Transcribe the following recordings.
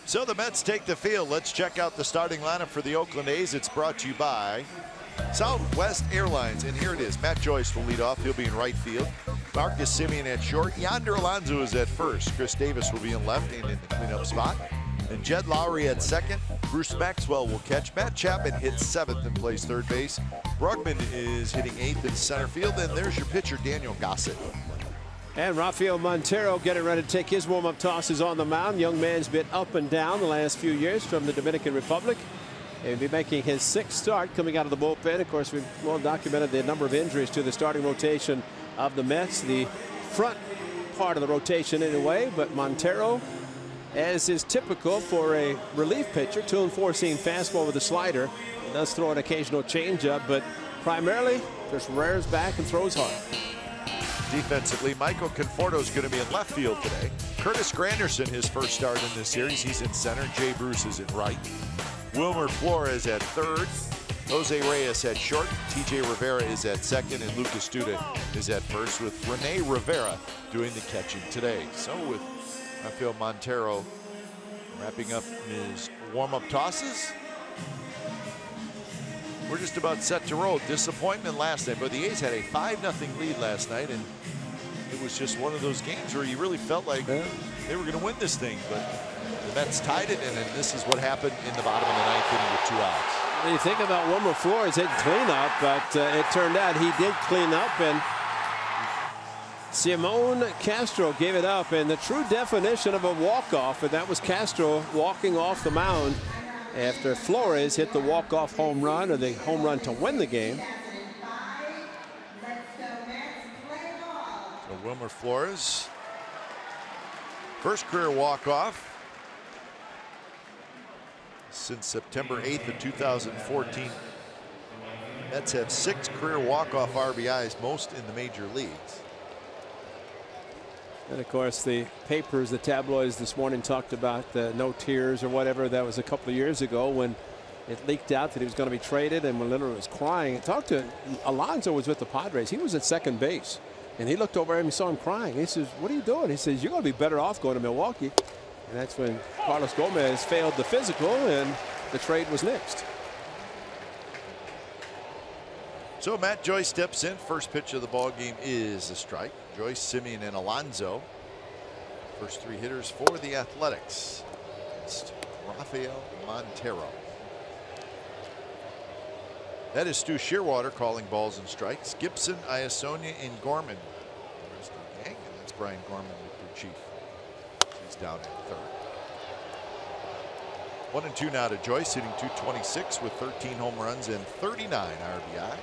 So the Mets take the field. Let's check out the starting lineup for the Oakland A's. It's brought to you by Southwest Airlines. And here it is. Matt Joyce will lead off. He'll be in right field. Marcus Semien at short. Yonder Alonso is at first. Chris Davis will be in left and in the cleanup spot. And Jed Lowry at second. Bruce Maxwell will catch. Matt Chapman hits seventh and plays third base. Brugman is hitting eighth in center field. And there's your pitcher, Daniel Gossett. And Rafael Montero getting ready to take his warm-up tosses on the mound. Young man's been up and down the last few years from the Dominican Republic. He'll be making his sixth start coming out of the bullpen. Of course, we've well documented the number of injuries to the starting rotation of the Mets. The front part of the rotation anyway, but Montero, as is typical for a relief pitcher, 2 and 4 seam fastball with a slider. He does throw an occasional changeup, but primarily just rears back and throws hard. Defensively, Michael Conforto is going to be in left field today. Curtis Granderson, his first start in this series. He's in center. Jay Bruce is in right. Wilmer Flores at third. Jose Reyes at short. TJ Rivera is at second. And Lucas Duda is at first, with Rene Rivera doing the catching today. So with Rafael Montero wrapping up his warm-up tosses, we're just about set to roll. Disappointment last night, but the A's had a 5-0 lead last night, and it was just one of those games where you really felt like they were going to win this thing, but the Mets tied it, and then this is what happened in the bottom of the ninth inning with 2 outs. When you think about Wilmer Flores, he didn't clean up, but it turned out he did clean up, and Simon Castro gave it up, and the true definition of a walk-off, and that was Castro walking off the mound after Flores hit the walk-off home run, or the home run to win the game. So Wilmer Flores, first career walk-off since September 8th of 2014. Mets have 6 career walk-off RBIs, most in the major leagues. And of course, the papers, the tabloids this morning talked about the no tears or whatever. That was a couple of years ago when it leaked out that he was going to be traded, and when Leonard was crying. I talked to Alonso, was with the Padres. He was at second base, and he looked over at him and saw him crying. He says, "What are you doing?" He says, "You're going to be better off going to Milwaukee." And that's when Carlos Gomez failed the physical, and the trade was nixed. So Matt Joyce steps in. First pitch of the ball game is a strike. Joyce, Semien, and Alonso, first 3 hitters for the Athletics against Rafael Montero. That is Stu Shearwater calling balls and strikes. Gibson, Iasonia, and Gorman. The rest of the gang, and that's Brian Gorman with the chief. He's down in third. 1-2 now to Joyce, hitting .226 with 13 home runs and 39 RBIs.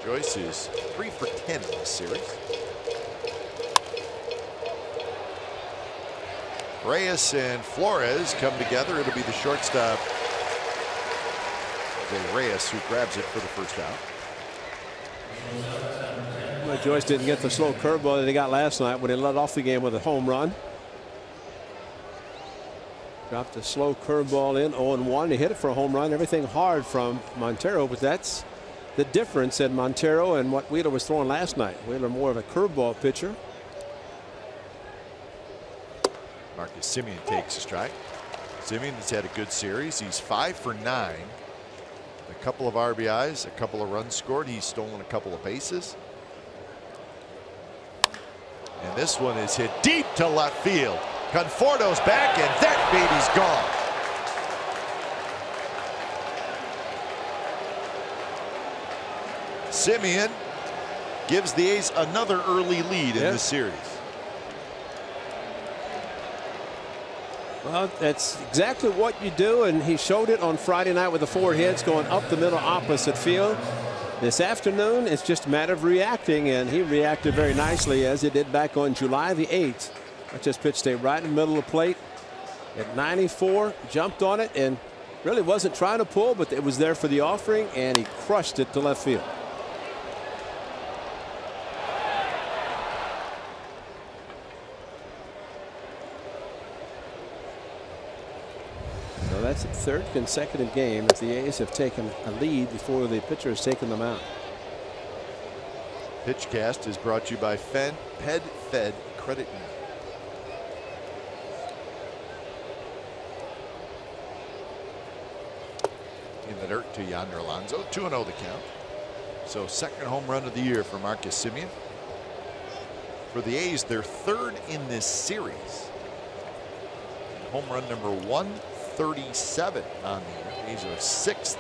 Joyce is 3 for 10 in this series. Reyes and Flores come together. It'll be the shortstop, Reyes, who grabs it for the first out. Well, Joyce didn't get the slow curveball that he got last night when he led off the game with a home run. Dropped a slow curveball in, 0-1. He hit it for a home run. Everything hard from Montero, but that's the difference in Montero and what Wheeler was throwing last night. Wheeler more of a curveball pitcher. Marcus Semien takes a strike. Semien has had a good series. He's 5 for 9. A couple of RBIs, a couple of runs scored. He's stolen a couple of bases. And this one is hit deep to left field. Conforto's back, and that baby's gone. Semien gives the A's another early lead in this series. Well, that's exactly what you do, and he showed it on Friday night with the 4 hits going up the middle opposite field. This afternoon, it's just a matter of reacting, and he reacted very nicely as he did back on July the 8th. I just pitched it right in the middle of the plate at 94, jumped on it, and really wasn't trying to pull, but it was there for the offering, and he crushed it to left field. It's the third consecutive game that the A's have taken a lead before the pitcher has taken them out. Pitchcast is brought to you by Fed Credit Union. In the dirt to Yonder Alonso. 2-0 the count. So second home run of the year for Marcus Semien. For the A's, their third in this series. Home run number 137 on the year. A's are sixth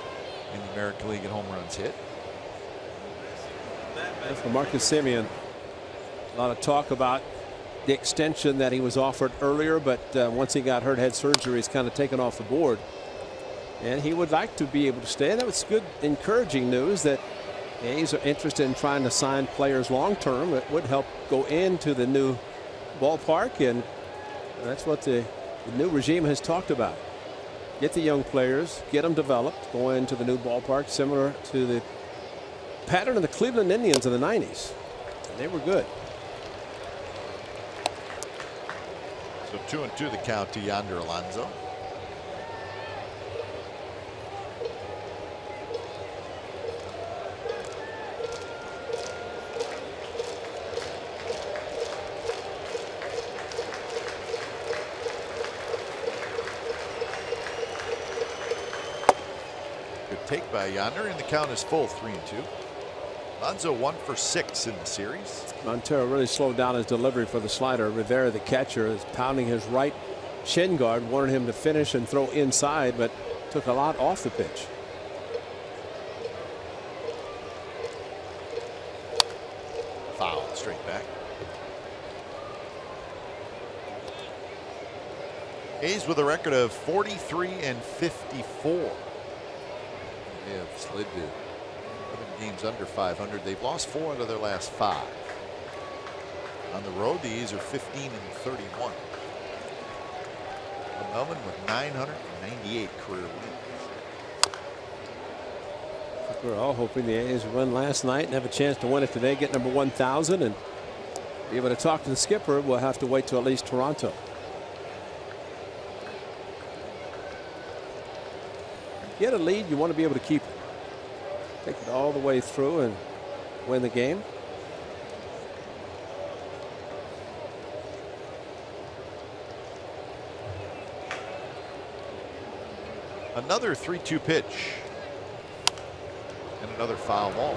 in the American League in home runs hit. And for Marcus Semien, a lot of talk about the extension that he was offered earlier, but once he got hurt, had surgery, he's kind of taken off the board. And he would like to be able to stay. And that was good, encouraging news that the A's are interested in trying to sign players long term. It would help go into the new ballpark, and that's what the new regime has talked about. Get the young players, get them developed, go into the new ballpark, similar to the pattern of the Cleveland Indians in the 90s. And they were good. So 2-2 the count to Yonder Alonso. Take by Yonder, and the count is full. 3-2. Alonso 1 for 6 in the series. Montero really slowed down his delivery for the slider. Rivera, the catcher, is pounding his right shin guard, wanted him to finish and throw inside, but took a lot off the pitch. Foul straight back. A's with a record of 43-54. They have slid to 11 games under 500. They've lost 4 out of their last 5. On the road, the A's are 15-31. Melvin with 998 career wins. We're all hoping the A's win last night and have a chance to win it today, get number 1,000, and be able to talk to the skipper. We'll have to wait till at least Toronto. Get a lead, you want to be able to keep it. Take it all the way through and win the game. Another 3-2 pitch. And another foul ball.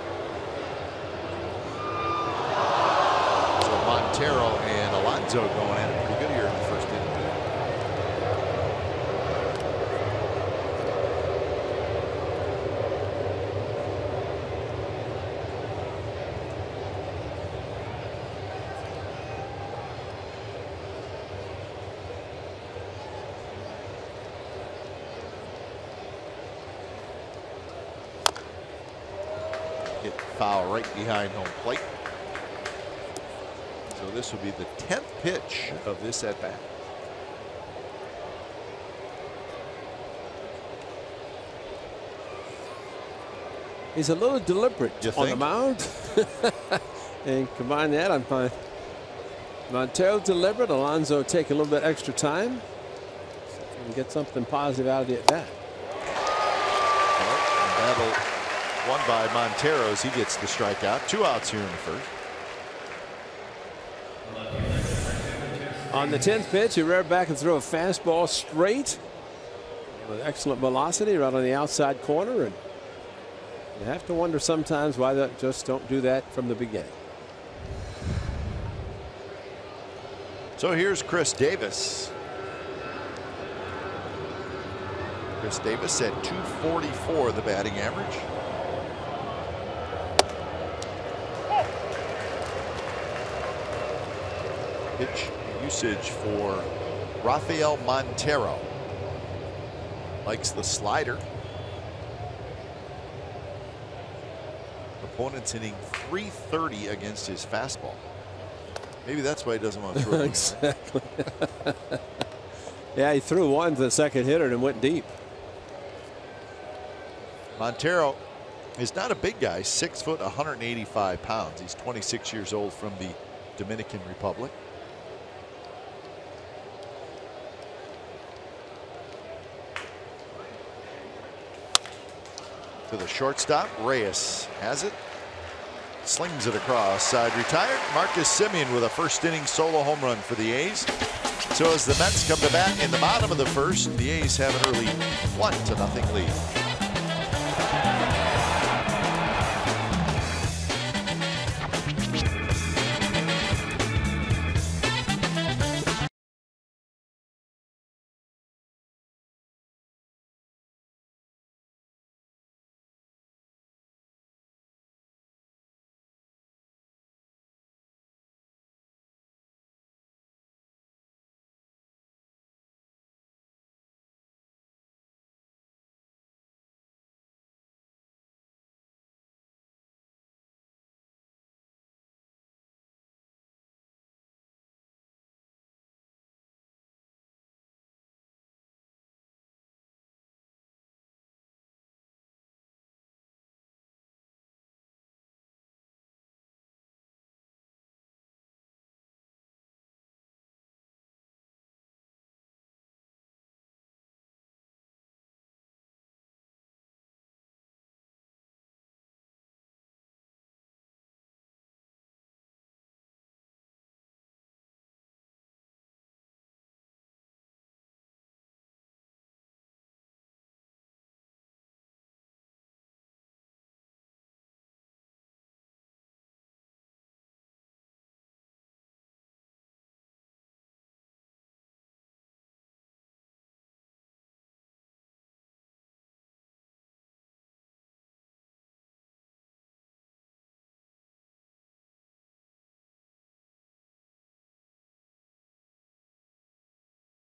So Montero and Alonso going at it pretty good here in the first inning. Foul right behind home plate. So this will be the 10th pitch of this at bat. He's a little deliberate on the mound. And combine that, I'm fine. Montero deliberate, Alonso take a little bit extra time and get something positive out of the at bat. Battle won by Montero as he gets the strikeout. 2 outs here in the first. On the 10th pitch, he reared back and threw a fastball straight with excellent velocity right on the outside corner, and you have to wonder sometimes why they just don't do that from the beginning. So here's Chris Davis. Chris Davis at .244 the batting average. Pitch usage for Rafael Montero. Likes the slider. Opponent's hitting .330 against his fastball. Maybe that's why he doesn't want to throw it. Exactly. Yeah, he threw one to the second hitter and went deep. Montero is not a big guy, 6 foot, 185 pounds. He's 26 years old, from the Dominican Republic. To the shortstop. Reyes has it. Slings it across. Side retired. Marcus Semien with a first inning solo home run for the A's. So as the Mets come to bat in the bottom of the first, the A's have an early 1-0 lead.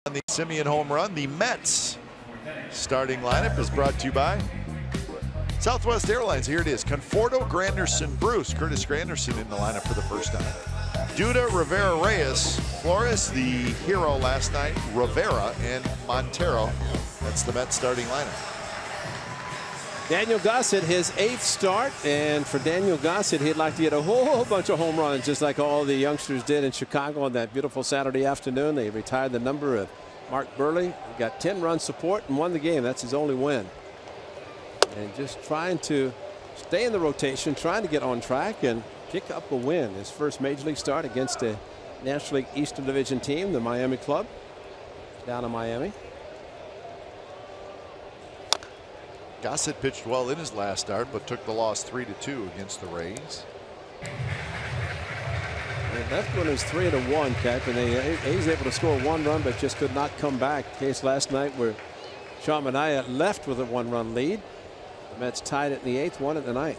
On the Semien home run, the Mets starting lineup is brought to you by Southwest Airlines. Here it is. Conforto, Granderson, Bruce. Curtis Granderson in the lineup for the first time. Duda, Rivera, Reyes, Flores, the hero last night, Rivera, and Montero. That's the Mets starting lineup. Daniel Gossett, his 8th start, and for Daniel Gossett, he'd like to get a whole bunch of home runs, just like all the youngsters did in Chicago on that beautiful Saturday afternoon. They retired the number of Mark Burley. He got 10 run support and won the game. That's his only win. And just trying to stay in the rotation, trying to get on track and pick up a win. His first major league start against a National League Eastern Division team, the Miami Club, down in Miami. Gossett pitched well in his last start, but took the loss 3-2 against the Rays. And that one is 3-1, Cap, and he's able to score 1 run, but just could not come back. Case last night where Sean Manaea left with a 1-run lead. The Mets tied it in the 8th, won it in the 9th.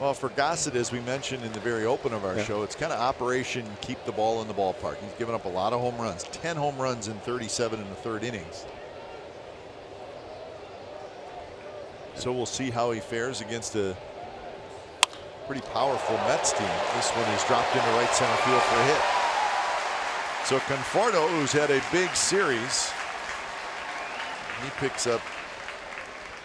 Well, for Gossett, as we mentioned in the very open of our show, it's kind of operation keep the ball in the ballpark. He's given up a lot of home runs, 10 home runs in 37 in the 3rd innings. So we'll see how he fares against a pretty powerful Mets team. This one is dropped into right center field for a hit. So Conforto, who's had a big series, he picks up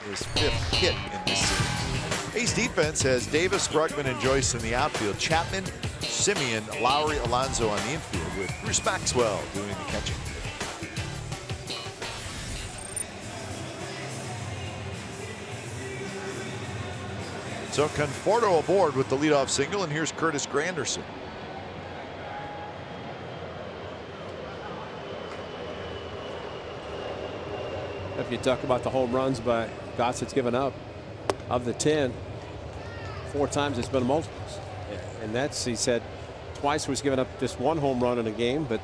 his 5th hit in this series. A's defense has Davis, Brugman, and Joyce in the outfield. Chapman, Semien, Lowry, Alonso on the infield, with Bruce Maxwell doing the catching. So Conforto aboard with the leadoff single, and here's Curtis Granderson. If you talk about the home runs by Gossett's given up, of the 10, 4 times it's been multiples. And that's, he said, twice was given up just 1 home run in a game, but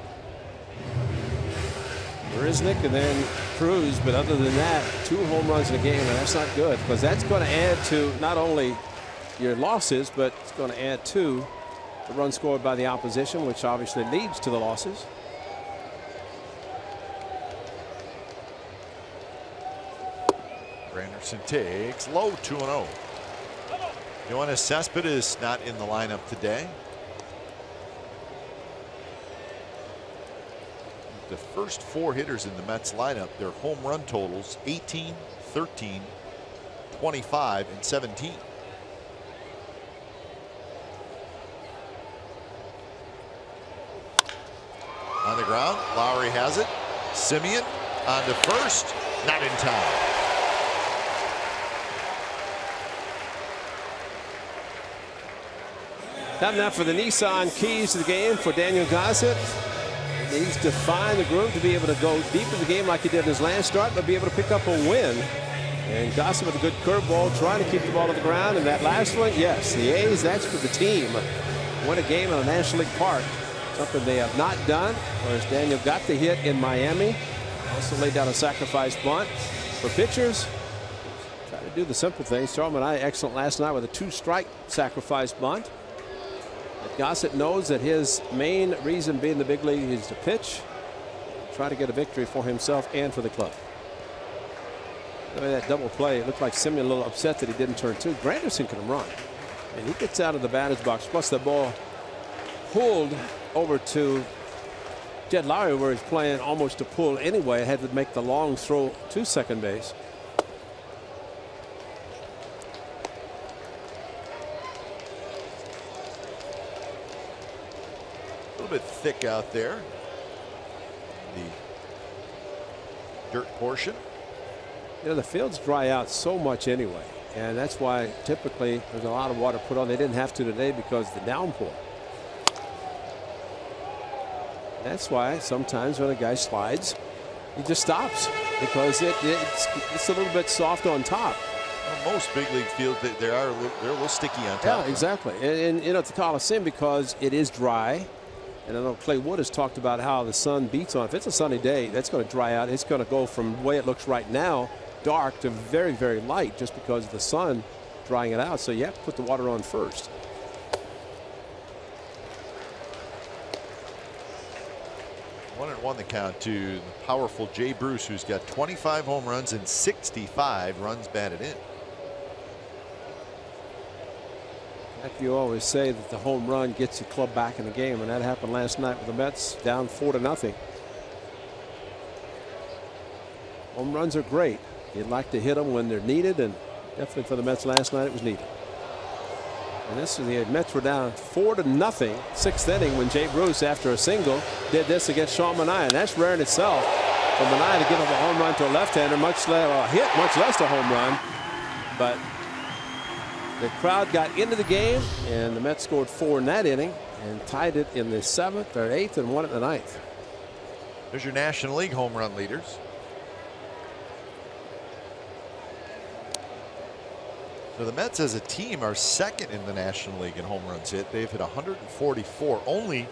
Marisnick and then Cruz, but other than that, 2 home runs in a game, and that's not good, because that's going to add to not only your losses, but it's going to add to the run scored by the opposition, which obviously leads to the losses. Granderson takes low, 2-0. Yoenis Cespedes is not in the lineup today. The first 4 hitters in the Mets lineup, their home run totals 18, 13, 25, and 17. On the ground, Lowry has it. Semien on to first. Not in time. Time now for the Nissan keys to the game for Daniel Gossett. He needs to find the groove to be able to go deep in the game like he did in his last start, but be able to pick up a win. And Gossett with a good curveball, trying to keep the ball on the ground. And that last one, yes, the A's, that's for the team. Win a game in a National League park. Something they have not done. Whereas Daniel got the hit in Miami. Also laid down a sacrifice bunt. For pitchers, try to do the simple things. Starman and I excellent last night with a 2-strike sacrifice bunt. But Gossett knows that his main reason being the big league is to pitch. Try to get a victory for himself and for the club. That double play, it looked like Simeon a little upset that he didn't turn two. Granderson can run. And he gets out of the batter's box. Plus the ball pulled over to Jed Lowry, where he's playing almost to pull anyway. Had to make the long throw to second base. A little bit thick out there. The dirt portion. You know, the fields dry out so much anyway, and that's why typically there's a lot of water put on. They didn't have to today because of the downpour. That's why sometimes when a guy slides, he just stops because it's a little bit soft on top. Well, most big league fields, they're a little sticky on top. Yeah, exactly. And you know, at the Coliseum, because it is dry. And I know Clay Wood has talked about how the sun beats on it. If it's a sunny day, that's going to dry out. It's going to go from the way it looks right now, dark, to very, very light, just because of the sun drying it out. So you have to put the water on first. One and one the count to the powerful Jay Bruce, who's got 25 home runs and 65 runs batted in. You always say that the home run gets the club back in the game, and that happened last night with the Mets down 4-0. Home runs are great. You'd like to hit them when they're needed, and definitely for the Mets last night it was needed. And this is the Mets were down 4-0, sixth inning, when Jay Bruce, after a single, did this against Sean Manaea, and that's rare in itself for Manaea to give up a home run to a left-hander, much less a hit, much less a home run. But the crowd got into the game, and the Mets scored 4 in that inning and tied it in the 7th or 8th and won it in the 9th. There's your National League home run leaders. So the Mets as a team are second in the National League in home runs hit. They've hit 144. Only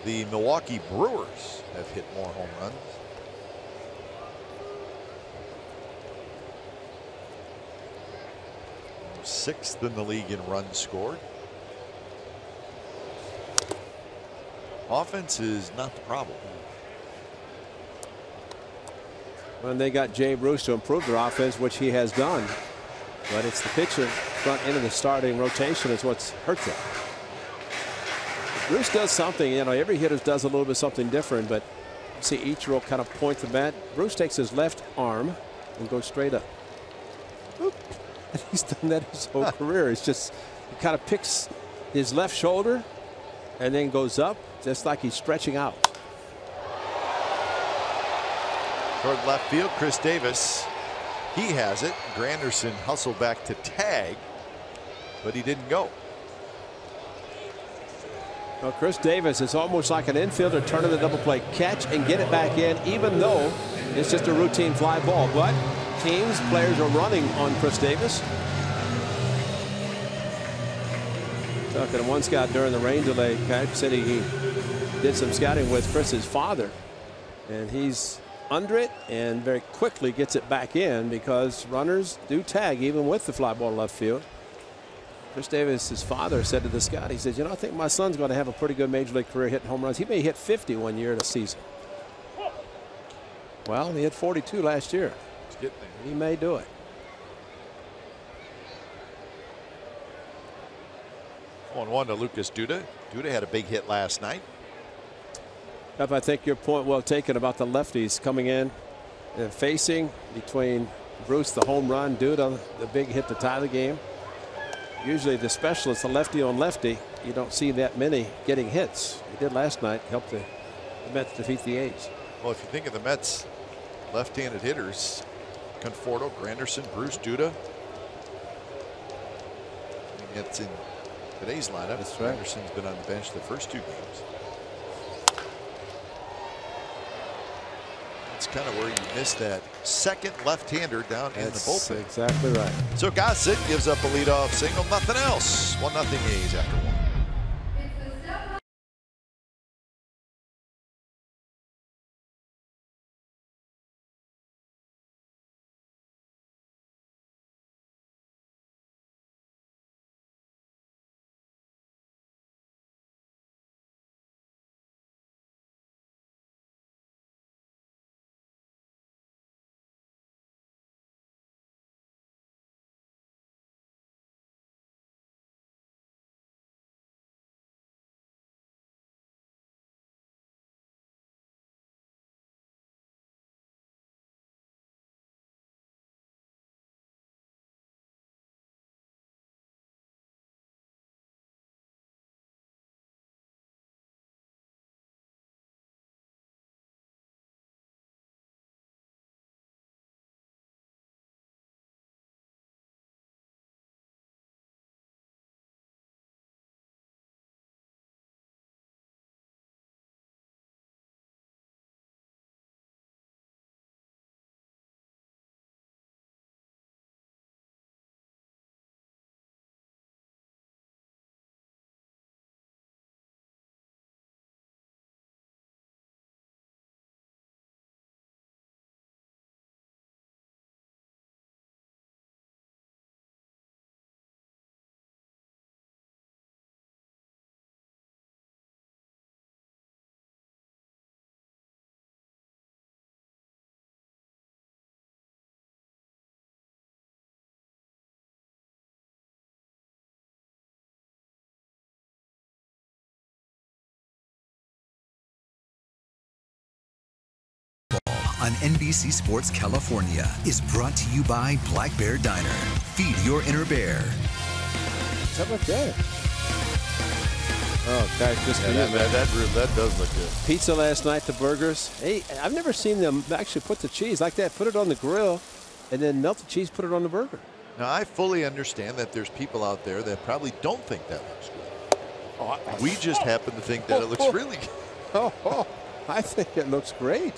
the Milwaukee Brewers have hit more home runs. Sixth in the league in runs scored. Offense is not the problem. When they got Jay Bruce to improve their offense, which he has done, but it's the pitcher front end of the starting rotation is what's hurt them. Bruce does something, you know, every hitter does a little bit something different, but you see Ichiro kind of point the bat. Bruce takes his left arm and goes straight up. Oop. And he's done that his whole career. It's just he kind of picks his left shoulder and then goes up, just like he's stretching out. Toward left field, Chris Davis. He has it. Granderson hustled back to tag, but he didn't go. Well, Chris Davis is almost like an infielder turning the double play catch and get it back in, even though it's just a routine fly ball. But teams, players are running on Chris Davis. Talking to one scout during the rain delay, said he did some scouting with Chris's father, and he's under it and very quickly gets it back in because runners do tag even with the fly ball left field. Chris Davis, his father, said to the scout, he said, you know, I think my son's going to have a pretty good major league career hitting home runs. He may hit 50 one year in a season. Well, he hit 42 last year. He may do it. 1-1 to Lucas Duda. Duda had a big hit last night. I think your point well taken about the lefties coming in and facing between Bruce, the home run, Duda, the big hit to tie the game. Usually the specialist, the lefty on lefty, you don't see that many getting hits. He did last night, helped the Mets defeat the A's. Well, if you think of the Mets left-handed hitters, Conforto, Granderson, Bruce, Duda. It's in today's lineup. That's right. Granderson's been on the bench the first 2 games. It's kind of where you miss that second left-hander down in the bullpen. Exactly right. So Gossett gives up a leadoff single. Nothing else. 1-0 A's after 1. On NBC Sports California is brought to you by Black Bear Diner. Feed your inner bear. How about that? Oh, guys, just for you, man. That does look good. Pizza last night, the burgers. Hey, I've never seen them actually put the cheese like that. Put it on the grill and then melt the cheese, put it on the burger. Now, I fully understand that there's people out there that probably don't think that looks good. Oh, we just happen to think that it looks really good. I think it looks great.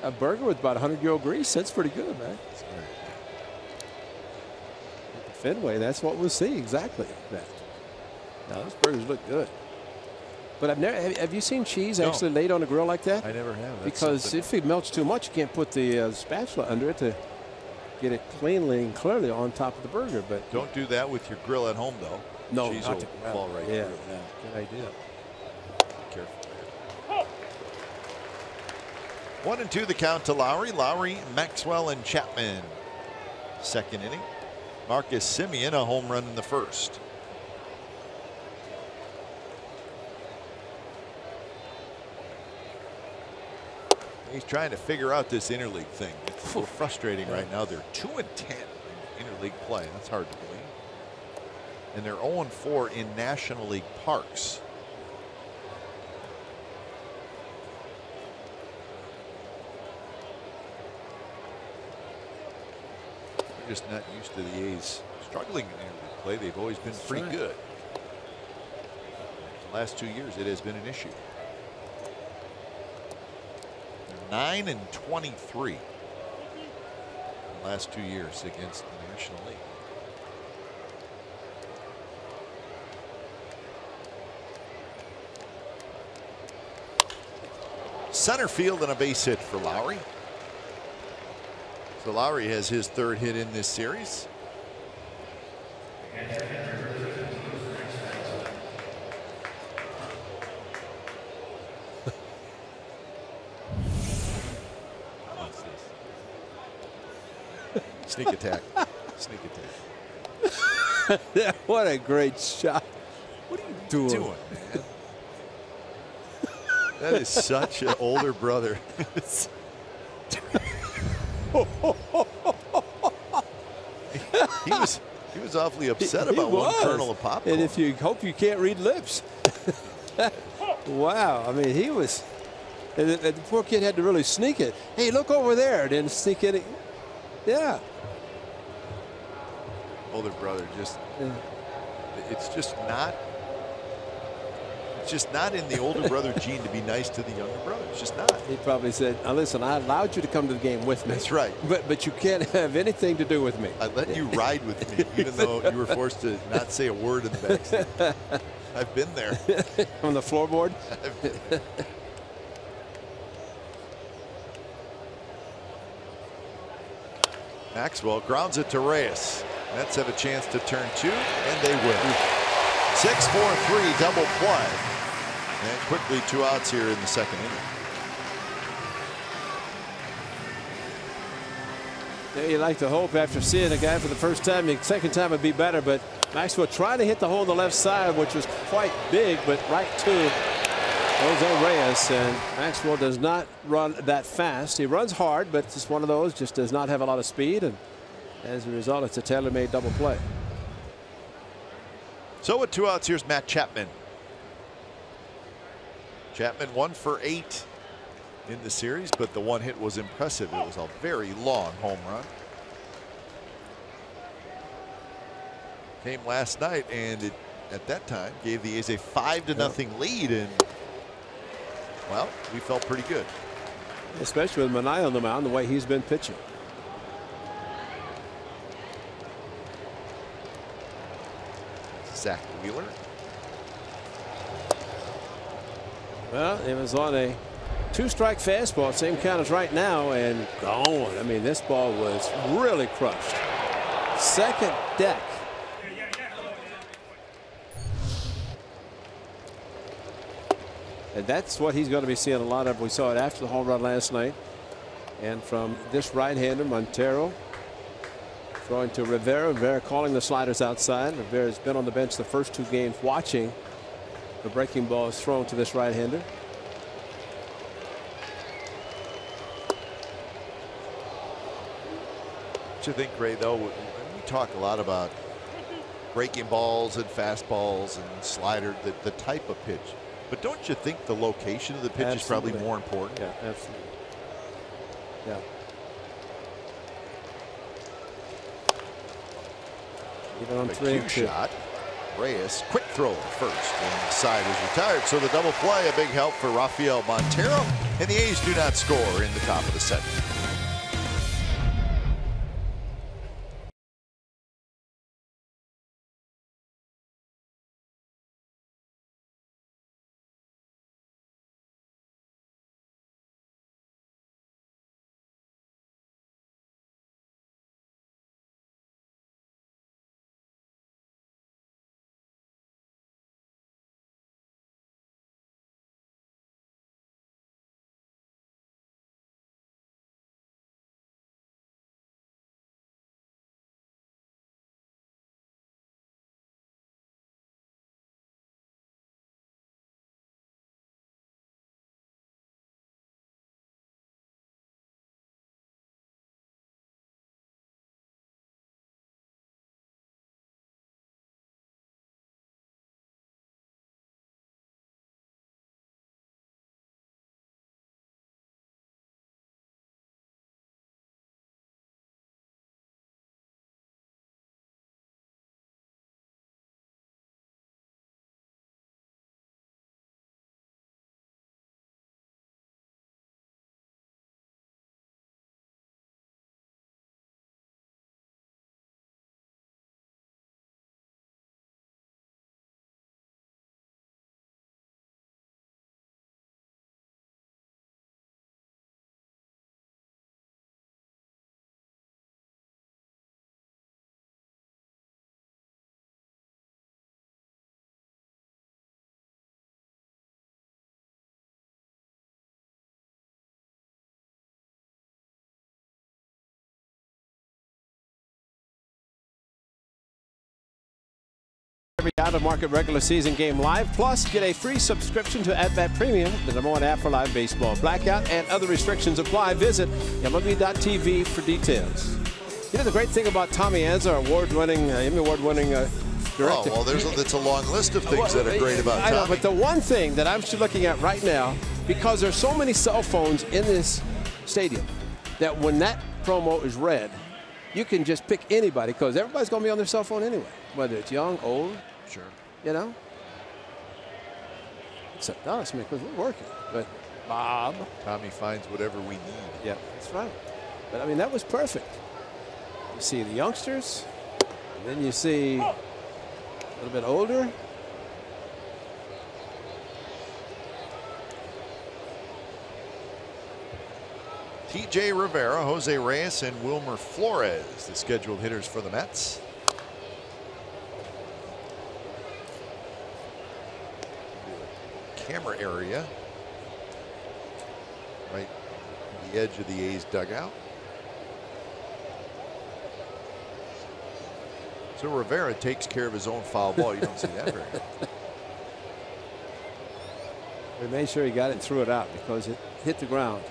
A burger with about 100-year-old grease, that's pretty good, man. At the Fenway, that's what we'll see, exactly that. Now, those burgers look good. But I've never, have you seen cheese actually laid on a grill like that? I never have. That's because if it melts too much, you can't put the spatula under it to get it cleanly and clearly on top of the burger. But don't do that with your grill at home, though. No, cheese not will to fall right yeah, through. Yeah, good idea. Be careful. 1-2 the count to Lowry. Lowry, Maxwell, and Chapman. Second inning. Marcus Semien, a home run in the first. He's trying to figure out this interleague thing. It's a little frustrating right now. They're 2-10 in interleague play. That's hard to believe. And they're 0-4 in National League parks. They're just not used to the A's struggling in interleague play. They've always been pretty good. The last 2 years, it has been an issue. 9-23 in the last 2 years against the National League. Center field and a base hit for Lowry. So Lowry has his third hit in this series. Sneak attack. Sneak attack. What a great shot. What are you doing, man? That is such an older brother. he was awfully upset about one kernel of popcorn. And if you hope you can't read lips. Wow. I mean, he was. And the poor kid had to really sneak it. Hey, look over there. Then sneak it. Yeah. Older brother, just it's just not in the older brother gene to be nice to the younger brother. It's just not. He probably said, "Now listen, I allowed you to come to the game with me. That's right. But you can't have anything to do with me. I let you ride with me, even though you were forced to not say a word in the backseat." I've been there. On the floorboard. I've been there. Maxwell grounds it to Reyes. Mets have a chance to turn 2, and they win. 6-4-3 double play. And quickly 2 outs here in the second inning. You like to hope after seeing a guy for the first time, the second time would be better, but Maxwell trying to hit the hole on the left side, which was quite big, but right to Jose Reyes, and Maxwell does not run that fast. He runs hard, but it's one of those, just does not have a lot of speed, and as a result, it's a tailor-made double play. So with 2 outs, here's Matt Chapman. Chapman 1 for 8 in the series, but the one hit was impressive. It was a very long home run. Came last night, and it at that time gave the A's a 5-0 lead, and well, we felt pretty good. Especially with Manai on the mound, the way he's been pitching. Zach Wheeler. Well, it was on a 2-strike fastball, same count as right now, and gone. I mean, this ball was really crushed. Second deck. And that's what he's going to be seeing a lot of. We saw it after the home run last night. And from this right-hander, Montero throwing to Rivera. Rivera calling the sliders outside. Rivera's been on the bench the first 2 games watching the breaking balls thrown to this right-hander. What you think, Ray, though, we talk a lot about breaking balls and fastballs and slider, the type of pitch. But don't you think the location of the pitch is probably more important? Yeah, absolutely. Yeah. Even on 3-2 shot. Reyes, quick throw at first, and the side is retired. So the double play, a big help for Rafael Montero, and the A's do not score in the top of the 7th. Every out-of-market regular season game live, plus get a free subscription to At Bat Premium, the #1 app for live baseball. Blackout and other restrictions apply. Visit MLB.tv for details. You know, the great thing about Tommy Anza, award-winning, Emmy Award-winning director. Oh, well, it's a long list of things that are great about Tommy. I know, but the one thing that I'm looking at right now, because there's so many cell phones in this stadium, that when that promo is read, you can just pick anybody because everybody's going to be on their cell phone anyway, whether it's young, old. Sure. You know? Except us, because we're working. But Bob. Tommy finds whatever we need. Yeah, that's right. But I mean, that was perfect. You see the youngsters, and then you see a little bit older. T.J. Rivera, Jose Reyes, and Wilmer Flores, the scheduled hitters for the Mets. Camera area right at the edge of the A's dugout. So Rivera takes care of his own foul ball. You don't see that very often. We made sure he got it and threw it out because it hit the ground.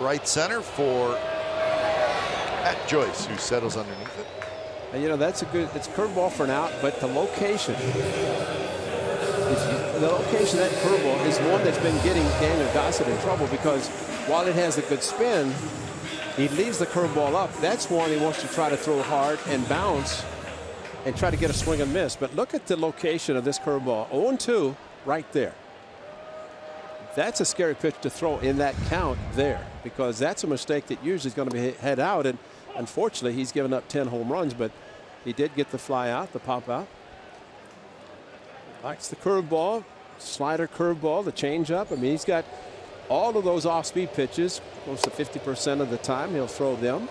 Right center for Matt Joyce, who settles underneath it. And you know, that's a good, it's curveball for an out, but the location, the location of that curveball is one that's been getting Daniel Gossett in trouble because while it has a good spin, he leaves the curveball up. That's one he wants to try to throw hard and bounce and try to get a swing and miss. But look at the location of this curveball. 0-2 right there. That's a scary pitch to throw in that count there because that's a mistake that usually is going to be head out. And unfortunately, he's given up 10 home runs, but he did get the fly out, the pop out. Likes the curveball, slider curveball, the changeup. I mean, he's got all of those off-speed pitches. Close to 50% of the time he'll throw them.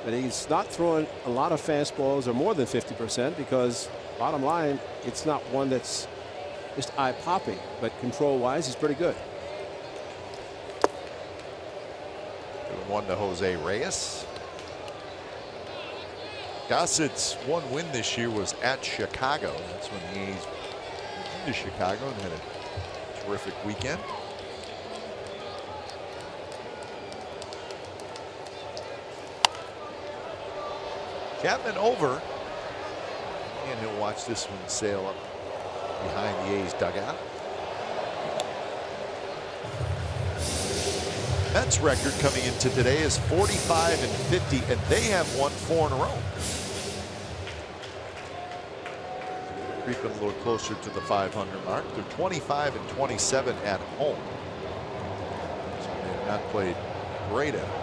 But he's not throwing a lot of fastballs or more than 50% because, bottom line, it's not one that's just eye-popping, but control-wise, he's pretty good. 2-1 to Jose Reyes. Gossett's one win this year was at Chicago. That's when the A's went into Chicago and had a terrific weekend. Chapman over, and he'll watch this one sail up behind the A's dugout. Mets record coming into today is 45-50, and they have won 4 in a row. Creeping a little closer to the 500 mark. They're 25-27 at home. So they have not played great at home.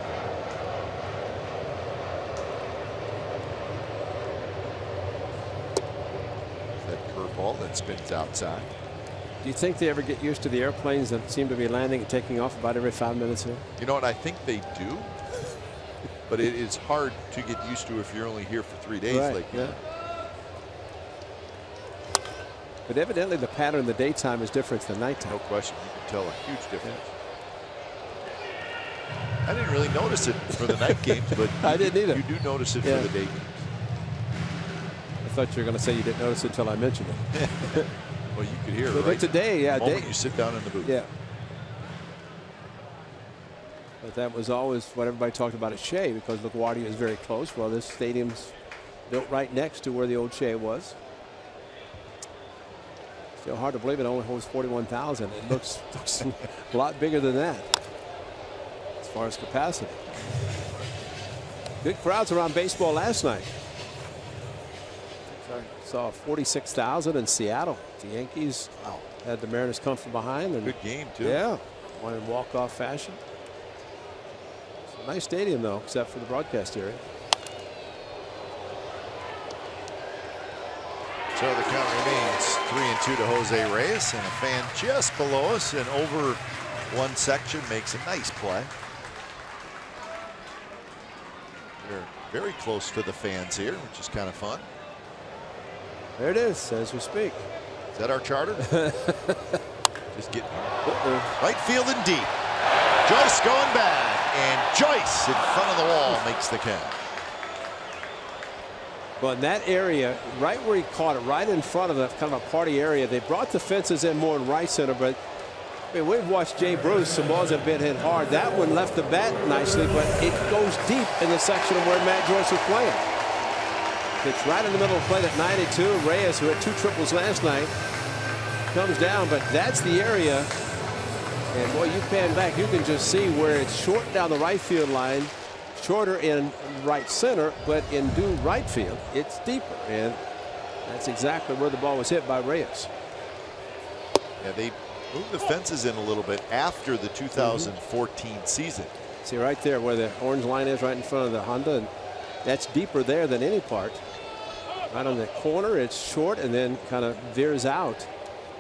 Ball that spins outside. Do you think they ever get used to the airplanes that seem to be landing and taking off about every 5 minutes here? You know what? I think they do, but it is hard to get used to if you're only here for 3 days. Right, like yeah. But evidently the pattern in the daytime is different than nighttime. No question. You can tell a huge difference. Yeah. I didn't really notice it for the night games, but I didn't either. You do notice it for the day games. I thought you were going to say you didn't notice it until I mentioned it. Well, you could hear it, but right? Today, yeah, the moment you sit down in the booth. Yeah. But that was always what everybody talked about at Shea because LaGuardia is very close. Well, this stadium's built right next to where the old Shea was. Still hard to believe it only holds 41,000. It looks a lot bigger than that as far as capacity. Good crowds around baseball last night. Saw 46,000 in Seattle. The Yankees had the Mariners come from behind. And good game, too. Yeah. Won in walk-off fashion. It's a nice stadium, though, except for the broadcast area. So the count remains 3-2 to Jose Reyes, and a fan just below us and over one section makes a nice play. We're very close to the fans here, which is kind of fun. There it is as we speak. Is that our charter? Just getting right field and deep. Joyce going back, and Joyce in front of the wall makes the count. Well, in that area, right where he caught it, right in front of the kind of a party area, they brought the fences in more in right center, but I mean, we've watched Jay Bruce. Some balls have been hit hard. That one left the bat nicely, but it goes deep in the section of where Matt Joyce was playing. It's right in the middle of the plate at 92. Reyes, who had 2 triples last night, comes down, but that's the area And boy, you pan back, you can just see where it's short down the right field line, shorter in right center, but in due right field, it's deeper. And that's exactly where the ball was hit by Reyes. Yeah, they moved the fences in a little bit after the 2014 season. See right there where the orange line is, right in front of the Honda, and that's deeper there than any part. Right on the corner, it's short and then kind of veers out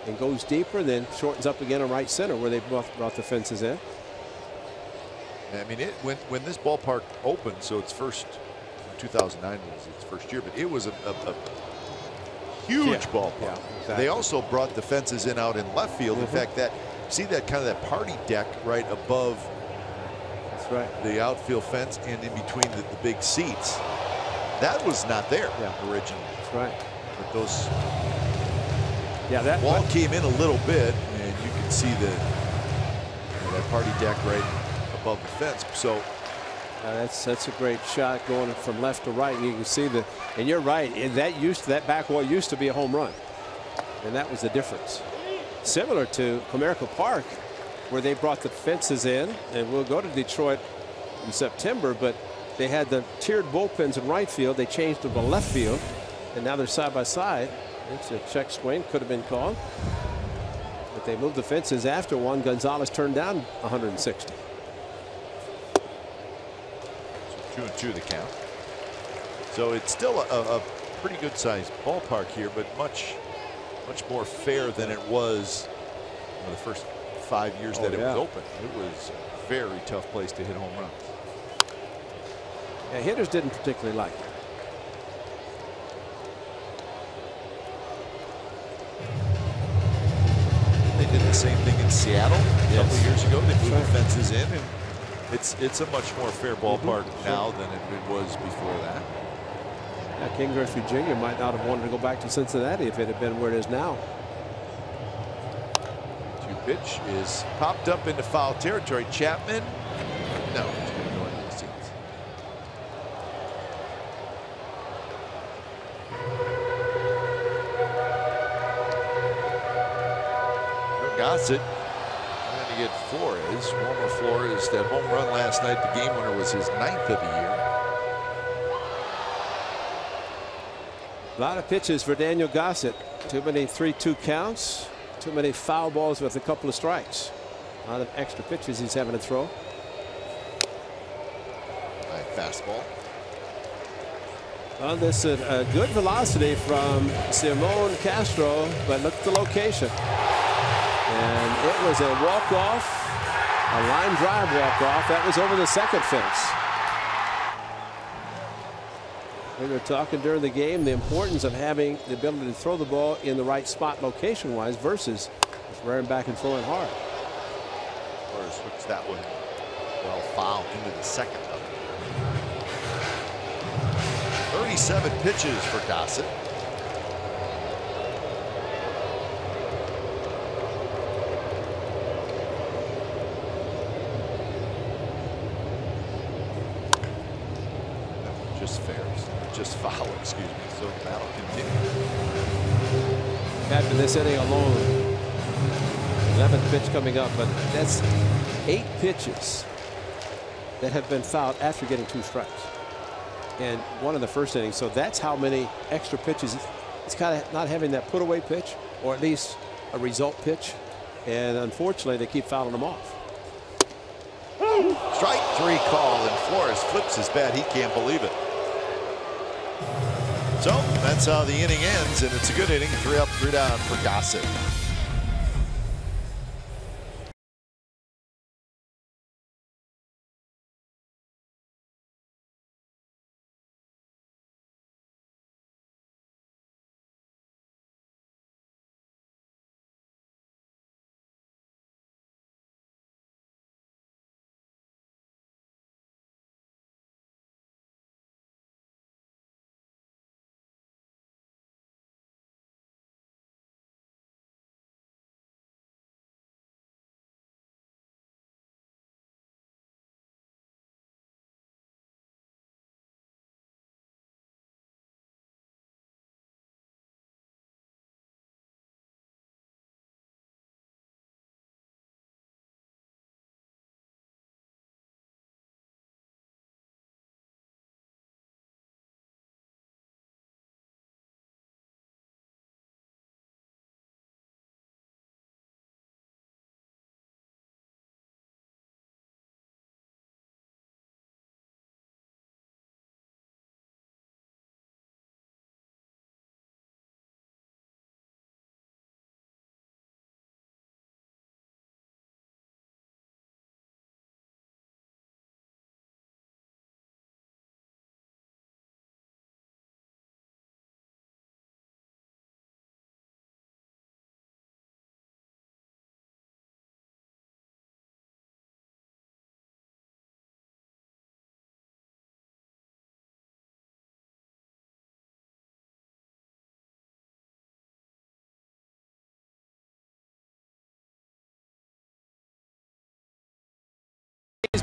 and goes deeper, then shortens up again on right center where they brought the fences in. I mean, when this ballpark opened, so it's first, 2009 was its first year, but it was a huge ballpark. Yeah, exactly. They also brought the fences in out in left field. In fact, see that kind of that party deck right above. That's right. The outfield fence and in between the big seats. That was not there originally. That's right. But those. Yeah, that wall came in a little bit, and you can see that party deck right above the fence. So that's a great shot going from left to right, and you can see and you're right, that back wall used to be a home run, and that was the difference. Similar to Comerica Park, where they brought the fences in, and we'll go to Detroit in September, but they had the tiered bullpens in right field. They changed them to left field, and now they're side by side. It's a check swing, could have been called, but they moved the fences after Juan Gonzalez turned down 160. So 2-2 the count. So it's still a pretty good sized ballpark here, but much more fair than it was the first 5 years that it was open. It was a very tough place to hit home runs. Yeah, hitters didn't particularly like it. They did the same thing in Seattle a couple of years ago. They moved the fences in, and it's a much more fair ballpark now than it was before that. Yeah, King Griffey Jr. might not have wanted to go back to Cincinnati if it had been where it is now. 2 pitch is popped up into foul territory. Chapman, no, he's going to go into the seats. Gossett trying to get Flores. Wilmer Flores, that home run last night, the game winner, was his 9th of the year. A lot of pitches for Daniel Gossett. Too many 3-2 counts. Too many foul balls with a couple of strikes. A lot of extra pitches he's having to throw. Fastball. Well, this is a good velocity from Simon Castro, but look at the location. And it was a walk-off, a line drive walk-off. That was over the second fence. We were talking during the game the importance of having the ability to throw the ball in the right spot location-wise versus just rearing back and throwing hard. Flores hooks that one well foul into the second of it. 37 pitches for Gossett. Just foul, excuse me. So that'll continue. After this inning alone, 11th pitch coming up, but that's 8 pitches that have been fouled after getting 2 strikes, and 1 in the first inning. So that's how many extra pitches. It's kind of not having that put away pitch, or at least a result pitch, and unfortunately they keep fouling them off. Strike 3 call, and Flores flips his bat. He can't believe it. So that's how the inning ends, and it's a good inning. 3 up, 3 down for Gossett.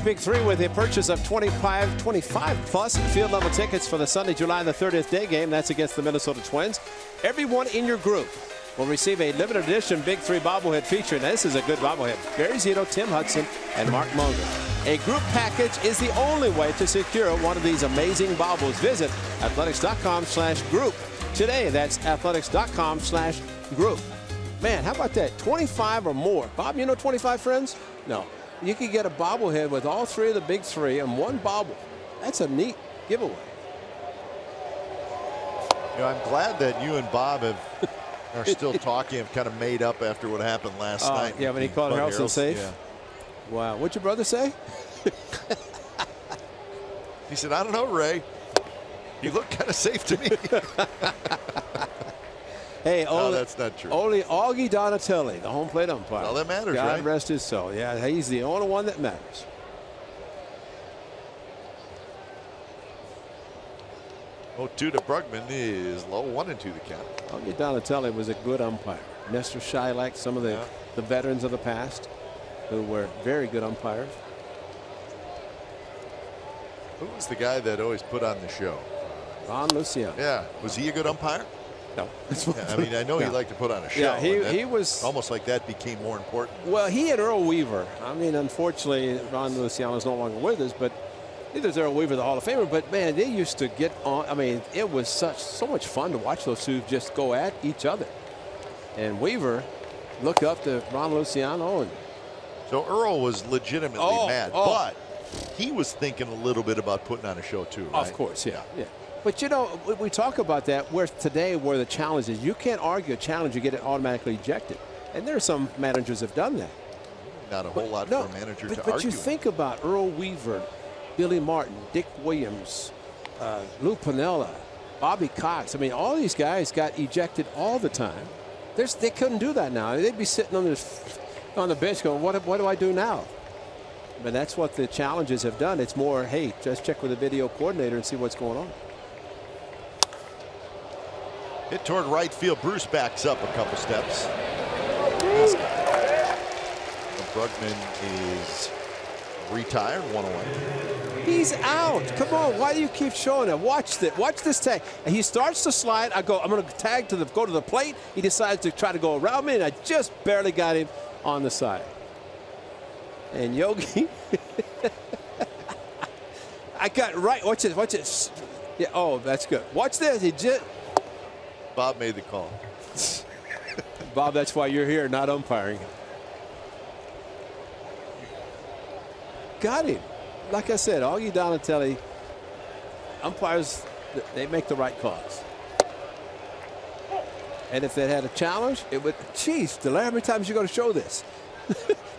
Big Three with a purchase of 25 plus field level tickets for the Sunday, July the 30th day game. That's against the Minnesota Twins. Everyone in your group will receive a limited edition Big Three bobblehead feature. Now, this is a good bobblehead. Barry Zito, Tim Hudson, and Mark Munger. A group package is the only way to secure one of these amazing baubles. Visit athletics.com/group today. That's athletics.com/group. Man, how about that? 25 or more. Bob, you know 25 friends? No. You could get a bobblehead with all three of the Big Three and one bobble. That's a neat giveaway. You know, I'm glad that you and Bob are still talking, have kind of made up after what happened last night. Yeah, when he called Harrelson safe. Yeah. Wow. What'd your brother say? He said, I don't know, Ray. You look kind of safe to me. Hey, no, that's not true. Only Augie Donatelli, the home plate umpire. Well, that matters, God right? rest his soul. Yeah, he's the only one that matters. Oh, 2 to Brugman is low, 1-2 the count. Augie Donatelli was a good umpire. Nestor Shilak, some of the veterans of the past who were very good umpires. Who was the guy that always put on the show? Ron Luciano. Yeah. Was he a good umpire? No. Yeah, I mean, I know he liked to put on a show. Yeah, he was almost like that became more important. Well, he and Earl Weaver. I mean, unfortunately, Ron Luciano is no longer with us, but neither is Earl Weaver, the Hall of Famer. But man, they used to get on. I mean, it was so much fun to watch those two just go at each other. And Weaver looked up to Ron Luciano, and so Earl was legitimately mad, but he was thinking a little bit about putting on a show too, right? Of course, yeah. But you know, we talk about that where the challenge is, you can't argue a challenge, you get it automatically ejected. And there are some managers have done that. Not a whole lot for a manager to argue. But you think about Earl Weaver, Billy Martin, Dick Williams, Lou Piniella, Bobby Cox. I mean, all these guys got ejected all the time. They couldn't do that now. They'd be sitting on the bench going, what do I do now? But that's what the challenges have done. It's more, hey, just check with the video coordinator and see what's going on. Hit toward right field. Bruce backs up a couple steps. Brugman is retired, 1 away. He's out. Come on. Why do you keep showing him? Watch this tag. And he starts to slide. I'm going to tag go to the plate. He decides to try to go around me, and I just barely got him on the side. And Yogi, I got right. Watch this. Yeah. Oh, that's good. Watch this. He just. Bob made the call. Bob, that's why you're here, not umpiring. Got him. Like I said, Augie Donatelli, umpires, they make the right calls. And if they had a challenge, it would. Geez, Delaire, how many times are you going to show this?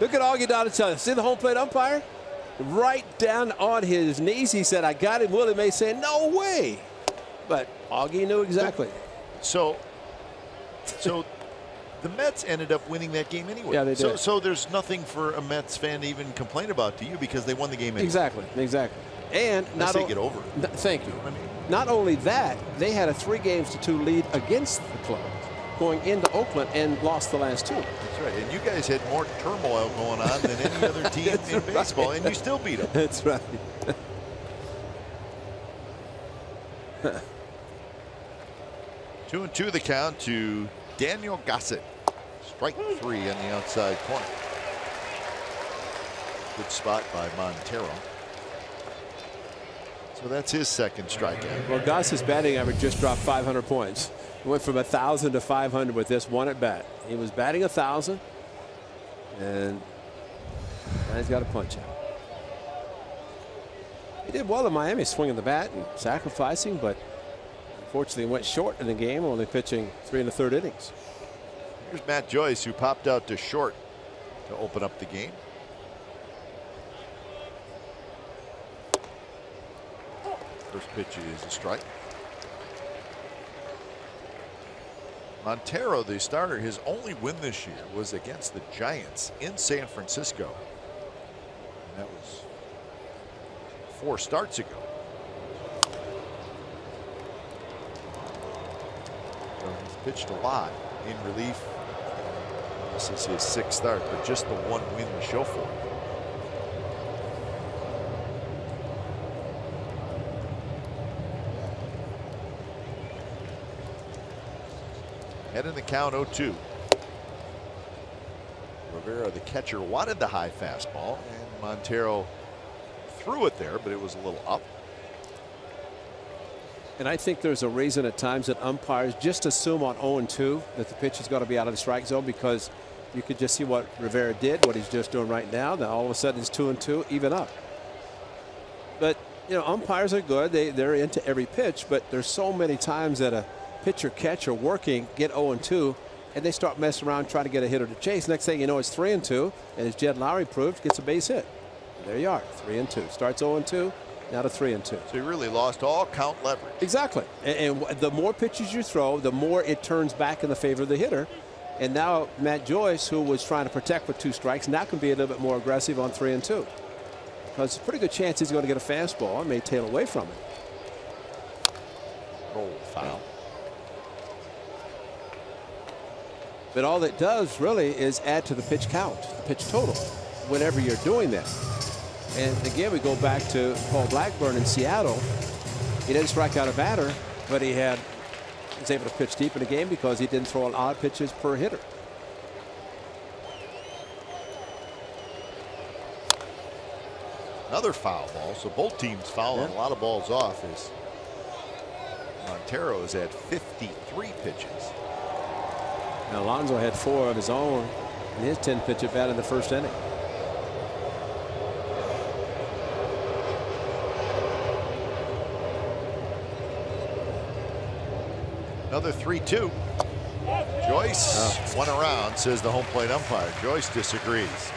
Look at Augie Donatelli. See the home plate umpire? Right down on his knees. He said, I got him. Willie Mays saying, no way. But Augie knew exactly. So the Mets ended up winning that game anyway. Yeah, they did. So there's nothing for a Mets fan to even complain about to you because they won the game anyway. Exactly. And not get over it. Thank you. Not only that, they had a 3-2 lead against the club going into Oakland and lost the last 2. That's right. And you guys had more turmoil going on than any other team in baseball, and you still beat them. That's right. 2-2 the count to Daniel Gossett. Strike 3 on the outside corner. Good spot by Montero. So that's his second strikeout. Well, Gossett's batting average just dropped 500 points. He went from 1,000 to 500 with this one at bat. He was batting 1,000, and now he's got a punch out. He did well in Miami, swinging the bat and sacrificing, but unfortunately went short in the game, only pitching 3 1/3 innings. Here's Matt Joyce, who popped out to short to open up the game. First pitch is a strike. Montero, the starter, his only win this year was against the Giants in San Francisco. And that was 4 starts ago. So he's pitched a lot in relief. This is his 6th start, but just the 1 win to show for him. Head in the count 0-2. Rivera, the catcher, wanted the high fastball, and Montero threw it there, but it was a little up. And I think there's a reason at times that umpires just assume on 0-2 that the pitch is going to be out of the strike zone, because you could just see what Rivera did, what he's just doing right now. Now all of a sudden it's 2-2, even up. But you know, umpires are good. They're into every pitch, but there's so many times that a pitcher catcher working get 0-2, and they start messing around trying to get a hitter to chase. Next thing you know, it's 3-2, and as Jed Lowry proved, gets a base hit. And there you are, 3-2. Starts 0-2, now to 3-2. So he really lost all count leverage. Exactly. And the more pitches you throw, the more it turns back in the favor of the hitter. And now Matt Joyce, who was trying to protect with 2 strikes, now can be a little bit more aggressive on 3-2. Because it's a pretty good chance he's going to get a fastball and may tail away from it. Roll foul. But all it does really is add to the pitch count, the pitch total, whenever you're doing that. And again, we go back to Paul Blackburn in Seattle. He didn't strike out a batter, but he was able to pitch deep in the game because he didn't throw a lot of pitches per hitter. Another foul ball. So both teams fouling a lot of balls off as Montero is at 53 pitches. Now Alonso had 4 of his own in his 10-pitch at bat in the first inning. Another 3-2. Joyce went around, says the home plate umpire. Joyce disagrees.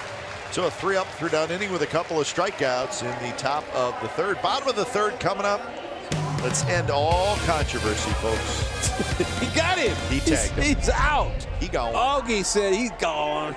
So a 3-up, 3-down inning with a couple of strikeouts in the top of the third. Bottom of the third coming up. Let's end all controversy, folks. He got him. He tagged him. He's out. He gone. Augie said he's gone.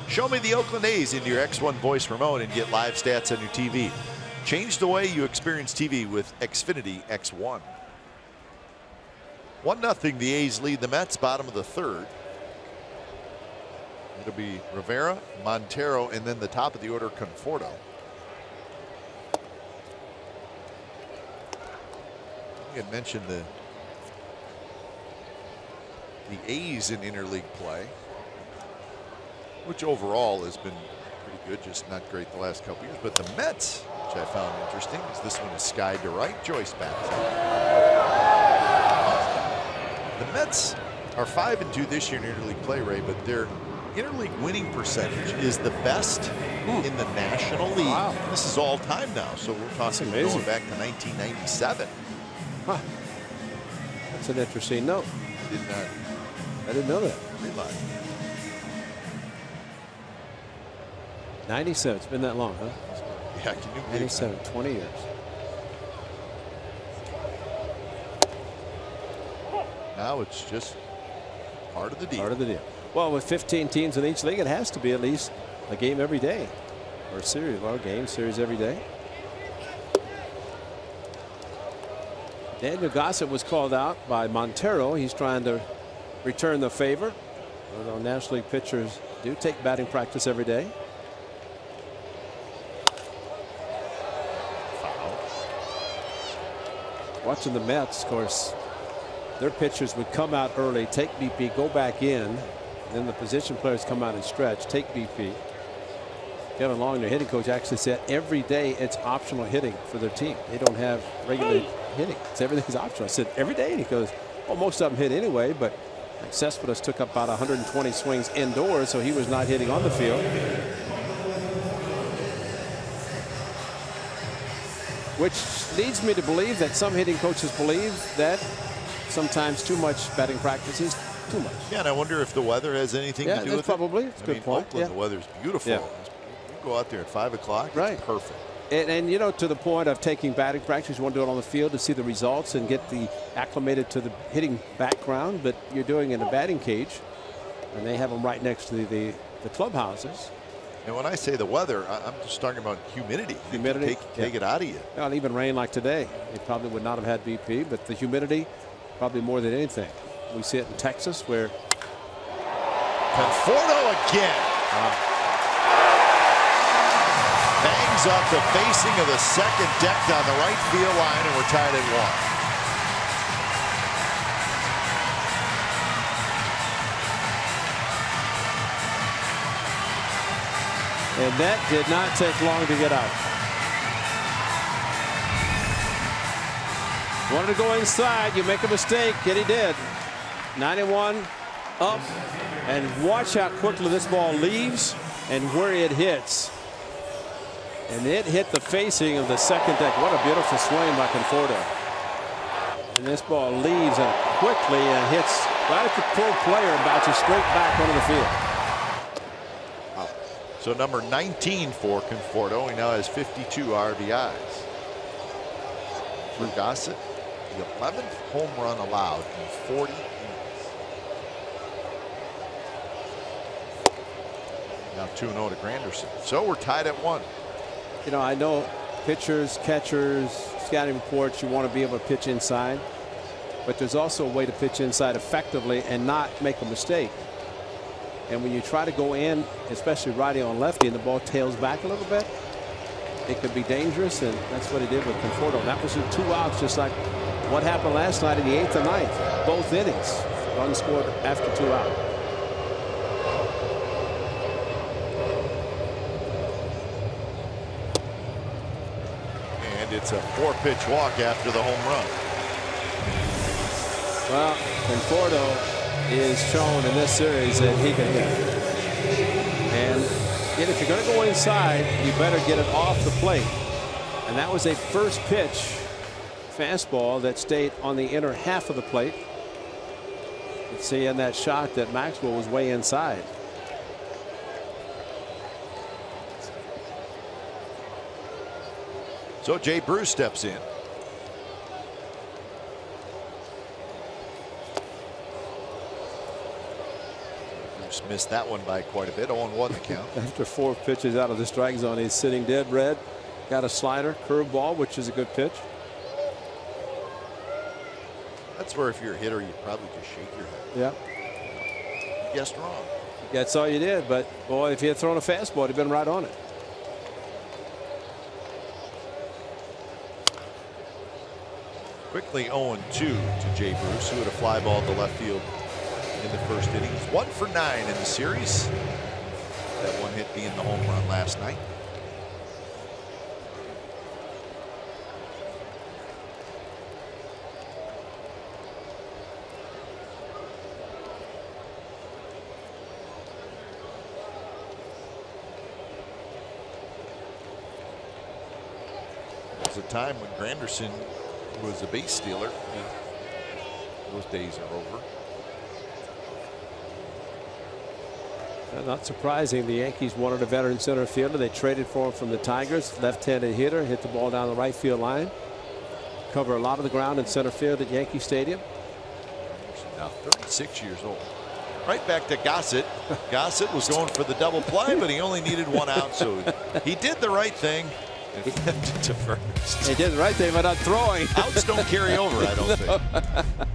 Show me the Oakland A's into your X1 voice remote and get live stats on your TV. Change the way you experience TV with Xfinity X1. 1-0, the A's lead the Mets, bottom of the third. It'll be Rivera, Montero, and then the top of the order, Conforto. I had mentioned the A's in interleague play, which overall has been pretty good, just not great the last couple years. But the Mets, which I found interesting, is this one is skied to right. Joyce bats. The Mets are 5-2 this year in interleague play, Ray, but their interleague winning percentage is the best in the National League. Wow. This is all time now, so we're talking going back to 1997. Huh. That's an interesting note. I I didn't know that. realize. 97. It's been that long, huh? Yeah, can you believe 97, that? 20 years. Now it's just part of the deal. Part of the deal. Well, with 15 teams in each league, it has to be at least a game every day, or a series, well, game series every day. Daniel Gossett was called out by Montero. He's trying to return the favor. Although National League pitchers do take batting practice every day. Foul. Watching the Mets, of course, their pitchers would come out early, take BP, go back in. Then the position players come out and stretch, take BP. Kevin Long, their hitting coach, actually said every day it's optional hitting for their team. They don't have regular hitting. It's everything's optional. I said every day, and he goes, well, most of them hit anyway, but Cespedes took up about 120 swings indoors, so he was not hitting on the field. Which leads me to believe that some hitting coaches believe that sometimes too much batting practice is too much. Yeah, and I wonder if the weather has anything to do with probably. it. It's a good point. Oakland, the weather's beautiful. Yeah. You go out there at 5 o'clock, right. It's perfect. And you know, to the point of taking batting practice, you want to do it on the field to see the results and get the acclimated to the hitting background, but you're doing it in a batting cage, and they have them right next to the clubhouses. And when I say the weather, I'm just talking about humidity. Humidity. Take it out of you. Well, even rain like today, they probably would not have had BP, but the humidity probably more than anything. We see it in Texas where Conforto again. Bangs off the facing of the second deck down the right field line, and we're tied at 1. And that did not take long to get out. Wanted to go inside. You make a mistake, and he did. 91 up, and watch how quickly this ball leaves and where it hits. And it hit the facing of the second deck. What a beautiful swing by Conforto. And this ball leaves and quickly and hits right at the pro player and bounces straight back onto the field. So number 19 for Conforto. He now has 52 RBIs. For Gossett, the 11th home run allowed in 40 innings. Now 2-0 to Granderson. So we're tied at 1. You know, I know pitchers, catchers, scouting reports, you want to be able to pitch inside, but there's also a way to pitch inside effectively and not make a mistake. And when you try to go in, especially righty on lefty, and the ball tails back a little bit, it could be dangerous, and that's what he did with Conforto. And that was in 2 outs, just like what happened last night in the 8th and 9th. Both innings, runs scored after 2 outs. It's a 4-pitch walk after the home run. Well, Conforto is shown in this series that he can hit. And if you're going to go inside, you better get it off the plate. And that was a first pitch fastball that stayed on the inner half of the plate. You can see in that shot that Maxwell was way inside. So Jay Bruce steps in. Bruce missed that one by quite a bit. 0-1 the count. After 4 pitches out of the strike zone, he's sitting dead red. Got a slider, curveball, which is a good pitch. That's where if you're a hitter, you'd probably just shake your head. Yeah. You guessed wrong. That's all you did. But boy, if he had thrown a fastball, he'd been right on it. Quickly 0-2 to Jay Bruce, who had a fly ball to left field in the first inning. He's 1 for 9 in the series. That one hit being the home run last night. There was a time when Granderson was a base stealer. Yeah. Those days are over. Not surprising. The Yankees wanted a veteran center fielder. They traded for him from the Tigers. Left-handed hitter, hit the ball down the right field line. Cover a lot of the ground in center field at Yankee Stadium. Now 36 years old. Right back to Gossett. Gossett was going for the double play, but he only needed 1 out, so he did the right thing and flipped it to first. He did the right thing by not throwing. Outs don't carry over, I don't think.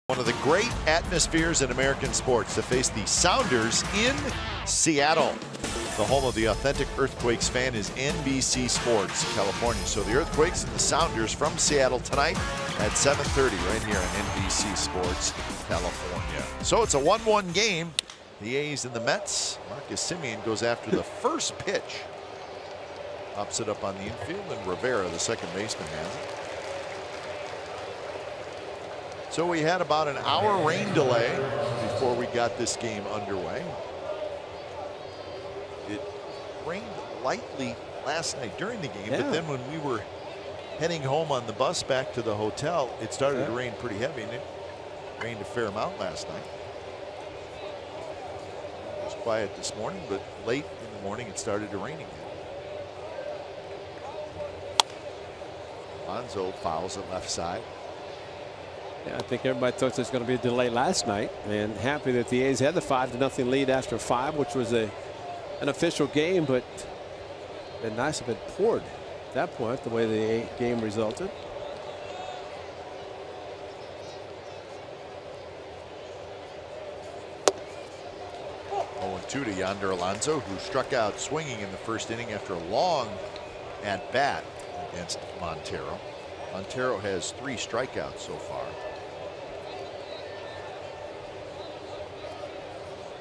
One of the great atmospheres in American sports to face the Sounders in Seattle. The home of the authentic Earthquakes fan is NBC Sports, California. So the Earthquakes and the Sounders from Seattle tonight at 7:30 right here on NBC Sports, California. So it's a 1-1 game. The A's and the Mets. Marcus Semien goes after the first pitch. Pops it up on the infield, and Rivera, the second baseman, has it. So we had about an hour rain delay before we got this game underway. It rained lightly last night during the game, but then when we were heading home on the bus back to the hotel, it started to rain pretty heavy, and it rained a fair amount last night. It was quiet this morning, but late in the morning it started to rain again. Alonso fouls it left side. Yeah, I think everybody thought there was going to be a delay last night, and happy that the A's had the 5-0 lead after 5, which was an official game, but been nice if it poured at that point, the way the game resulted. To Yonder Alonso, who struck out swinging in the first inning after a long at bat against Montero. Montero has 3 strikeouts so far.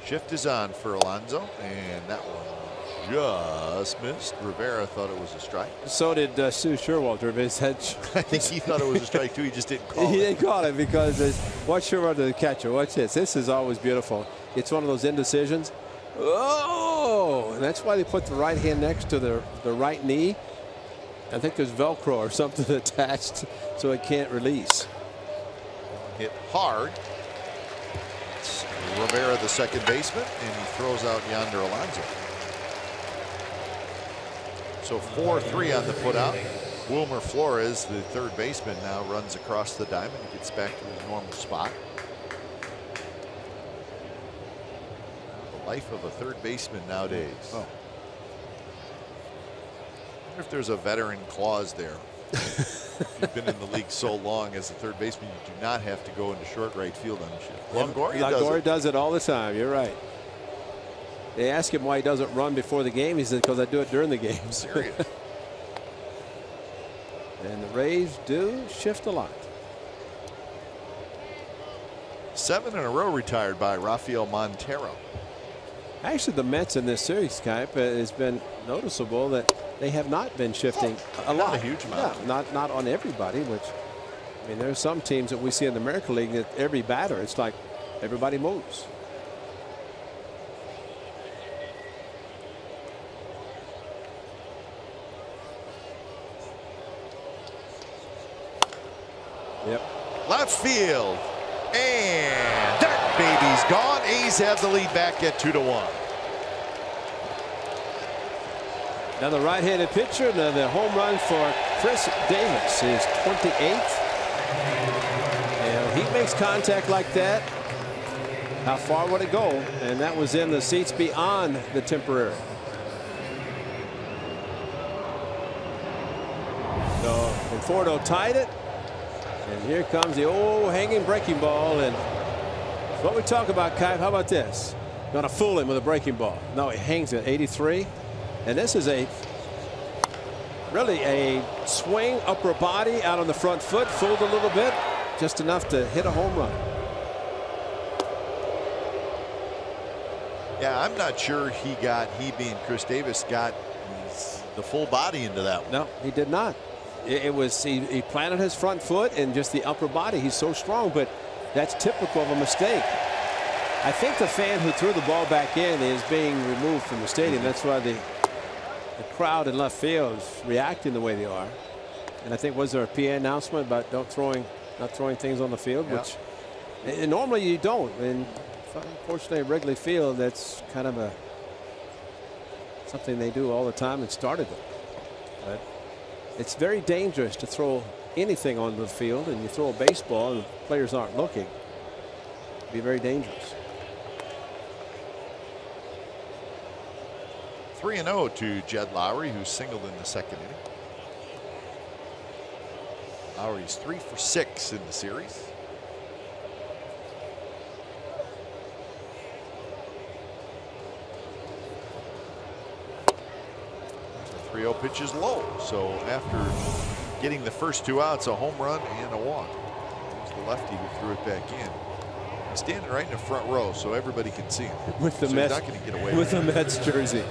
Shift is on for Alonso, and that one just missed. Rivera thought it was a strike. So did Sue Sherwalter. I think he thought it was a strike too. He just didn't call it. He didn't call it because watch Sherwalter, the catcher. Watch this. This is always beautiful. It's one of those indecisions. Oh, and that's why they put the right hand next to the right knee. I think there's Velcro or something attached so it can't release. Hit hard. It's Rivera, the second baseman, and he throws out Yonder Alonso. So 4-3 on the putout. Wilmer Flores, the third baseman, now runs across the diamond and gets back to his normal spot. The life of a third baseman nowadays. Oh. I wonder if there's a veteran clause there. If you've been in the league so long as a third baseman, you do not have to go into short right field on the shift. Longoria does it all the time. You're right. They ask him why he doesn't run before the game. He says, because I do it during the game. Serious. And the Rays do shift a lot. 7 in a row retired by Rafael Montero. Actually, the Mets in this series, Skype, has been noticeable that they have not been shifting a lot. Not a huge amount. Yeah, not on everybody, which, I mean, there's some teams that we see in the American League that every batter, it's like everybody moves. Yep. Left field. And that baby's gone. A's have the lead back at 2-1. Now the right-handed pitcher, the home run for Chris Davis, his 28th. And he makes contact like that. How far would it go? And that was in the seats beyond the temporary. So Conforto tied it. And here comes the old hanging breaking ball. And what we talk about, Kai, how about this? Going to fool him with a breaking ball. No, he hangs at 83. And this is really a swing upper body out on the front foot, fooled a little bit, just enough to hit a home run. Yeah, I'm not sure he being Chris Davis got the full body into that one. No, he did not. It was he planted his front foot and just the upper body. He's so strong, but that's typical of a mistake. I think the fan who threw the ball back in is being removed from the stadium. That's why the crowd in left field is reacting the way they are. And I think, was there a PA announcement about not throwing things on the field, yeah. which and normally you don't. And unfortunately at Wrigley Field, that's kind of something they do all the time and started it. But it's very dangerous to throw anything on the field, and you throw a baseball and the players aren't looking. It'd be very dangerous. 3-0 to Jed Lowry, who singled in the second inning. Lowry's 3 for 6 in the series. 3-0 pitch is low. So after getting the first 2 outs, a home run and a walk. It was the lefty who threw it back in. He's standing right in the front row, so everybody can see him. With the so Mets, he's not going to get away with with the Mets jersey.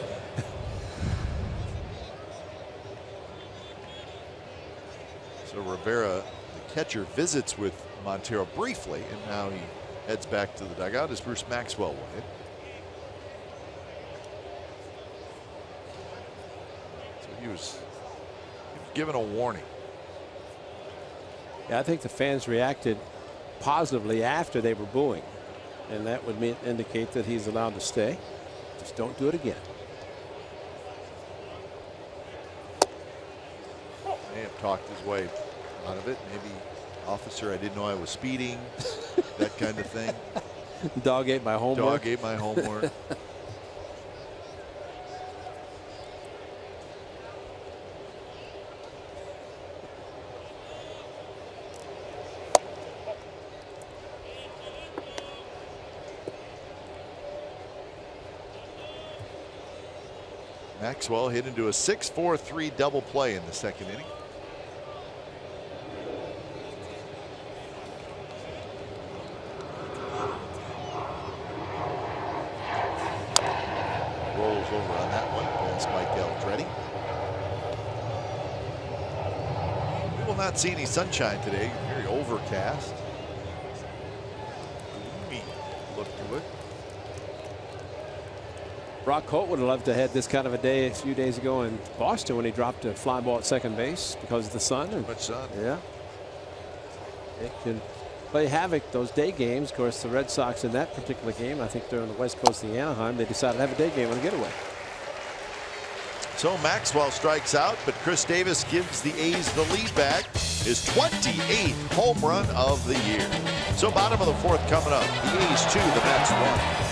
So Rivera, the catcher, visits with Montero briefly, and now he heads back to the dugout as Bruce Maxwell will hit. So he was given a warning. Yeah, I think the fans reacted positively after they were booing, and that would indicate that he's allowed to stay. Just don't do it again. May have talked his way out of it. Maybe, officer, I didn't know I was speeding. That kind of thing. Dog ate my homework. Dog ate my homework. Maxwell hit into a 6-4-3 double play in the second inning. Rolls over on that one past Mike Eldreddy. We will not see any sunshine today. Very overcast. Gloomy look to it. Brock Holt would have loved to have had this kind of a day a few days ago in Boston when he dropped a fly ball at second base because of the sun. Too much sun. Yeah. It can play havoc those day games. Of course, the Red Sox in that particular game, I think they're on the west coast of the Anaheim, they decided to have a day game on a getaway. So Maxwell strikes out, but Chris Davis gives the A's the lead back. His 28th home run of the year. So bottom of the fourth coming up. The A's 2, the Mets 1.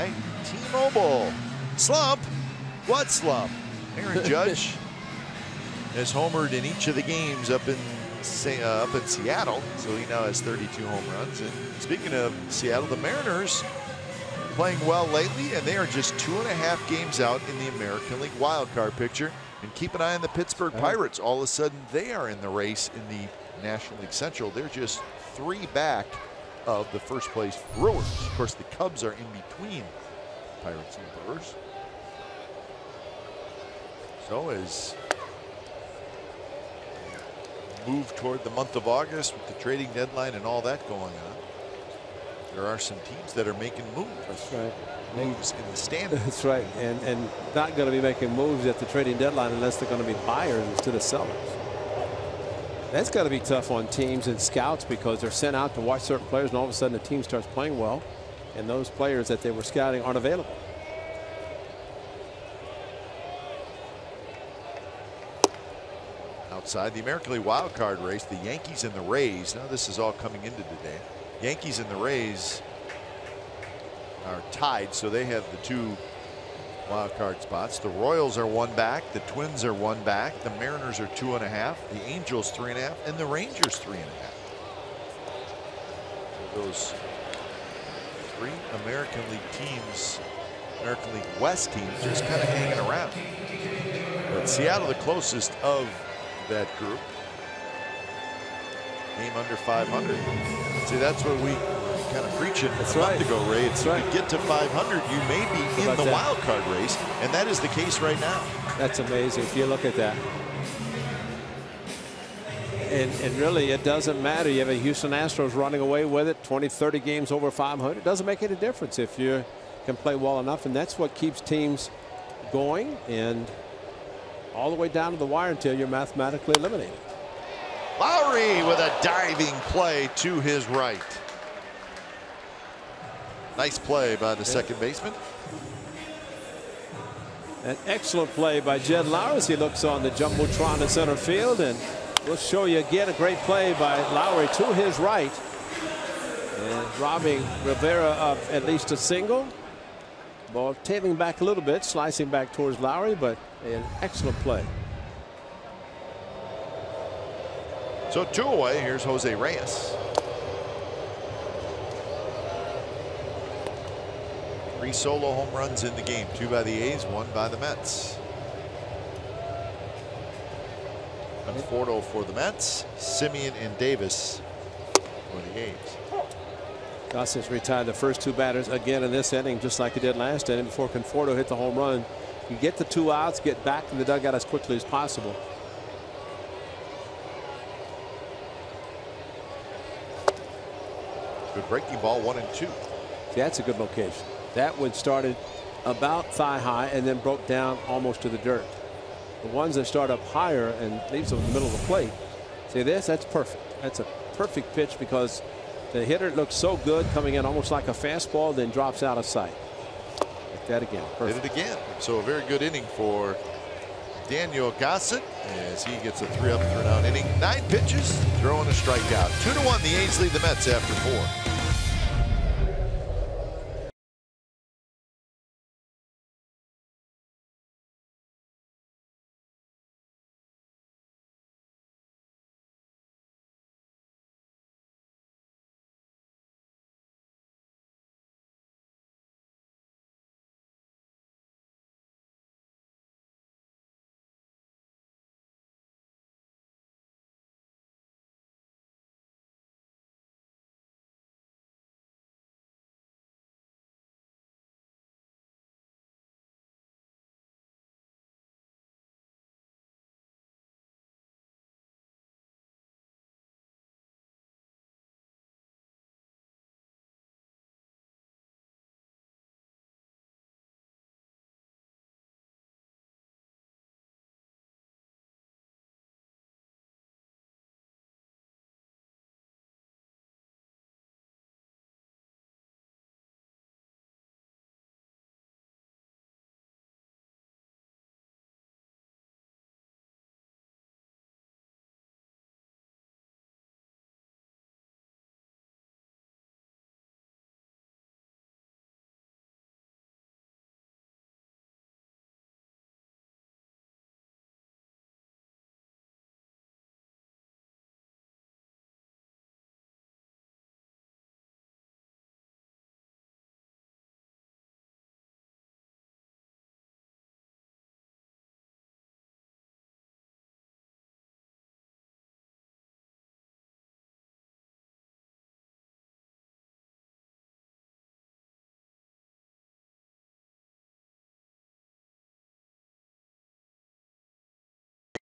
by T-Mobile. Slump? What slump? Aaron Judge has homered in each of the games up in Seattle, so he now has 32 home runs. And speaking of Seattle, the Mariners playing well lately, and they are just 2.5 games out in the American League wild card picture. And keep an eye on the Pittsburgh Pirates. All of a sudden, they are in the race in the National League Central. They're just 3 back of the first place Brewers. Of course, the Cubs are in between Pirates and Brewers. So as move toward the month of August with the trading deadline and all that going on, there are some teams that are making moves. That's right. Moves in the standings. That's right. And not going to be making moves at the trading deadline unless they're going to be buyers instead of sellers. That's got to be tough on teams and scouts because they're sent out to watch certain players, and all of a sudden the team starts playing well, and those players that they were scouting aren't available. Outside the American League wild card race, the Yankees and the Rays. Now this is all coming into today. Yankees and the Rays are tied, so they have the 2 wild card spots. The Royals are 1 back. The Twins are 1 back. The Mariners are 2.5. The Angels 3.5, and the Rangers 3.5. So those 3 American League teams, American League West teams, just kind of hanging around. But Seattle, the closest of that group, game under 500. See, that's what we kind of preaching a month ago, Ray. If you could get to 500, you may be in the wild card race, and that is the case right now. That's amazing if you look at that. And really, it doesn't matter. You have a Houston Astros running away with it, 20, 30 games over 500. It doesn't make any difference if you can play well enough, and that's what keeps teams going and all the way down to the wire until you're mathematically eliminated. Lowry with a diving play to his right. Nice play by the second baseman. An excellent play by Jed Lowry as he looks on the jumbotron in center field, and we'll show you again a great play by Lowry to his right and robbing Rivera of at least a single. Ball tailing back a little bit, slicing back towards Lowry, but an excellent play. So 2 away. Here's Jose Reyes. 3 solo home runs in the game. 2 by the A's, 1 by the Mets. Conforto for the Mets. Simeon and Davis for the A's. Gossett retired the first 2 batters again in this inning, just like he did last inning before Conforto hit the home run. You get the 2 outs, get back in the dugout as quickly as possible. Good breaking ball, 1 and 2. See, that's a good location. That one started about thigh high and then broke down almost to the dirt. The ones that start up higher and leaves them in the middle of the plate. See this? That's perfect. That's a perfect pitch because the hitter looks so good coming in almost like a fastball, then drops out of sight. Like that again. Perfect. Did it again. So a very good inning for Daniel Gossett as he gets a 3-up, 3-down inning. 9 pitches, throwing a strikeout. 2-1. The A's lead the Mets after 4.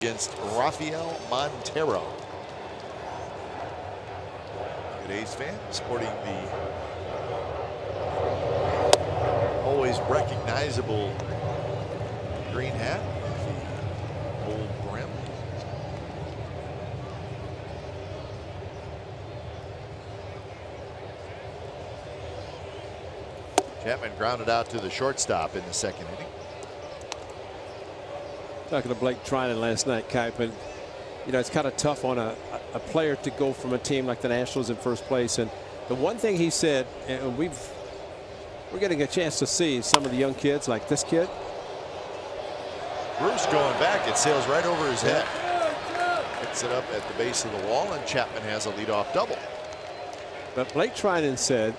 against Rafael Montero. Good A's fan, sporting the always recognizable green hat, the gold brim. Chapman grounded out to the shortstop in the second inning. Talking to Blake Trinan last night, Kip, and you know it's kind of tough on a player to go from a team like the Nationals in first place. And the one thing he said, and we're getting a chance to see some of the young kids like this kid. Bruce going back, it sails right over his head. Hits it up at the base of the wall, and Chapman has a leadoff double. But Blake Trinan said,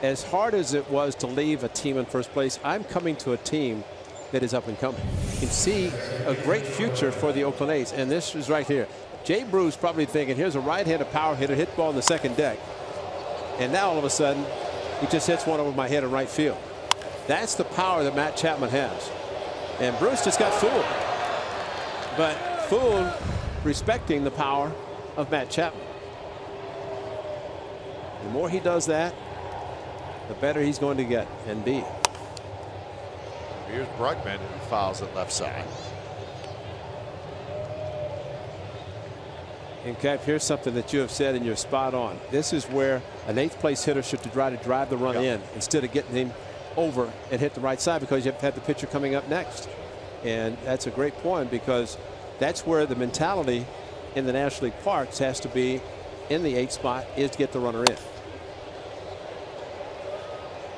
as hard as it was to leave a team in first place, I'm coming to a team that is up and coming. You can see a great future for the Oakland A's, and this is right here. Jay Bruce probably thinking, here's a right-handed power hitter, hit ball in the second deck, and now all of a sudden he just hits one over my head in right field. That's the power that Matt Chapman has, and Bruce just got fooled, but fooled respecting the power of Matt Chapman. The more he does that, the better he's going to get and be. Here's Brugman, who fouls at left side. And Cap, here's something that you have said, and you're spot on. This is where an eighth place hitter should try to drive the run in instead of getting him over and hit the right side, because you have to have the pitcher coming up next. And that's a great point, because that's where the mentality in the National League parks has to be in the 8th spot, is to get the runner in.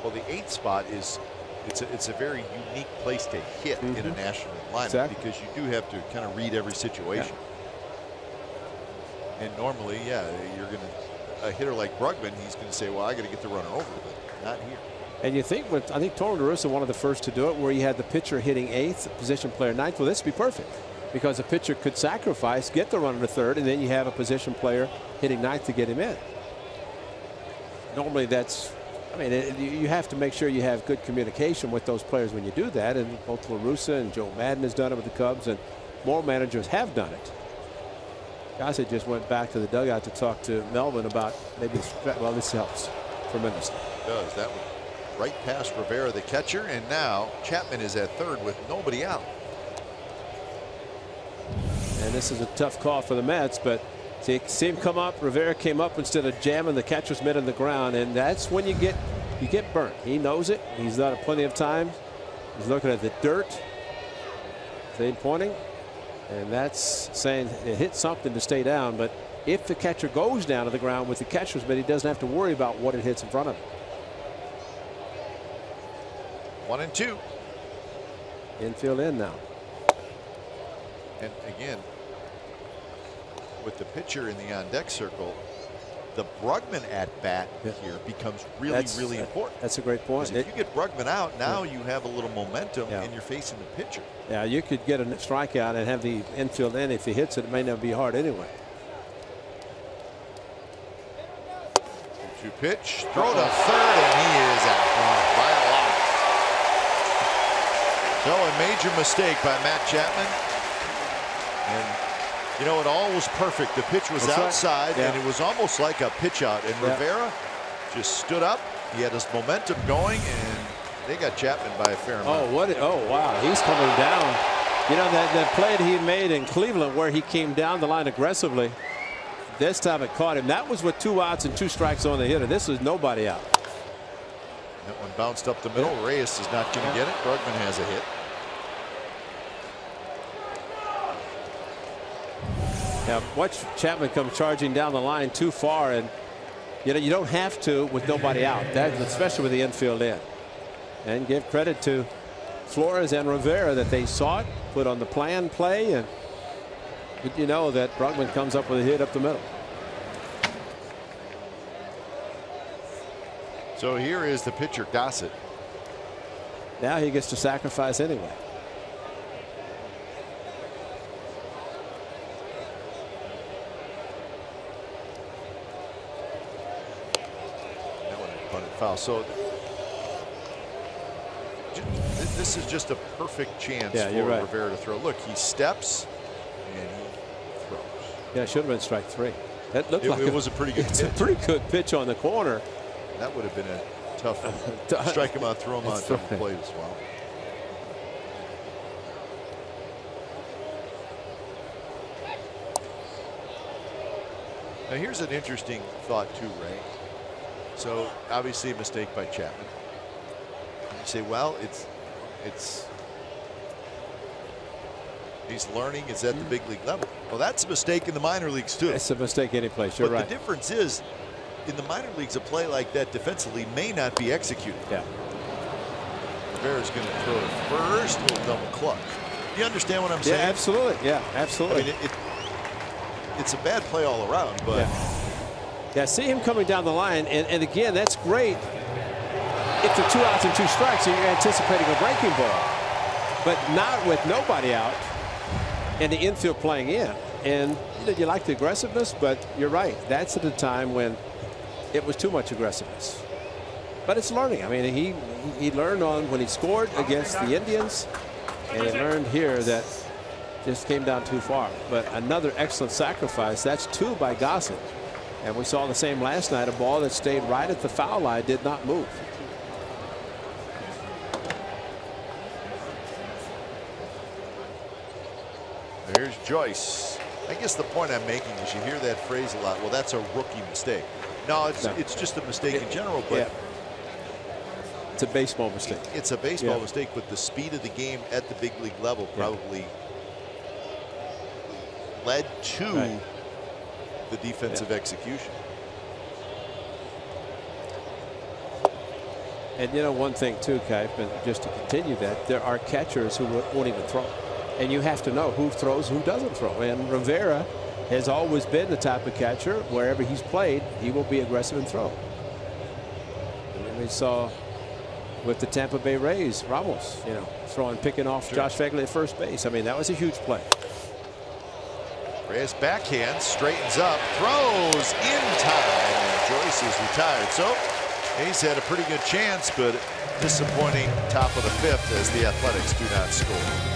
Well, the 8th spot is it's a very unique place to hit in a National League lineup, because you do have to kind of read every situation. And normally, you're going to, a hitter like Brugman, he's going to say, well, I got to get the runner over, but not here. And you think, I think Toro La Russa, one of the first to do it, where you had the pitcher hitting 8th, position player 9th. Well, this would be perfect, because the pitcher could sacrifice, get the runner to 3rd, and then you have a position player hitting 9th to get him in. Normally, that's, I mean, you have to make sure you have good communication with those players when you do that. And both La Russa and Joe Madden has done it with the Cubs, and more managers have done it. Gossett just went back to the dugout to talk to Melvin about maybe, well, this helps tremendously. It does. That was right past Rivera, the catcher, and now Chapman is at 3rd with nobody out. And this is a tough call for the Mets, but see him come up. Rivera came up instead of jamming the catcher's mitt on the ground, and that's when you get burnt. He knows it. He's done it plenty of times. He's looking at the dirt. Same pointing, and that's saying it hit something to stay down. But if the catcher goes down to the ground with the catcher's mitt, he doesn't have to worry about what it hits in front of him. 1-2. Infield in now. And again, with the pitcher in the on-deck circle, the Brugman at-bat here becomes really important. That's a great point. If you get Brugman out, now you have a little momentum, and you're facing the pitcher. Yeah, you could get a strikeout and have the infield in. If he hits it, it may not be hard anyway. 2 pitch, throw to 3rd, and he is out by a lot. So a major mistake by Matt Chapman. And you know, it all was perfect. The pitch was outside, and it was almost like a pitch out. And Rivera just stood up. He had his momentum going, and they got Chapman by a fair amount. Oh, wow. He's coming down. You know, that play that he made in Cleveland where he came down the line aggressively, this time it caught him. That was with 2 outs and 2 strikes on the hitter. This was nobody out. That one bounced up the middle. Reyes is not going to get it. Brugman has a hit. Now watch Chapman come charging down the line too far, and you know you don't have to with nobody out. That, especially with the infield in. And give credit to Flores and Rivera that they saw it, put on the plan play, and you know that Brugman comes up with a hit up the middle. So here is the pitcher, Gossett. Now he gets to sacrifice anyway. Foul. So this is just a perfect chance for Rivera to throw. Look, he steps, and he throws. Yeah, it should have been strike 3. That looked like it was a pretty good pitch. It's a pretty good pitch on the corner. That would have been a tough one. Strike him out, throw him out, double play as well. Now here's an interesting thought too, Ray. So obviously a mistake by Chapman. You say, well, he's learning. It's at the big league level. Well, that's a mistake in the minor leagues too. It's a mistake any place. You're right. But the difference is, in the minor leagues, a play like that defensively may not be executed. Yeah. Rivera's going to throw it first. Little double cluck. You understand what I'm saying? Yeah, absolutely. Yeah, absolutely. I mean, it's a bad play all around, but yeah, see him coming down the line, and again, that's great if the 2 outs and 2 strikes and you're anticipating a breaking ball, but not with nobody out and the infield playing in. And you like the aggressiveness, but you're right. That's at a time when it was too much aggressiveness. But it's learning. I mean, he learned on when he scored against the Indians, and he learned here that just came down too far. But another excellent sacrifice. That's 2 by Gossett. And we saw the same last night. A ball that stayed right at the foul line did not move. Here's Joyce. I guess the point I'm making is you hear that phrase a lot. Well, that's a rookie mistake. No, it's just a mistake in general. But it's a baseball mistake. It's a baseball mistake, but the speed of the game at the big league level probably led to the defensive execution. And you know, one thing too, Kai, just to continue that, there are catchers who won't even throw. And you have to know who throws, who doesn't throw. And Rivera has always been the type of catcher, wherever he's played, he will be aggressive and throw. And we saw with the Tampa Bay Rays, Ramos, you know, picking off Josh Phegley at first base. I mean, that was a huge play. Reyes backhand, straightens up, throws in time, and Joyce is retired. So he's had a pretty good chance, but disappointing top of the 5th as the Athletics do not score.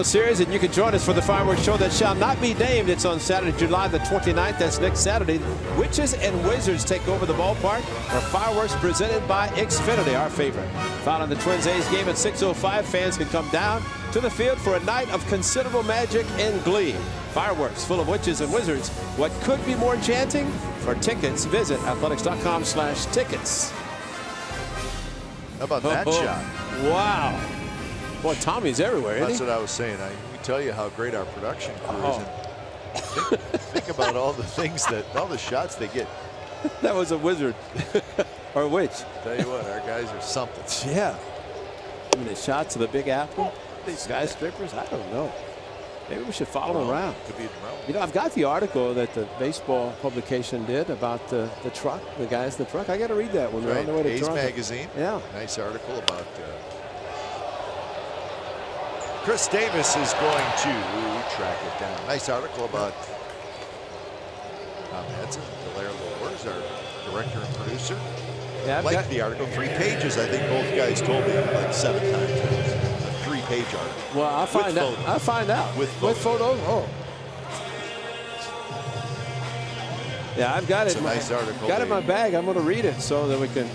Series, and you can join us for the fireworks show that shall not be named. It's on Saturday, July the 29th. That's next Saturday. Witches and Wizards take over the ballpark for fireworks presented by Xfinity, our favorite. Found on the Twins-A's game at 6:05. Fans can come down to the field for a night of considerable magic and glee. Fireworks full of witches and wizards. What could be more enchanting? For tickets, visit athletics.com/tickets. How about that shot? Wow. Boy, Tommy's everywhere, isn't he? That's what I was saying. We tell you how great our production crew is. And think about all the things all the shots they get. That was a wizard. Or a witch. Tell you what, our guys are something. Yeah. I mean, the shots of the Big Apple, these skyscrapers, I don't know. Maybe we should follow him around. Could be around. You know, I've got the article that the baseball publication did about the truck, the guys in the truck. I got to read that when we're on the way to A's Toronto. Magazine. Yeah. Nice article about Chris Davis is going to track it down. Nice article about Tom Henson, Hilaire Lowers, our director and producer. Yeah, I like the article. 3 pages. I think both guys told me like 7 times. It was a 3-page article. Well, I'll find out. I'll find out. With photos. Oh. Yeah, I've got it. It's a nice article. Got it in my bag. I'm going to read it so that we can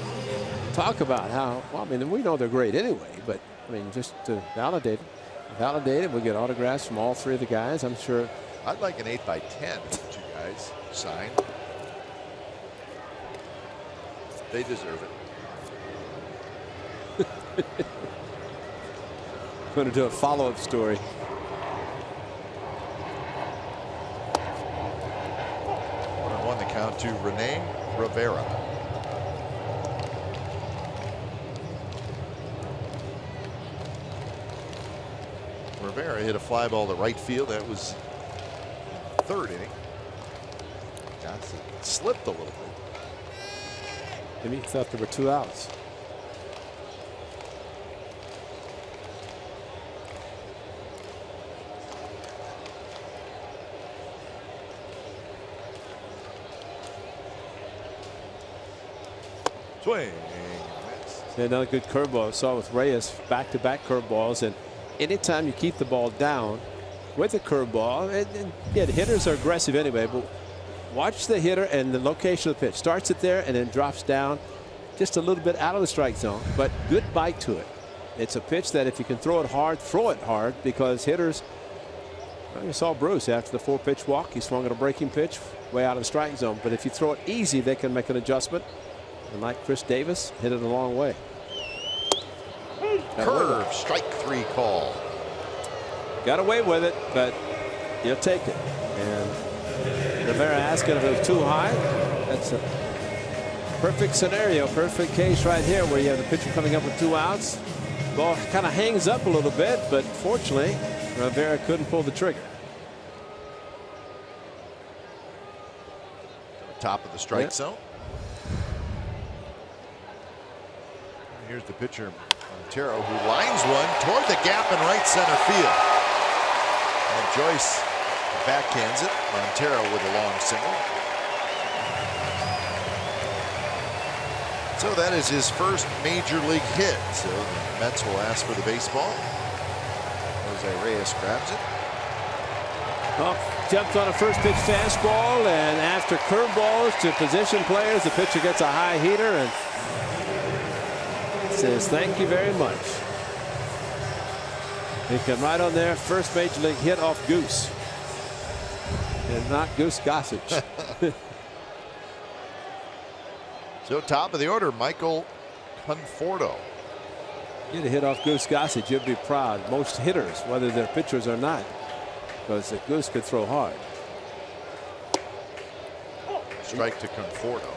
talk about how. Well, I mean, we know they're great anyway, but I mean, just to validate it. We'll get autographs from all 3 of the guys. I'm sure. I'd like an 8x10 that you guys sign. They deserve it. I'm going to do a follow-up story. 1-1 the count to Rene Rivera. Rivera hit a fly ball to right field. That was 3rd inning. Johnson slipped a little bit. Jimmy thought there were 2 outs. Swing. Another good curveball. I saw with Reyes, back-to-back curveballs, and anytime you keep the ball down with a curveball, and yeah, the hitters are aggressive anyway, but watch the hitter and the location of the pitch. Starts it there and then drops down just a little bit out of the strike zone, but good bite to it. It's a pitch that if you can throw it hard, because hitters, well, you saw Bruce after the 4-pitch walk, he swung at a breaking pitch way out of the strike zone. But if you throw it easy, they can make an adjustment. And like Chris Davis, hit it a long way. Curve, strike 3 call. Got away with it, but you'll take it. And Rivera asking if it was too high. That's a perfect scenario, perfect case right here where you have the pitcher coming up with 2 outs. Ball kind of hangs up a little bit, but fortunately, Rivera couldn't pull the trigger. Top of the strike zone. Here's the pitcher, Montero, who lines one toward the gap in right center field. And Joyce backhands it. Montero with a long single. So that is his first major league hit. So the Mets will ask for the baseball. Jose Reyes grabs it. Well, jumped on a first pitch fastball, and after curveballs to position players, the pitcher gets a high heater and says thank you very much. He came right on there, first major league hit off Goose, and not Goose Gossage. So top of the order, Michael Conforto. Get a hit off Goose Gossage, you'll be proud. Most hitters, whether they're pitchers or not, because the Goose could throw hard. Strike to Conforto.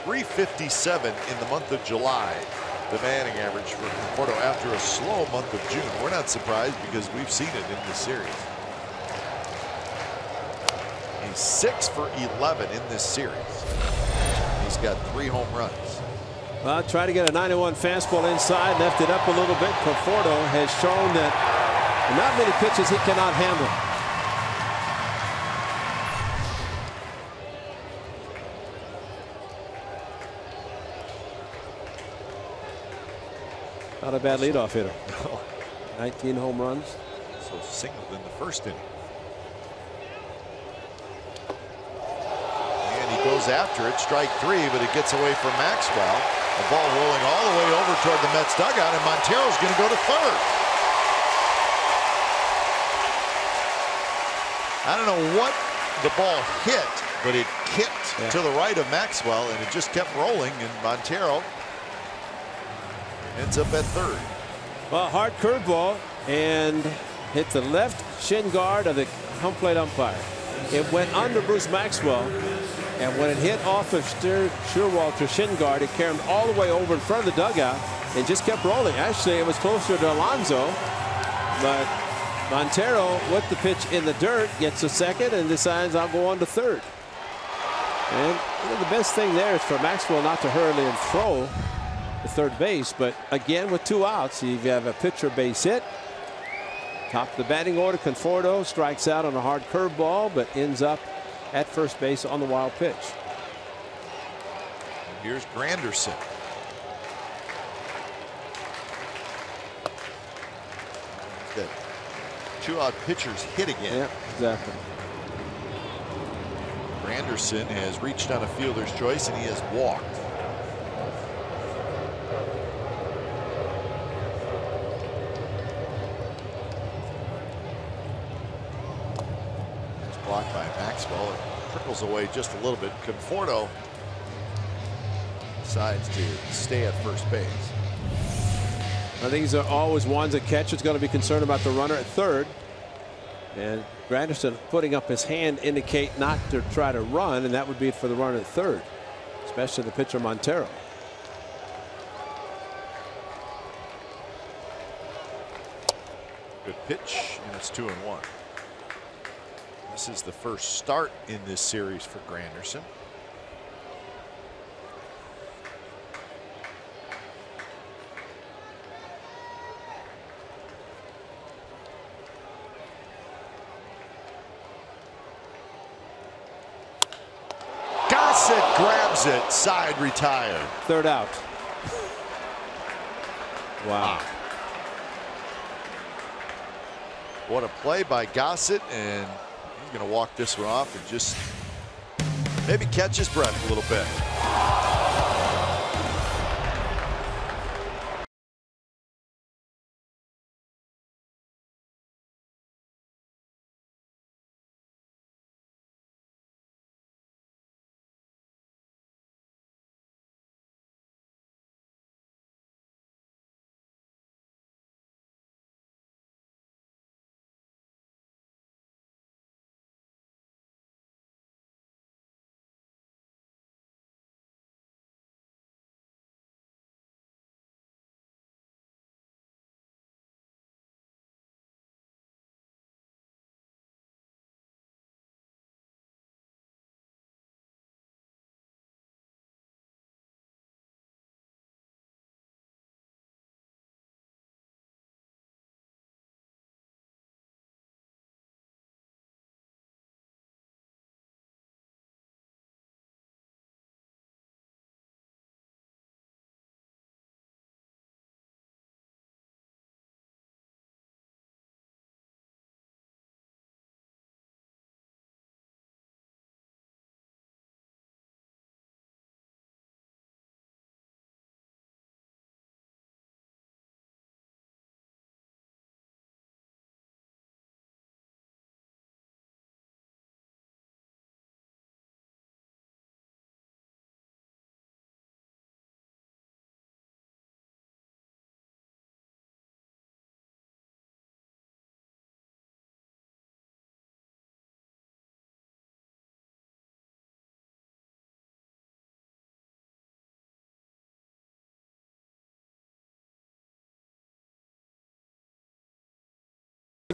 .357 in the month of July, the batting average for Conforto after a slow month of June. We're not surprised because we've seen it in this series. He's 6 for 11 in this series. He's got 3 home runs. Well, try to get a 91 fastball inside, left it up a little bit. Conforto has shown that not many pitches he cannot handle. Not a bad leadoff hitter. 19 home runs. So singled in the first inning. And he goes after it, strike 3, but it gets away from Maxwell. The ball rolling all the way over toward the Mets dugout, and Montero's going to go to third. I don't know what the ball hit, but it kicked to the right of Maxwell, and it just kept rolling, and Montero ends up at third. Well, hard curveball and hit the left shin guard of the home plate umpire. It went under Bruce Maxwell, and when it hit off of Showalter's shin guard, it carried him all the way over in front of the dugout. and just kept rolling. Actually, it was closer to Alonso, but Montero with the pitch in the dirt gets a second and decides I'll go on to third. And you know, the best thing there is for Maxwell not to hurry and throw to third base. But again, with 2 outs, you have a pitcher base hit. Top of the batting order, Conforto strikes out on a hard curveball, but ends up at first base on the wild pitch. Here's Granderson. That 2-out pitchers hit again. Yeah, exactly. Granderson has reached on a fielder's choice and he has walked. It's blocked by Maxwell. It trickles away just a little bit. Conforto decides to stay at first base. I think these are always ones that catcher's going to be concerned about the runner at third. And Granderson putting up his hand indicate not to try to run, and that would be for the runner at third, especially the pitcher Montero. Good pitch, and it's 2-1. This is the first start in this series for Granderson. Grabs it, side retired. Third out. Wow. What a play by Gossett, and he's going to walk this one off and just maybe catch his breath a little bit.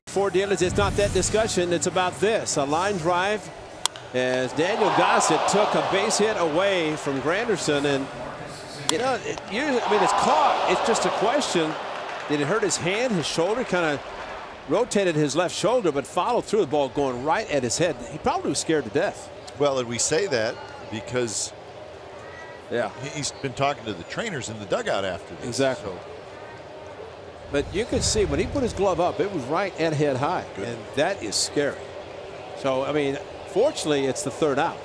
For dealers, it's not that discussion. It's about this. A line drive as Daniel Gossett took a base hit away from Granderson. And, you know, I mean, it's caught. It's just a question. Did it hurt his hand, his shoulder? Kind of rotated his left shoulder, but followed through the ball going right at his head. He probably was scared to death. Well, and we say that because yeah, he's been talking to the trainers in the dugout after this. Exactly. So. But you could see when he put his glove up, it was right at head high. Good. And that is scary. So, I mean, fortunately, it's the third out.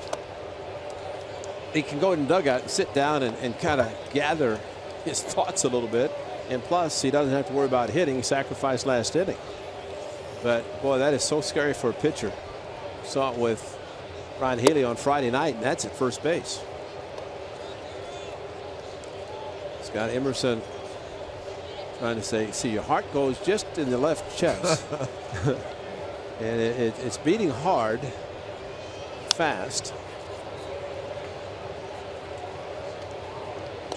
He can go in the dugout and sit down and kind of gather his thoughts a little bit. And plus, he doesn't have to worry about hitting. He sacrificed last inning. But, boy, that is so scary for a pitcher. Saw it with Ryan Healy on Friday night, and that's at first base. Scott Emerson trying to say, see, your heart goes just in the left chest. And it's beating hard, fast.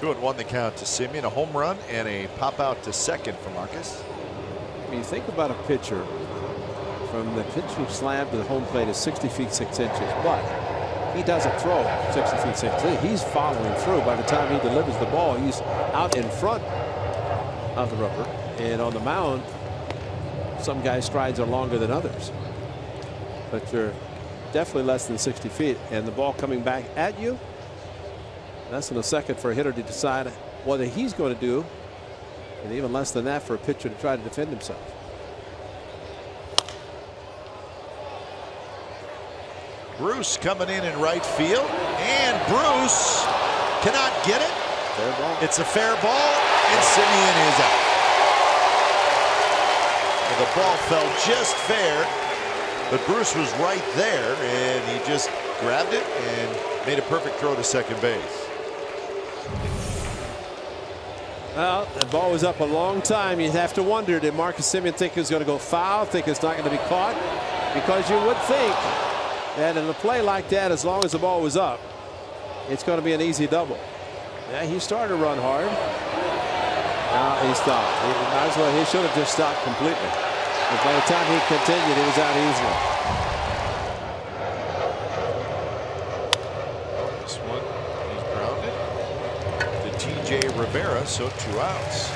2-1 the count to Semien. A home run and a pop out to second for Marcus. When you think about a pitcher, from the pitching slab to the home plate is 60 feet 6 inches, but he doesn't throw 60 feet 6 inches. He's following through. By the time he delivers the ball, he's out in front of the rubber. And on the mound, some guys' strides are longer than others. But you're definitely less than 60 feet. And the ball coming back at you, less than a second for a hitter to decide what he's going to do. And even less than that for a pitcher to try to defend himself. Bruce coming in right field, and Bruce cannot get it. Fair ball. It's a fair ball, and Semien is out. And the ball fell just fair, but Bruce was right there, and he just grabbed it and made a perfect throw to second base. Well, the ball was up a long time. You'd have to wonder, did Marcus Semien think it was going to go foul, think it's not going to be caught? Because you would think that in a play like that, as long as the ball was up, it's going to be an easy double. Yeah, he started to run hard. He stopped. He might as well. He should have just stopped completely. But by the time he continued, he was out easily. This one, he's grounded to T.J. Rivera, so 2 outs.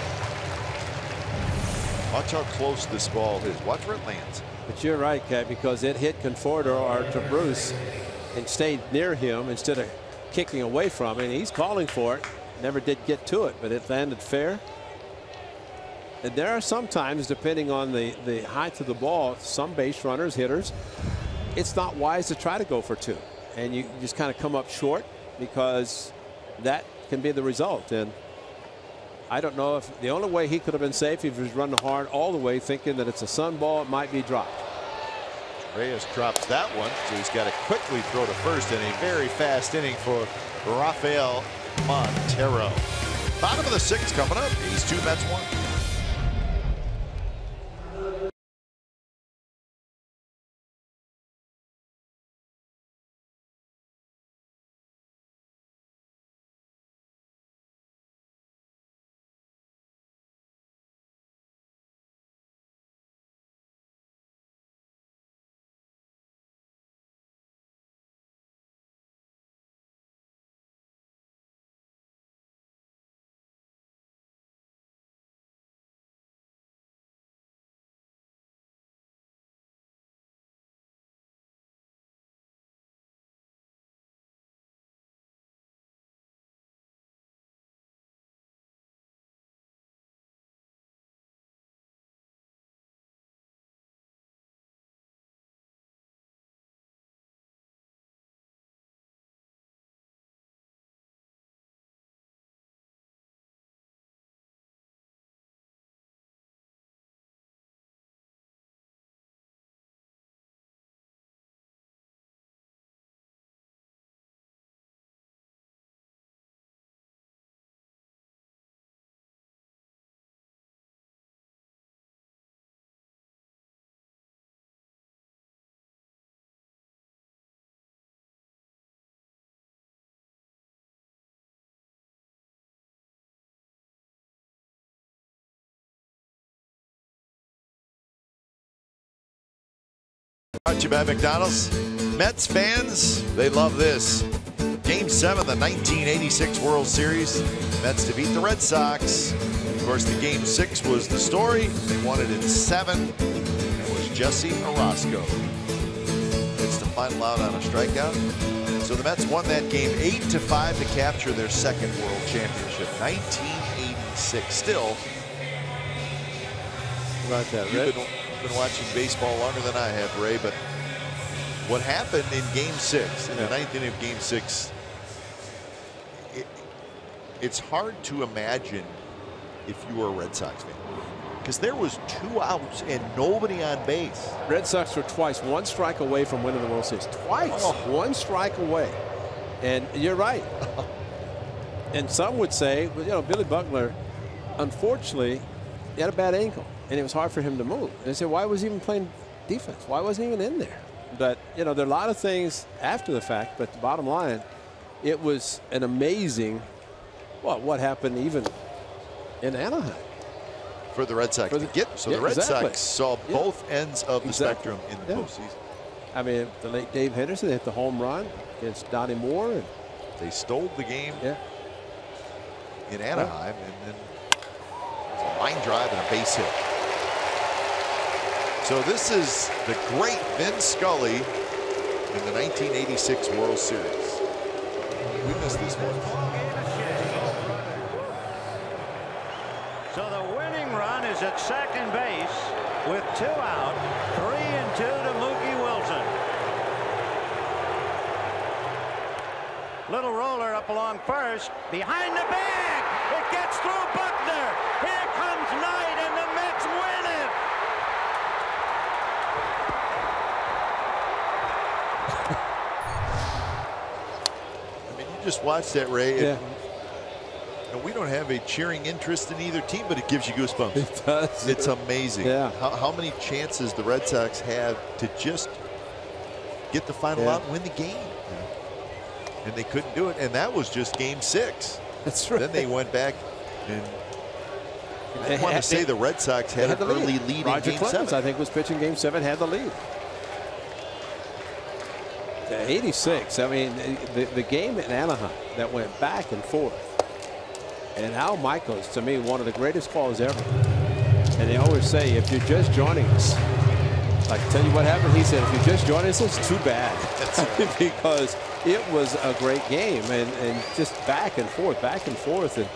Watch how close this ball is. Watch where it lands. But you're right, Cat, because it hit Conforto or to Bruce and stayed near him instead of kicking away from him. He's calling for it. Never did get to it, but it landed fair. And there are some times, depending on the height of the ball, some base runners, hitters, it's not wise to try to go for 2. And you just kind of come up short because that can be the result. And I don't know if the only way he could have been safe if he was running hard all the way thinking that it's a sun ball, it might be dropped. Reyes drops that one, so he's got to quickly throw to first in a very fast inning for Rafael Montero. Bottom of the 6th coming up. A's 2, Mets 1. Brought to you by McDonald's. Mets fans, they love this. Game 7 of the 1986 World Series. Mets to beat the Red Sox. Of course, the Game 6 was the story. They won it in 7. It was Jesse Orosco. It's the final out on a strikeout. So the Mets won that game 8-5 to capture their 2nd World Championship. 1986. Still, About that, Rick. Been watching baseball longer than I have, Ray, but what happened in Game 6, in the 9th inning of Game 6, it's hard to imagine if you were a Red Sox fan, because there was 2 outs and nobody on base. Red Sox were twice 1 strike away from winning the World Series. Twice. 1 strike away. And you're right. And some would say, well, you know, Billy Buckner, unfortunately, he had a bad ankle. And it was hard for him to move. And they said, why was he even playing defense? Why wasn't he even in there? But, you know, there are a lot of things after the fact, but the bottom line, it was an amazing Well, what happened even in Anaheim? For the Red Sox to get. So the Red Sox saw both ends of the spectrum in the postseason. I mean, the late Dave Henderson hit the home run against Donnie Moore. And they stole the game in Anaheim, and then a line drive and a base hit. So this is the great Vin Scully in the 1986 World Series. We missed this one. So the winning run is at second base with 2 out, 3-2 to Mookie Wilson. Little roller up along first, behind the bag. It gets through Buckner. Here comes Knight, and the Mets win it. I mean, you just watch that, Ray. Yeah. And we don't have a cheering interest in either team, but it gives you goosebumps. It does. It's amazing how many chances the Red Sox had to just get the final out and win the game. And they couldn't do it. And that was just game 6. That's right. Then they went back and I want to say the Red Sox had an early lead Roger in game Clemens, 7. I think, was pitching game 7, had the lead. The 86, I mean, the game in Anaheim that went back and forth. And Al Michaels, to me, one of the greatest calls ever. And they always say, if you're just joining us, I can tell you what happened. He said, if you're just joining us, it's too bad. Because it was a great game and just back and forth. And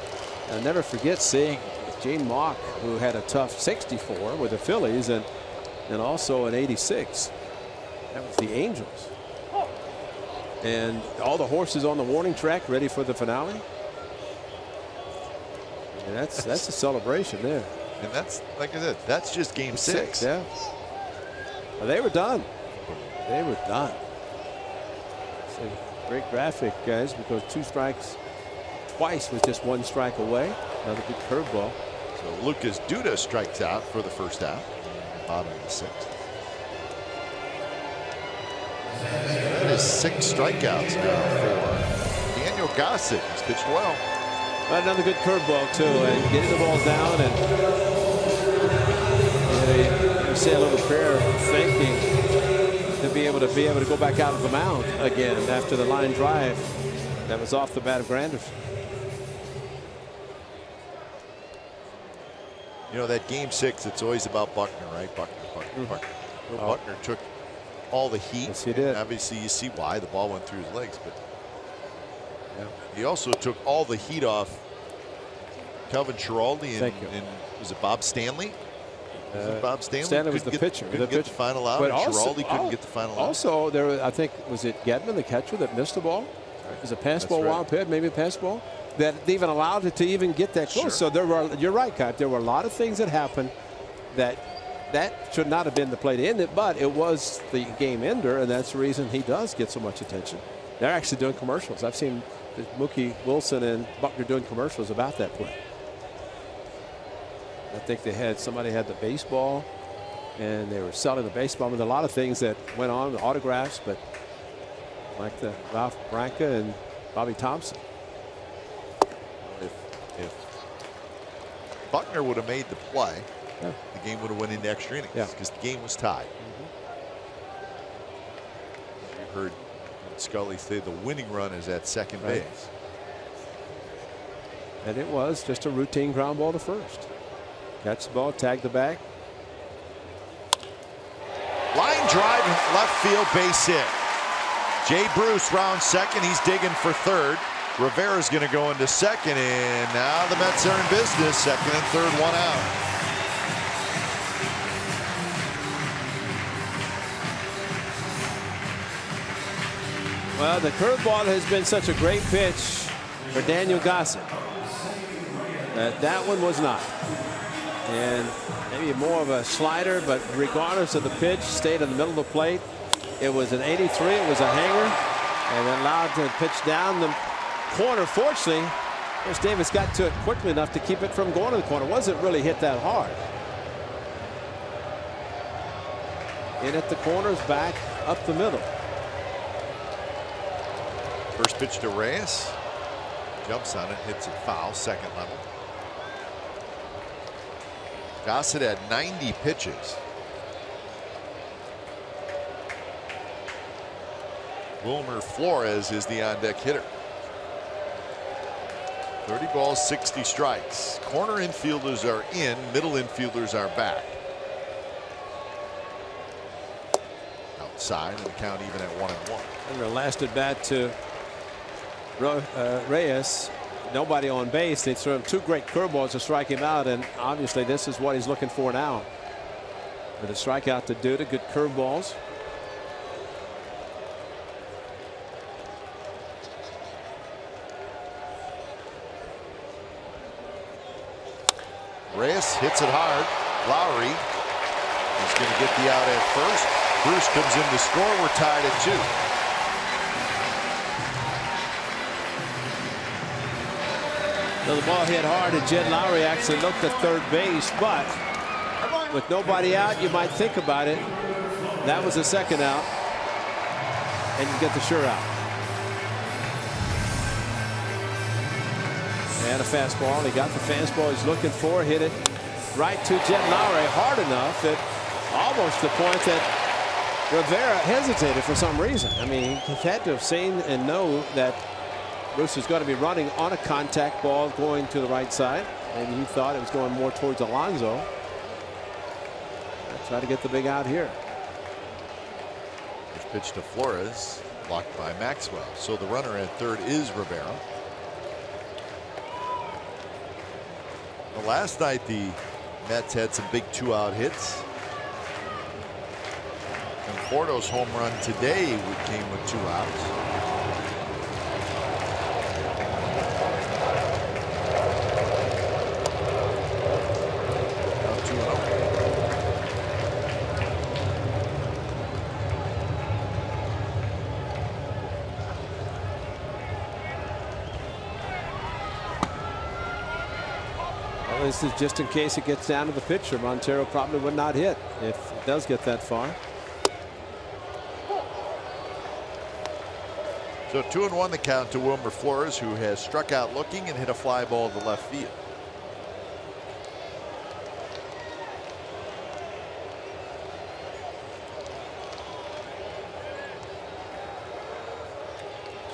I'll never forget seeing Gene Mauch, who had a tough 64 with the Phillies and also in 86. That was the Angels. And all the horses on the warning track ready for the finale. And that's a celebration there. And that's, like I said, that's just game 6. Yeah. Well, they were done. They were done. It's a great graphic, guys, because 2 strikes twice with just 1 strike away. Another good curveball. So Lucas Duda strikes out for the first out. Bottom of the 6th. That is 6 strikeouts now for Daniel Gossett. He's pitched well. But another good curveball too, and getting the ball down, and you say a little prayer, thinking to be able to go back out of the mound again after the line drive that was off the bat of Granderson. You know, that game 6, it's always about Buckner, right? Buckner. Well, Buckner took all the heat. Yes, he did. Obviously, you see why the ball went through his legs, but he also took all the heat off Calvin Schiraldi and was it Bob Stanley? Was it Bob Stanley? Stanley was the pitcher. Couldn't get the final out. And Schiraldi couldn't get the final out. Also, there was, I think, was it Gedman, the catcher, that missed the ball? It was a pass ball, wild pitch, maybe a pass ball, that even allowed it to even get that close. So there were, you're right, Kyle, there were a lot of things that happened that should not have been the play to end it, but it was the game ender, and that's the reason he does get so much attention. They're actually doing commercials. I've seen Mookie Wilson and Buckner doing commercials about that play. I think somebody had the baseball, and they were selling the baseball. I mean, a lot of things that went on, the autographs, but like the Ralph Branca and Bobby Thompson. If Buckner would have made the play, the game would have went into extra innings because the game was tied. You heard Scully say the winning run is at second base. And it was just a routine ground ball to first. Catch the ball, tag the bag. Line drive, left field, base hit. Jay Bruce rounds second. He's digging for third. Rivera's going to go into second, and now the Mets are in business. Second and third, 1 out. Well, the curveball has been such a great pitch for Daniel Gossett. That one was not. And maybe more of a slider, but regardless of the pitch, stayed in the middle of the plate. It was an 83. It was a hanger, and allowed to pitch down the corner. Fortunately, Chris Davis got to it quickly enough to keep it from going to the corner. It wasn't really hit that hard. In at the corners, back up the middle. First pitch to Reyes. Jumps on it, hits it foul, second level. Gossett had 90 pitches. Wilmer Flores is the on-deck hitter. 30 balls, 60 strikes. Corner infielders are in, middle infielders are back. Outside, and the count even at 1-1. And their last at bat to Reyes. Nobody on base. They threw him 2 great curveballs to strike him out, and obviously this is what he's looking for now. With a strikeout to do to good curveballs. Reyes hits it hard. Lowry is going to get the out at first. Bruce comes in to score. We're tied at 2. So the ball hit hard, and Jed Lowry actually looked at third base, but with nobody out, you might think about it. That was the second out, and you get the sure out. And a fastball. He got the fastball he's looking for, hit it right to Jed Lowry hard enough that almost the point that Rivera hesitated for some reason. I mean, he had to have seen and know that Bruce is going to be running on a contact ball going to the right side, and he thought it was going more towards Alonso. Try to get the big out here. First pitch to Flores, blocked by Maxwell. So the runner at third is Rivera. Well, last night the Mets had some big 2-out hits. Conforto's home run today came with 2 outs. Now 2-0. Well, this is just in case it gets down to the pitcher. Montero probably would not hit if it does get that far. So 2-1 the count to Wilmer Flores, who has struck out looking and hit a fly ball to left field.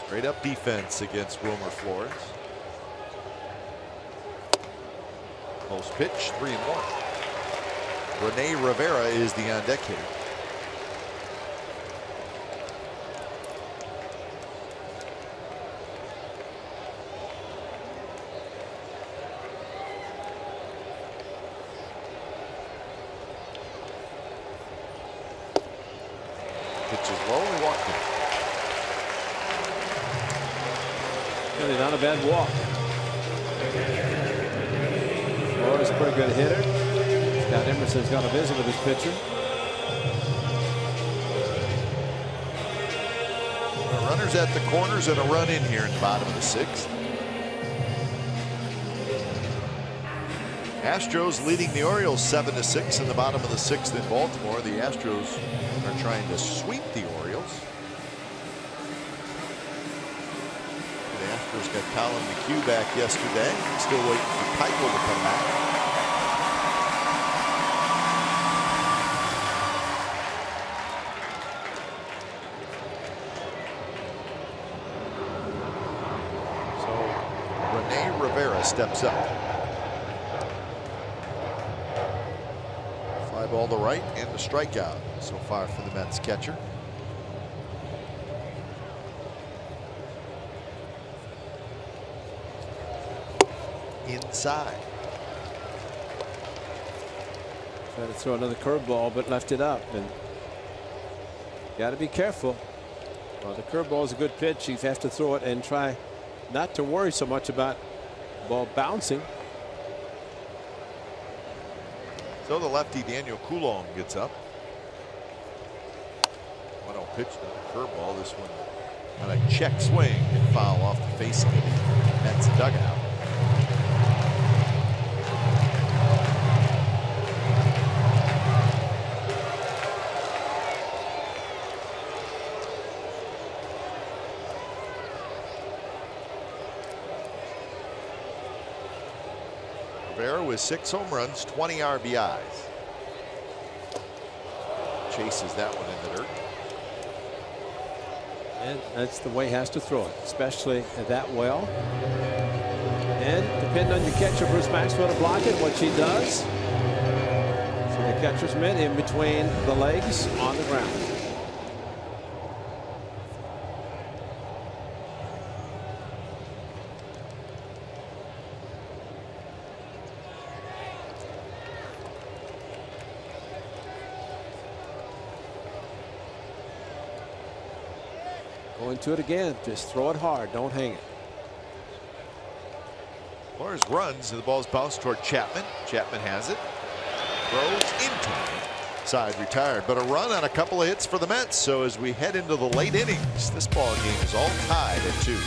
Straight up defense against Wilmer Flores. Post pitch, 3-1. Rene Rivera is the on-deck hitter. Really not a bad walk. Flores is a pretty good hitter. Scott Emerson's got to visit with his pitcher. Runners at the corners and a run in here in the bottom of the 6th. Astros leading the Orioles 7-6 in the bottom of the 6th in Baltimore. The Astros are trying to sweep the Orioles. The Astros got Colin McHugh back yesterday. Still waiting for Keuchel to come back. So Rene Rivera steps up. Fly ball to right and the strikeout so far for the Mets catcher. Inside. Tried to throw another curveball, but left it up, and got to be careful. Well, the curveball is a good pitch. You have to throw it and try not to worry so much about the ball bouncing. So the lefty Daniel Coulomb gets up. 1-0 pitch to the curveball. This one on a check swing and foul off the facing of the Mets dugout. with 6 home runs, 20 RBIs. Chases that one in the dirt. And that's the way he has to throw it, especially that well. And depend on your catcher, Bruce Maxwell, to block it, which he does. So the catcher's mitt in between the legs on the ground. Going to it again. Just throw it hard. Don't hang it. Flores runs and the ball's bounced toward Chapman. Chapman has it. Throws into it. Side retired, but a run on a couple of hits for the Mets. So as we head into the late innings, this ball game is all tied at 2.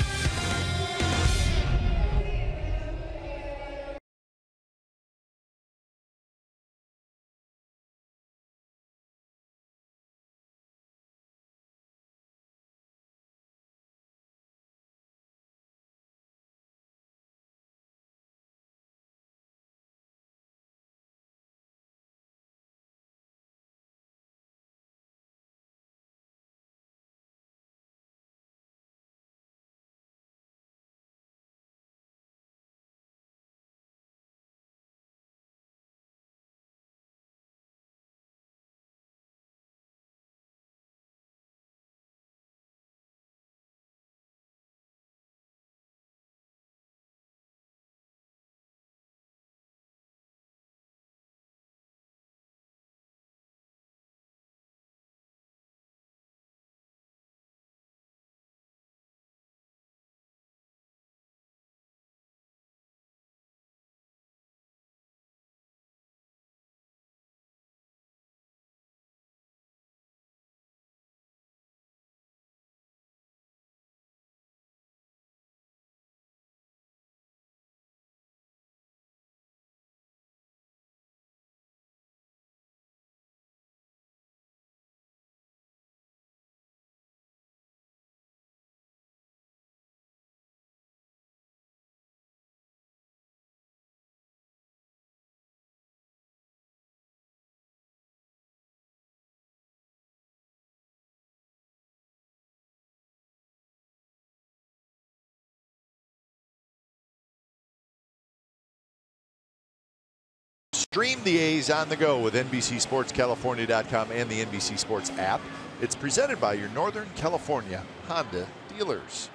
Stream the A's on the go with NBCSportsCalifornia.com and the NBC Sports app. It's presented by your Northern California Honda dealers.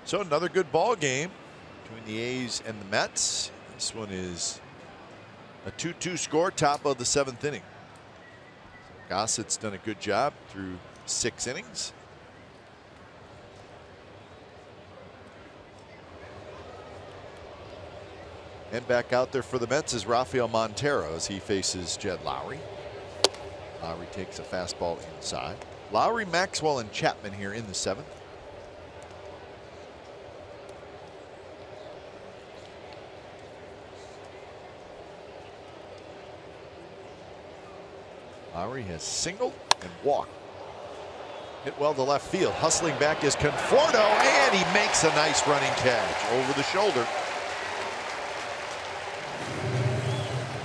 So another good ball game between the A's and the Mets. This one is a 2-2 score, top of the 7th inning. So Gossett's done a good job through 6 innings. And back out there for the Mets is Rafael Montero as he faces Jed Lowry. Lowry takes a fastball inside. Lowry, Maxwell, and Chapman here in the 7th. Lowry has singled and walked. Hit well to left field. Hustling back is Conforto, and he makes a nice running catch over the shoulder.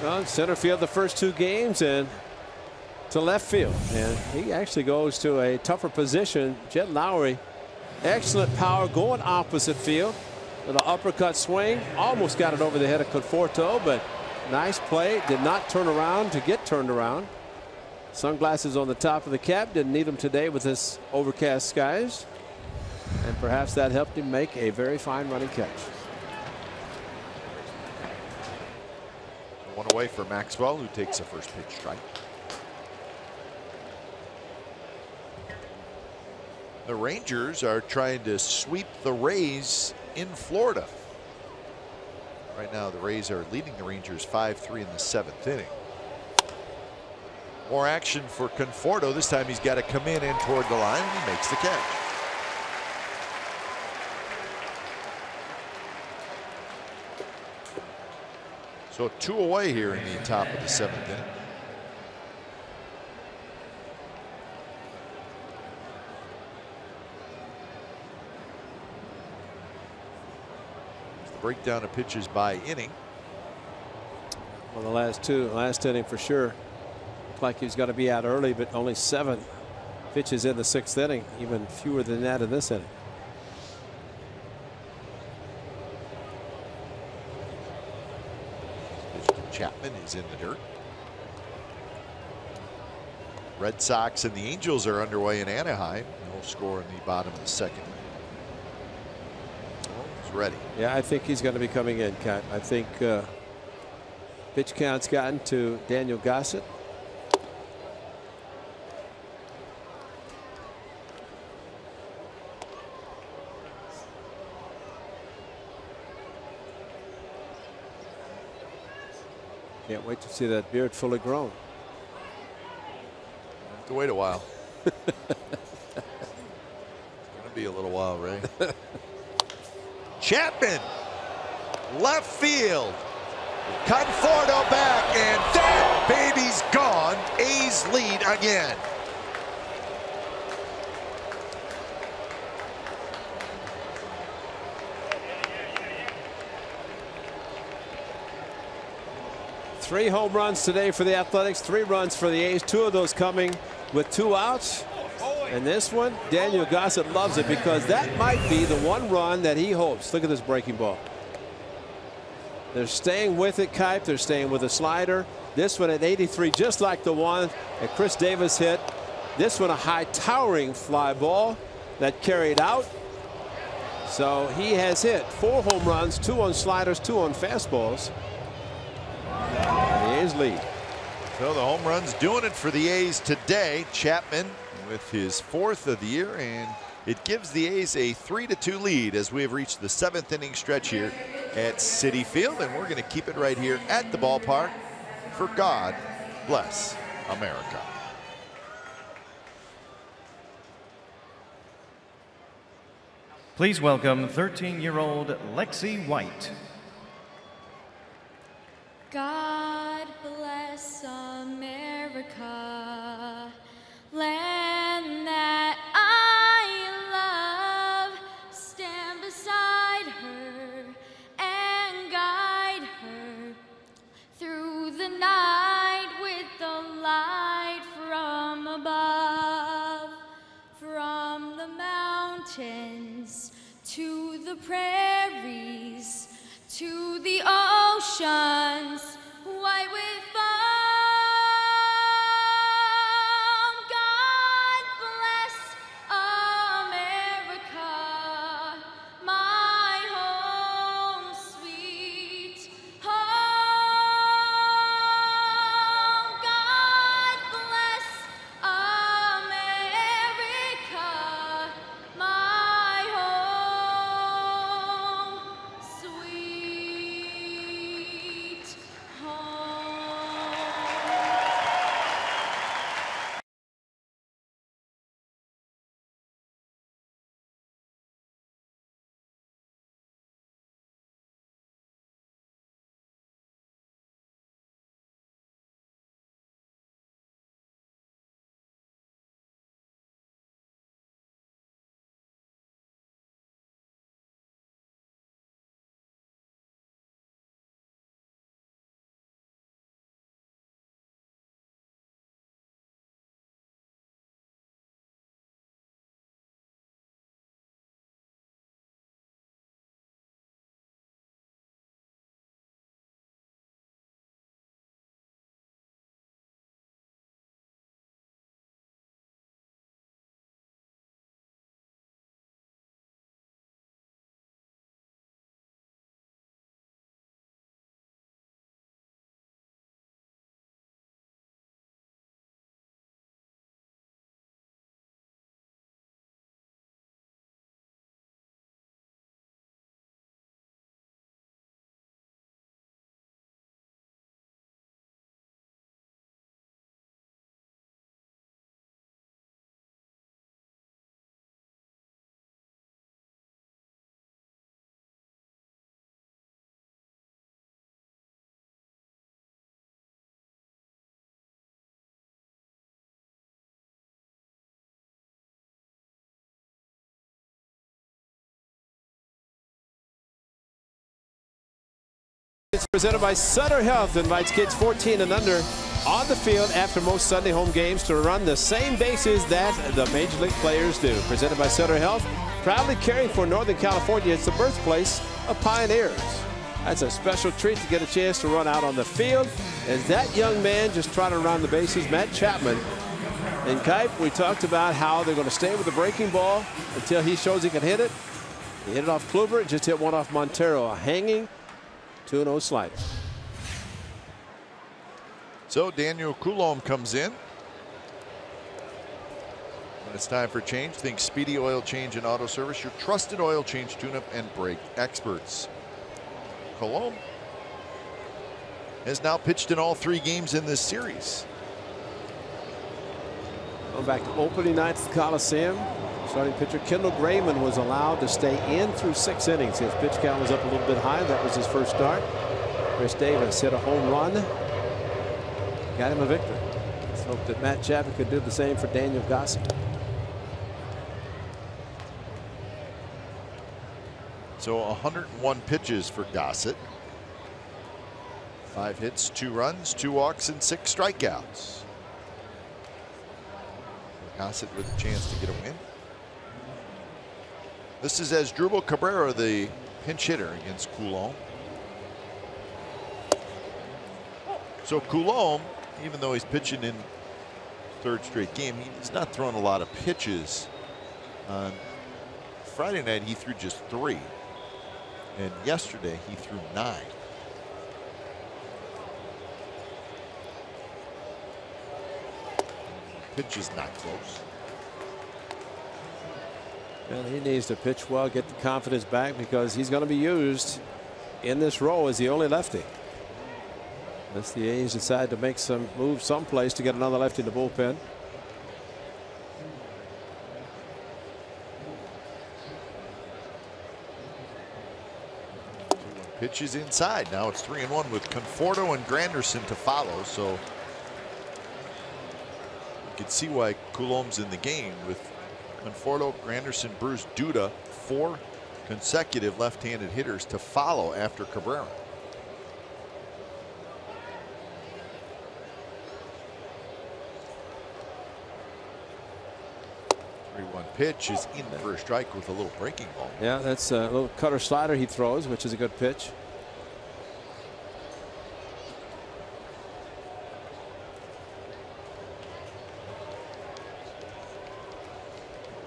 Well, center field the first 2 games and to left field. And he actually goes to a tougher position. Jed Lowry, excellent power going opposite field with an uppercut swing. Almost got it over the head of Conforto, but nice play. Did not turn around to get turned around. Sunglasses on the top of the cap. Didn't need them today with this overcast skies. And perhaps that helped him make a very fine running catch. One away for Maxwell, who takes a first pitch strike. The Rangers are trying to sweep the Rays in Florida. Right now, the Rays are leading the Rangers 5-3 in the 7th inning. More action for Conforto. This time he's got to come in and toward the line, and he makes the catch. So 2 away here in the top of the 7th inning. breakdown of pitches by inning. Well, the last inning for sure. Looked like he's got to be out early, but only 7 pitches in the 6th inning, even fewer than that in this inning. Chapman is in the dirt. Red Sox and the Angels are underway in Anaheim. No score in the bottom of the 2nd. Oh, he's ready. Yeah, I think he's going to be coming in, Cat. I think pitch count's gotten to Daniel Gossett. Can't wait to see that beard fully grown. Have to wait a while. It's going to be a little while, Ray. Chapman, left field. Conforto back, and that baby's gone. A's lead again. Three home runs today for the Athletics, 3 runs for the A's, 2 of those coming with 2 outs. And this one, Daniel Gossett loves it because that might be the one run that he hopes. Look at this breaking ball. They're staying with it, Kipe. They're staying with a slider. This one at 83, just like the one that Chris Davis hit. This one a high towering fly ball that carried out. So he has hit 4 home runs, 2 on sliders, 2 on fastballs. And the A's lead. So the home runs doing it for the A's today. Chapman with his 4th of the year, and it gives the A's a 3-2 lead as we have reached the 7th inning stretch here at Citi Field, and we're going to keep it right here at the ballpark for God Bless America. Please welcome 13-year-old Lexi White. God bless America, land that I love. Stand beside her and guide her through the night with the light from above. From the mountains to the prairies to the oceans, white with foam. God bless America, my home, sweet home. God bless America, my home, sweet It's presented by Sutter Health. Invites kids 14 and under on the field after most Sunday home games to run the same bases that the Major League players do. Presented by Sutter Health, proudly caring for Northern California. It's the birthplace of pioneers. That's a special treat to get a chance to run out on the field as that young man just trying to run the bases, Matt Chapman. And Kipe, we talked about how they're going to stay with the breaking ball until he shows he can hit it. He hit it off Kluber, just hit one off Montero, a hanging 2-0 slider. So Daniel Coulombe comes in. When it's time for change, think Speedy Oil Change and Auto Service, your trusted oil change, tune-up, and brake experts. Coulombe has now pitched in all 3 games in this series. Going back to opening night at the Coliseum. Starting pitcher Kendall Graveman was allowed to stay in through 6 innings. His pitch count was up a little bit high. That was his first start. Chris Davis hit a home run. Got him a victory. Let's hope that Matt Chapman could do the same for Daniel Gossett. So 101 pitches for Gossett. 5 hits, 2 runs, 2 walks, and 6 strikeouts. Gossett with a chance to get a win. This is Asdrubal Cabrera, the pinch hitter against Coulombe. So Coulombe, even though he's pitching in 3rd straight game, he's not throwing a lot of pitches. On Friday night, he threw just 3. And yesterday, he threw 9. Pitch is not close. And he needs to pitch well, get the confidence back, because he's going to be used in this role as the only lefty. Unless the A's decide to make some move someplace to get another lefty in the bullpen. Pitches inside. Now it's 3-1 with Conforto and Granderson to follow. So you can see why Coulombe's in the game with Conforto, Granderson, Bruce, Duda, 4 consecutive left-handed hitters to follow after Cabrera. Pitch is in for a strike with a little breaking ball. Yeah, that's a little cutter slider he throws, which is a good pitch.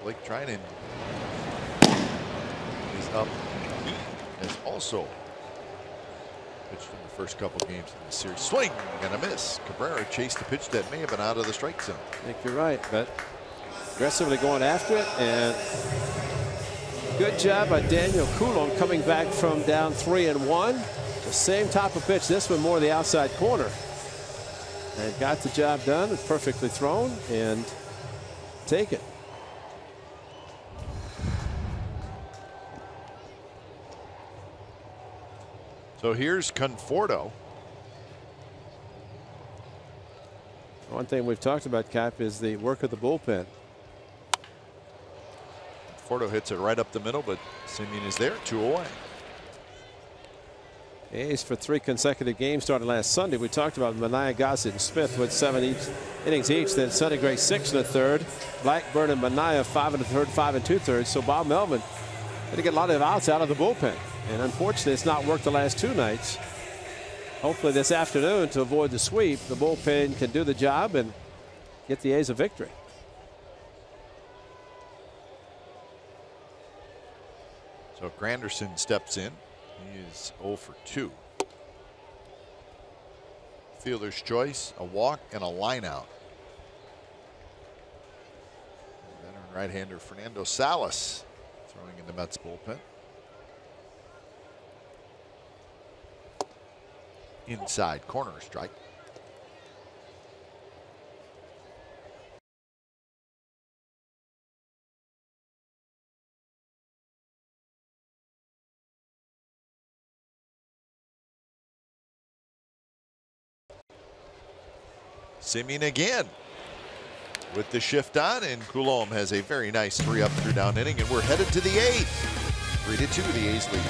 Blake Trinan is up. He has also pitched in the first couple games in the series. Swing and a miss. Cabrera chased the pitch that may have been out of the strike zone. I think you're right, but aggressively going after it, and good job by Daniel Coulombe coming back from down 3-1. The same type of pitch, this one more the outside corner, and got the job done. It's perfectly thrown and take it. So here's Conforto. One thing we've talked about, Cap, is the work of the bullpen. Conforto hits it right up the middle, but Simeon is there, 2 away. A's for 3 consecutive games started last Sunday. We talked about Manaea, Gossett, and Smith with 7 innings each. Then Sonny Gray 6 1/3. Blackburn and Manaea 5 1/3, 5 2/3. So Bob Melvin had to get a lot of outs out of the bullpen. And unfortunately, it's not worked the last 2 nights. Hopefully this afternoon, to avoid the sweep, the bullpen can do the job and get the A's a victory. So Granderson steps in. He is 0 for 2. Fielder's choice, a walk and a line out. Veteran right-hander Fernando Salas throwing in the Mets bullpen. Inside corner strike. Simeon again with the shift on, and Coulombe has a very nice 3-up, 3-down inning, and we're headed to the 8th. 3-2, the A's lead.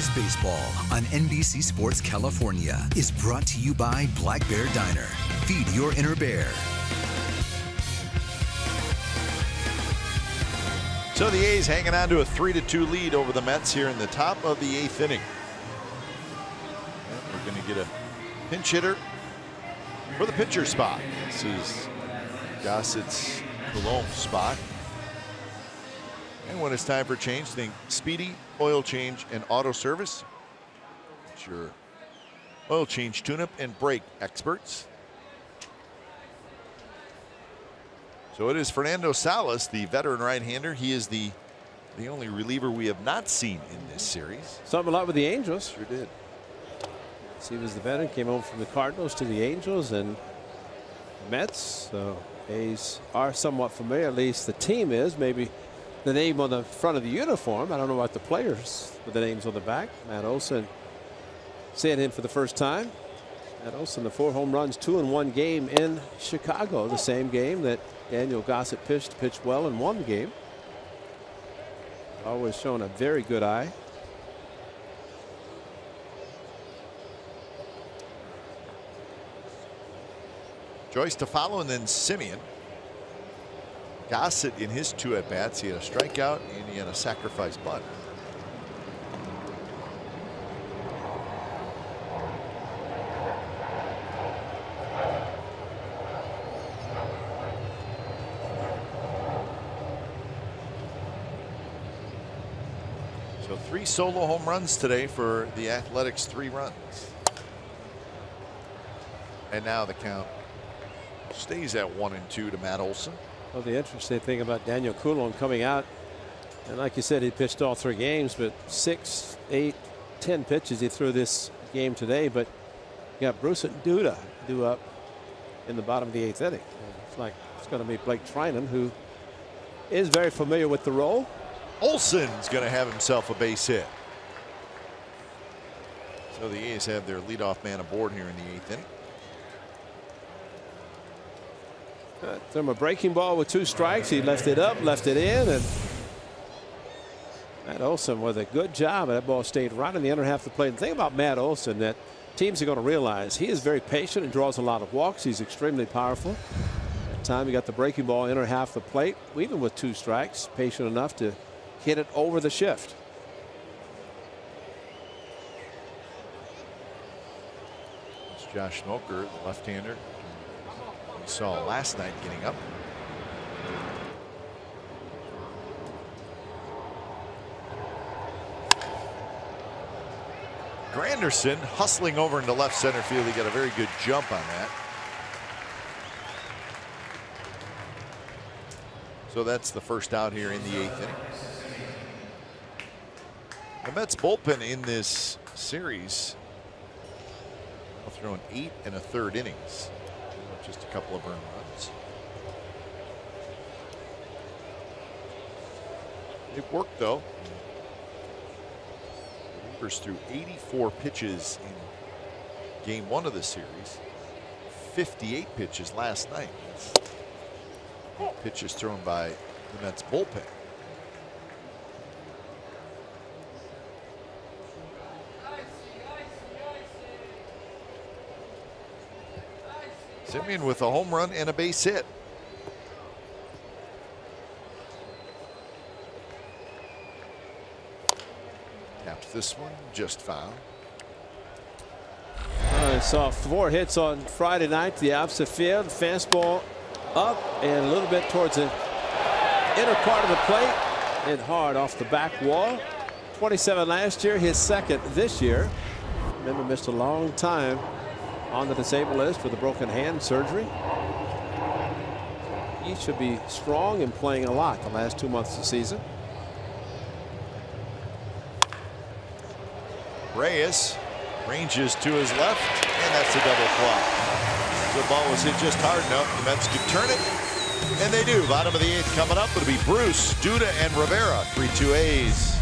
A's baseball on NBC Sports California is brought to you by Black Bear Diner. Feed your inner bear. So the A's hanging on to a 3-2 lead over the Mets here in the top of the 8th inning. And we're going to get a pinch hitter for the pitcher spot. This is Gossett's Coulomb spot. And when it's time for change, think Speedy Oil Change and Auto Service. It's your oil change, tune-up, and brake experts. So it is Fernando Salas, the veteran right-hander. He is the only reliever we have not seen in this series. Something a lot with the Angels. Sure did. He was the veteran, came over from the Cardinals to the Angels and Mets. So A's are somewhat familiar, at least the team is. Maybe the name on the front of the uniform. I don't know about the players with the names on the back. Matt Olson, seeing him for the first time. Matt Olson, the 4 home runs, 2 in 1 game in Chicago, the same game that Daniel Gossett pitched well and won the game. Always shown a very good eye. Joyce to follow, and then Simeon. Gossett in his 2 at-bats, he had a strikeout and he had a sacrifice bunt. So 3 solo home runs today for the Athletics, 3 runs. And now the count stays at 1-2 to Matt Olson. Well, the interesting thing about Daniel Coulomb coming out, and like you said, he pitched all 3 games, but 6, 8, 10 pitches he threw this game today. But you got Bruce and Duda due up in the bottom of the 8th inning. It's like it's going to be Blake Trinan, who is very familiar with the role. Olson's going to have himself a base hit. So the A's have their leadoff man aboard here in the 8th inning. Threw him a breaking ball with 2 strikes. He left it up, left it in, and Matt Olson with a good job. That ball stayed right in the under half of the plate. The thing about Matt Olson that teams are going to realize, he is very patient and draws a lot of walks. He's extremely powerful. That time he got the breaking ball inner half of the plate, even with 2 strikes, patient enough to hit it over the shift. It's Josh Smoker, the left-hander. We saw last night getting up. Granderson hustling over into left center field. He got a very good jump on that. So that's the first out here in the 8th inning. The Mets bullpen in this series have thrown 8 1/3 innings. Just a couple of earned runs. It worked though. The Brewers threw 84 pitches in game 1 of the series. 58 pitches last night. Pitches thrown by the Mets bullpen. Simeon with a home run and a base hit. Taps this one, just foul. I saw 4 hits on Friday night to the opposite field. Fastball up and a little bit towards the inner part of the plate and hard off the back wall. 27 last year, his 2nd this year. Remember, missed a long time on the disabled list with a broken hand surgery. He should be strong and playing a lot the last 2 months of the season. Reyes ranges to his left, and that's a double flop. The ball was hit just hard enough. The Mets could turn it, and they do. Bottom of the 8th coming up. It'll be Bruce, Duda, and Rivera. 3-2 A's.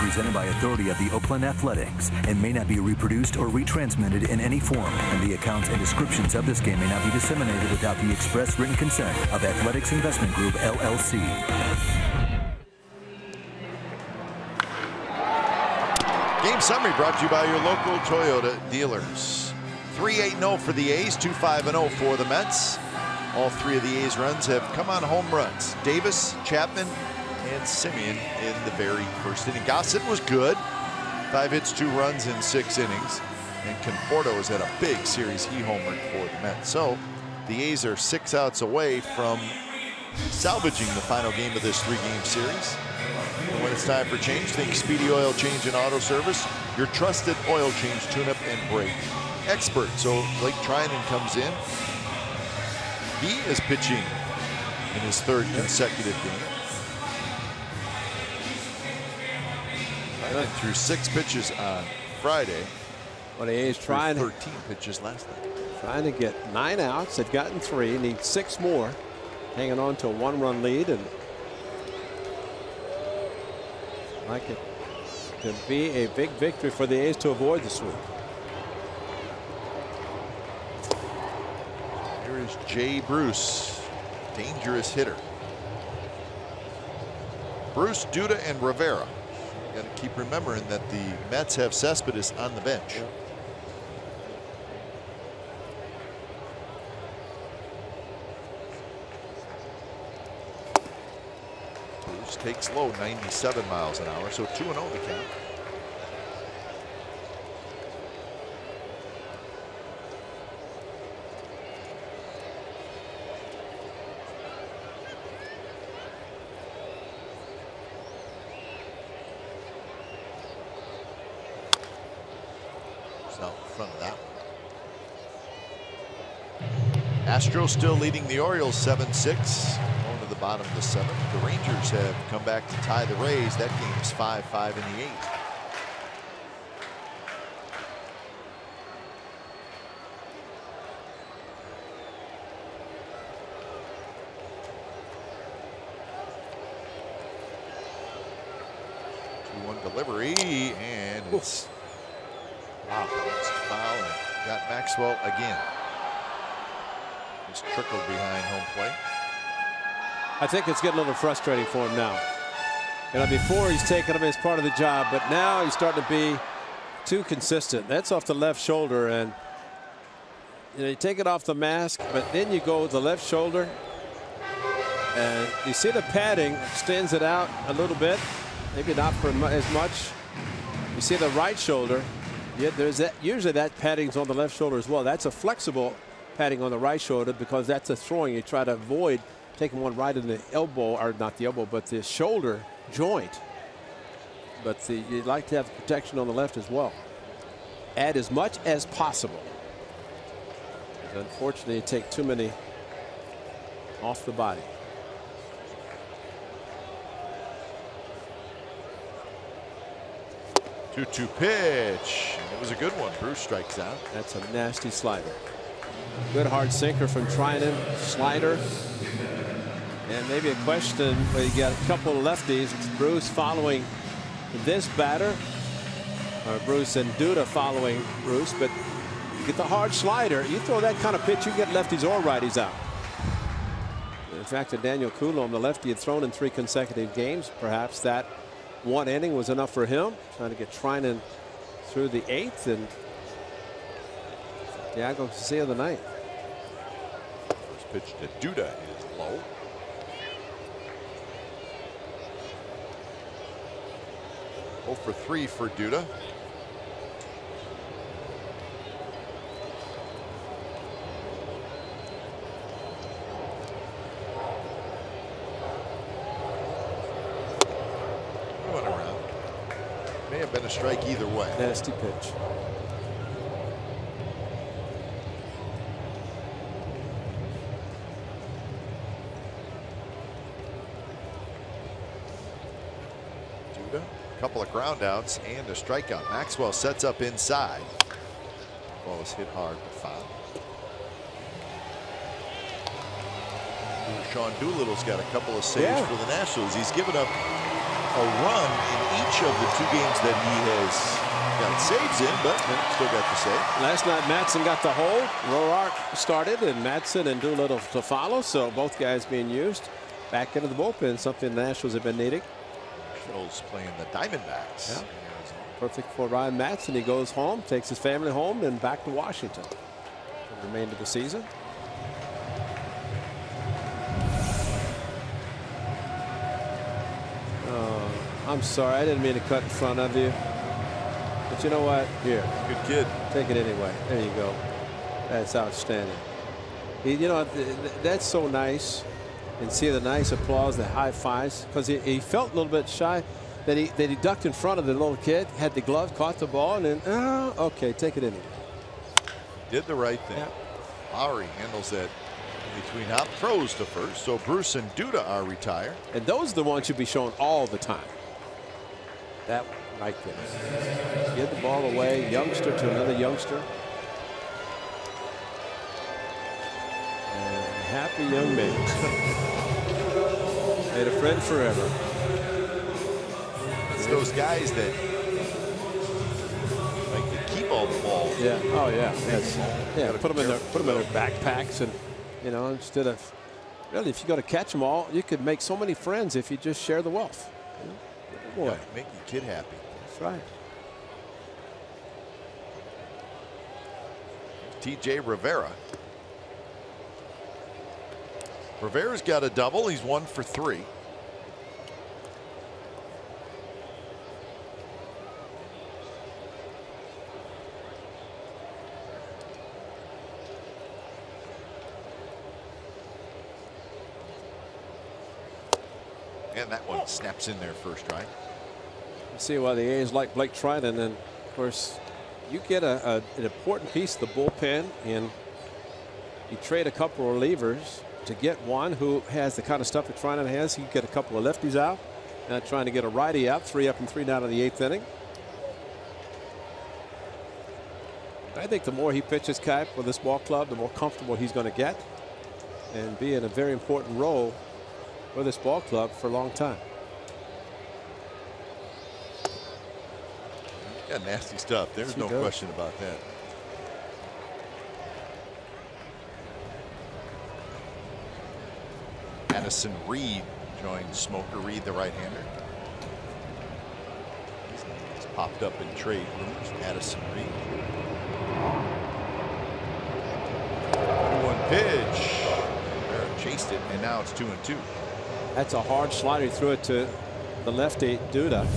presented by authority of the Oakland Athletics and may not be reproduced or retransmitted in any form. And the accounts and descriptions of this game may not be disseminated without the express written consent of Athletics Investment Group, LLC. Game summary brought to you by your local Toyota dealers. 3-8-0 for the A's, 2-5-0 for the Mets. All three of the A's runs have come on home runs. Davis, Chapman, and Semien in the very first inning. Gossett was good. 5 hits, 2 runs in 6 innings. And Conforto has had a big series. He homered for the Mets. So the A's are 6 outs away from salvaging the final game of this 3-game series. And when it's time for change, think Speedy Oil Change and Auto Service, your trusted oil change, tune-up, and brake expert. So Blake Trinan comes in. He is pitching in his 3rd consecutive game. Threw 6 pitches on Friday. Well, the A's trying 13 pitches last night. Trying to get 9 outs. They've gotten 3. Need 6 more. Hanging on to a 1-run lead, and like it could be a big victory for the A's to avoid the sweep. Here is Jay Bruce, dangerous hitter. Bruce, Duda, and Rivera. You got to keep remembering that the Mets have Cespedes on the bench. Yep. Bruce takes low, 97 miles an hour, so 2-0 the count. Out in front of that one. Astros still leading the Orioles 7-6. Going to the bottom of the 7th. The Rangers have come back to tie the Rays. That game's 5-5 in the 8th. Delivery, and it's wow, it's foul and got Maxwell again. He's trickled behind home plate. I think it's getting a little frustrating for him now. You know, before he's taken him as part of the job, but now he's starting to be too consistent. That's off the left shoulder, and you know, you take it off the mask, but then you go with the left shoulder, and you see the padding extends it out a little bit. Maybe not for as much. You see the right shoulder. Yeah, there's that. Usually that padding's on the left shoulder as well. That's a flexible padding on the right shoulder because that's a throwing. You try to avoid taking one right in the elbow, or not the elbow, but the shoulder joint. But you'd like to have protection on the left as well. Add as much as possible. Unfortunately, you take too many off the body. 2-2 pitch. It was a good one. Bruce strikes out. That's a nasty slider. Good hard sinker from Trinan. Slider. And maybe a question where you got a couple of lefties. It's Bruce following this batter. Or Bruce and Duda following Bruce. But you get the hard slider. You throw that kind of pitch, you get lefties or righties out. In fact, Daniel Coulomb, the lefty, had thrown in 3 consecutive games. Perhaps that one inning was enough for him, trying to get Trinan through the 8th, and Santiago Garcia the 9th. First pitch to Duda is low. Oh for 3 for Duda. May have been a strike either way. Nasty pitch. Duda, a couple of ground outs and a strikeout. Maxwell sets up inside. Ball was hit hard but foul. Sean Doolittle's got a couple of saves for the Nationals. He's given up a run in each of the 2 games that he has got saves in, but still got the save. Last night, Madsen got the hole. Roark started, and Madsen and Doolittle to follow. So both guys being used back into the bullpen, something the Nationals have been needing. Nationals playing the Diamondbacks. Yeah. Perfect for Ryan Madsen. He goes home, takes his family home, and back to Washington for the remainder of the season. I'm sorry, I didn't mean to cut in front of you. But you know what? Here. Good kid. Take it anyway. There you go. That's outstanding. You know, that's so nice. And see the nice applause, the high fives, because he felt a little bit shy that he ducked in front of the little kid, had the glove, caught the ball, and then, okay, take it anyway. Did the right thing. Yeah. Lowry handles that between hop, throws to first. So Bruce and Duda are retired. And those are the ones you'll be showing all the time. That one right there. Get the ball away, youngster to another youngster. And happy young man. Made a friend forever. It's those guys that like to keep all the balls. Yeah. Oh yeah. Yes. Yeah. Put them in their backpacks, and you know, instead of really, if you got to catch them all, you could make so many friends if you just share the wealth. Boy, Yeah, make your kid happy. that's right. T.J. Rivera. Rivera's got a double. He's 1 for 3. And that one snaps in there first strike. You see why the A's like Blake Trinan, and of course, you get an important piece of the bullpen, and you trade a couple of relievers to get one who has the kind of stuff that Trinan has. You get a couple of lefties out, trying to get a righty out, 3 up and 3 down in the 8th inning. I think the more he pitches, Cap, with this ball club, the more comfortable he's going to get and be in a very important role for this ball club for a long time. Yeah, nasty stuff. There's no question about that. Addison Reed joins Smoker Reed, the right-hander. He's popped up in trade rumors. Addison Reed. 2-1 pitch. Rivera chased it, and now it's 2-2. That's a hard slider. He threw it to the lefty Duda.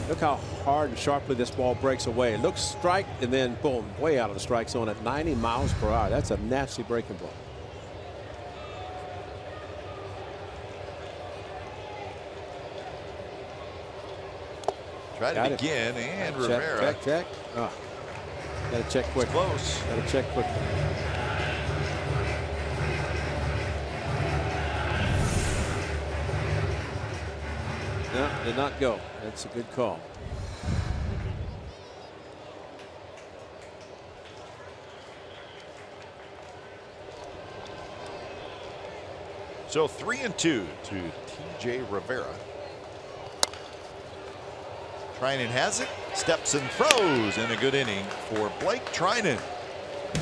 Look how hard and sharply this ball breaks away. It looks strike, and then boom, way out of the strike zone at 90 miles per hour. That's a nasty breaking ball. Tried it again, and Rivera. Check. Oh, got to check quick. Close. Got to check quick. No, did not go. That's a good call. So 3-2 to T.J. Rivera. Trinan has it, steps and throws, in a good inning for Blake Trinan.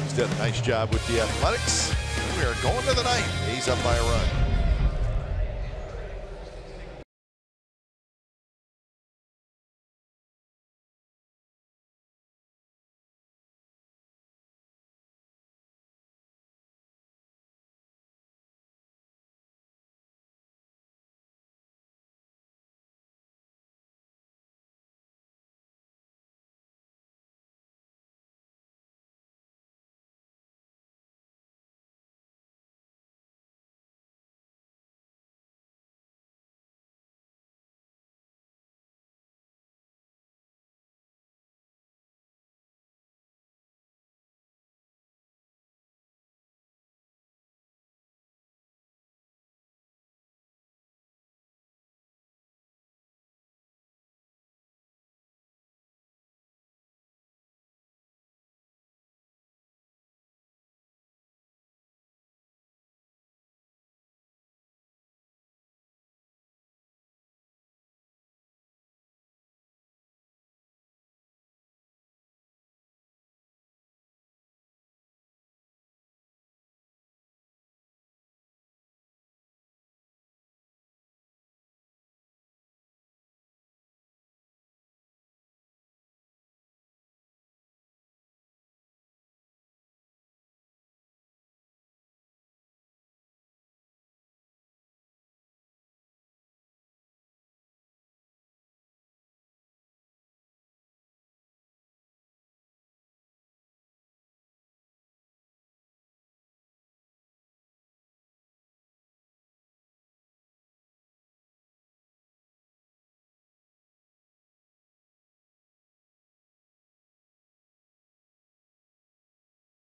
He's done a nice job with the Athletics. We are going to the 9th. He's up by a run.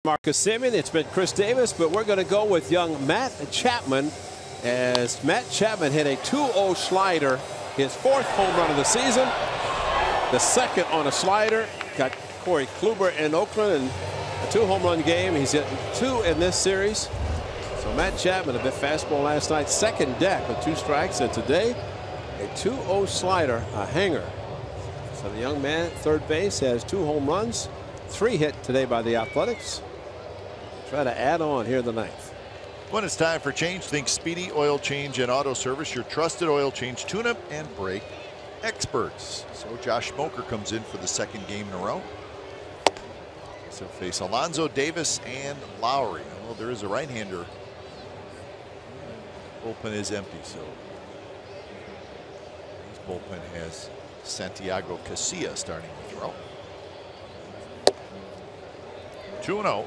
Marcus Semien. It's been Chris Davis, but we're going to go with young Matt Chapman, as Matt Chapman hit a 2-0 slider, his 4th home run of the season, the 2nd on a slider. Got Corey Kluber in Oakland and a 2-home run game. He's hit 2 in this series. So Matt Chapman, a bit fastball last night, 2nd deck with 2 strikes, and today a 2-0 slider, a hanger. So the young man at third base has 2 home runs, 3 hit today by the Athletics. Try to add on here in the 9th. When it's time for change, think Speedy Oil Change and Auto Service, your trusted oil change, tune-up, and brake experts. So Josh Smoker comes in for the 2nd game in a row. So face Alonso, Davis, and Lowry. Well, there is a right-hander. Bullpen is empty, so his bullpen has Santiago Casilla starting the throw. 2-0.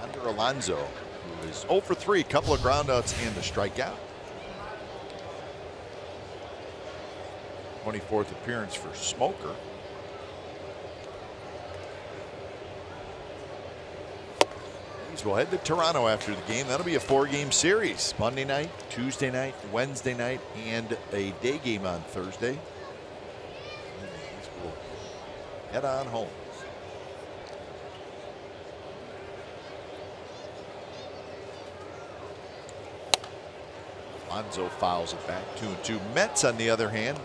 Under Alonso, who is 0 for 3, couple of groundouts and a strikeout. 24th appearance for Smoker. We'll head to Toronto after the game. That'll be a 4-game series. Monday night, Tuesday night, Wednesday night, and a day game on Thursday. We'll head on home. Alonso fouls it back, 2-2. Mets, on the other hand,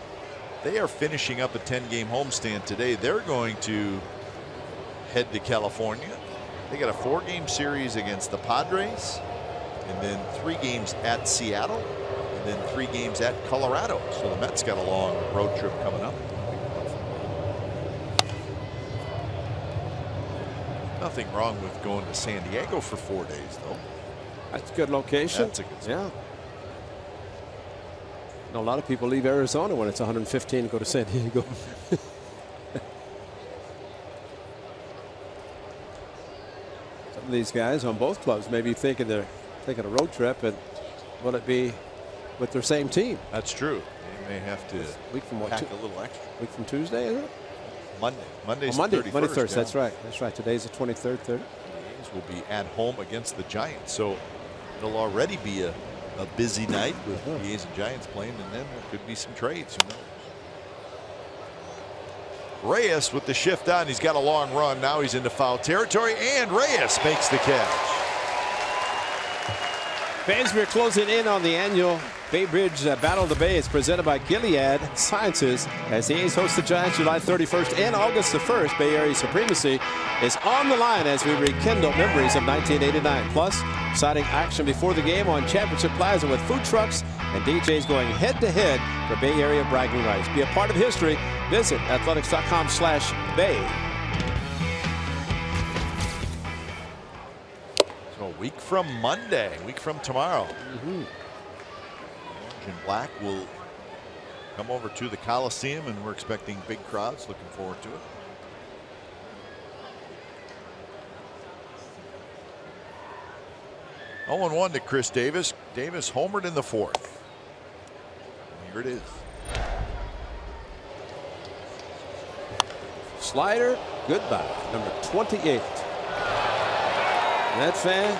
they are finishing up a 10-game homestand today. They're going to head to California. They got a 4-game series against the Padres, and then 3 games at Seattle, and then 3 games at Colorado. So the Mets got a long road trip coming up. Nothing wrong with going to San Diego for 4 days, though. That's a good location. That's a good spot. Yeah. A lot of people leave Arizona when it's 115 to go to San Diego. Some of these guys on both clubs may be thinking they're taking a road trip, and will it be with their same team? That's true. They may have to week from what, pack a little extra. Week from Tuesday, is it? Monday. Monday's Monday, 31st. Monday 1st. Yeah. That's right. That's right. Today's the 23rd. 3rd. The A's will be at home against the Giants, so it'll already be a busy night with the A's and Giants playing, and then there could be some trades. Who knows? Reyes with the shift on. He's got a long run. Now he's into foul territory, and Reyes makes the catch. Fans, we're closing in on the annual Bay Bridge Battle of the Bay. It's presented by Gilead Sciences as the A's host the Giants July 31st and August the 1st. Bay Area supremacy is on the line as we rekindle memories of 1989. Plus, exciting action before the game on Championship Plaza with food trucks and DJs going head-to-head for Bay Area bragging rights. Be a part of history. Visit athletics.com/bay. So a week from Monday, a week from tomorrow. Orange and black will come over to the Coliseum, and we're expecting big crowds. Looking forward to it. Oh, 0-1 to Chris Davis. Davis homered in the 4th. Here it is. Slider, goodbye. Number 28. That fan.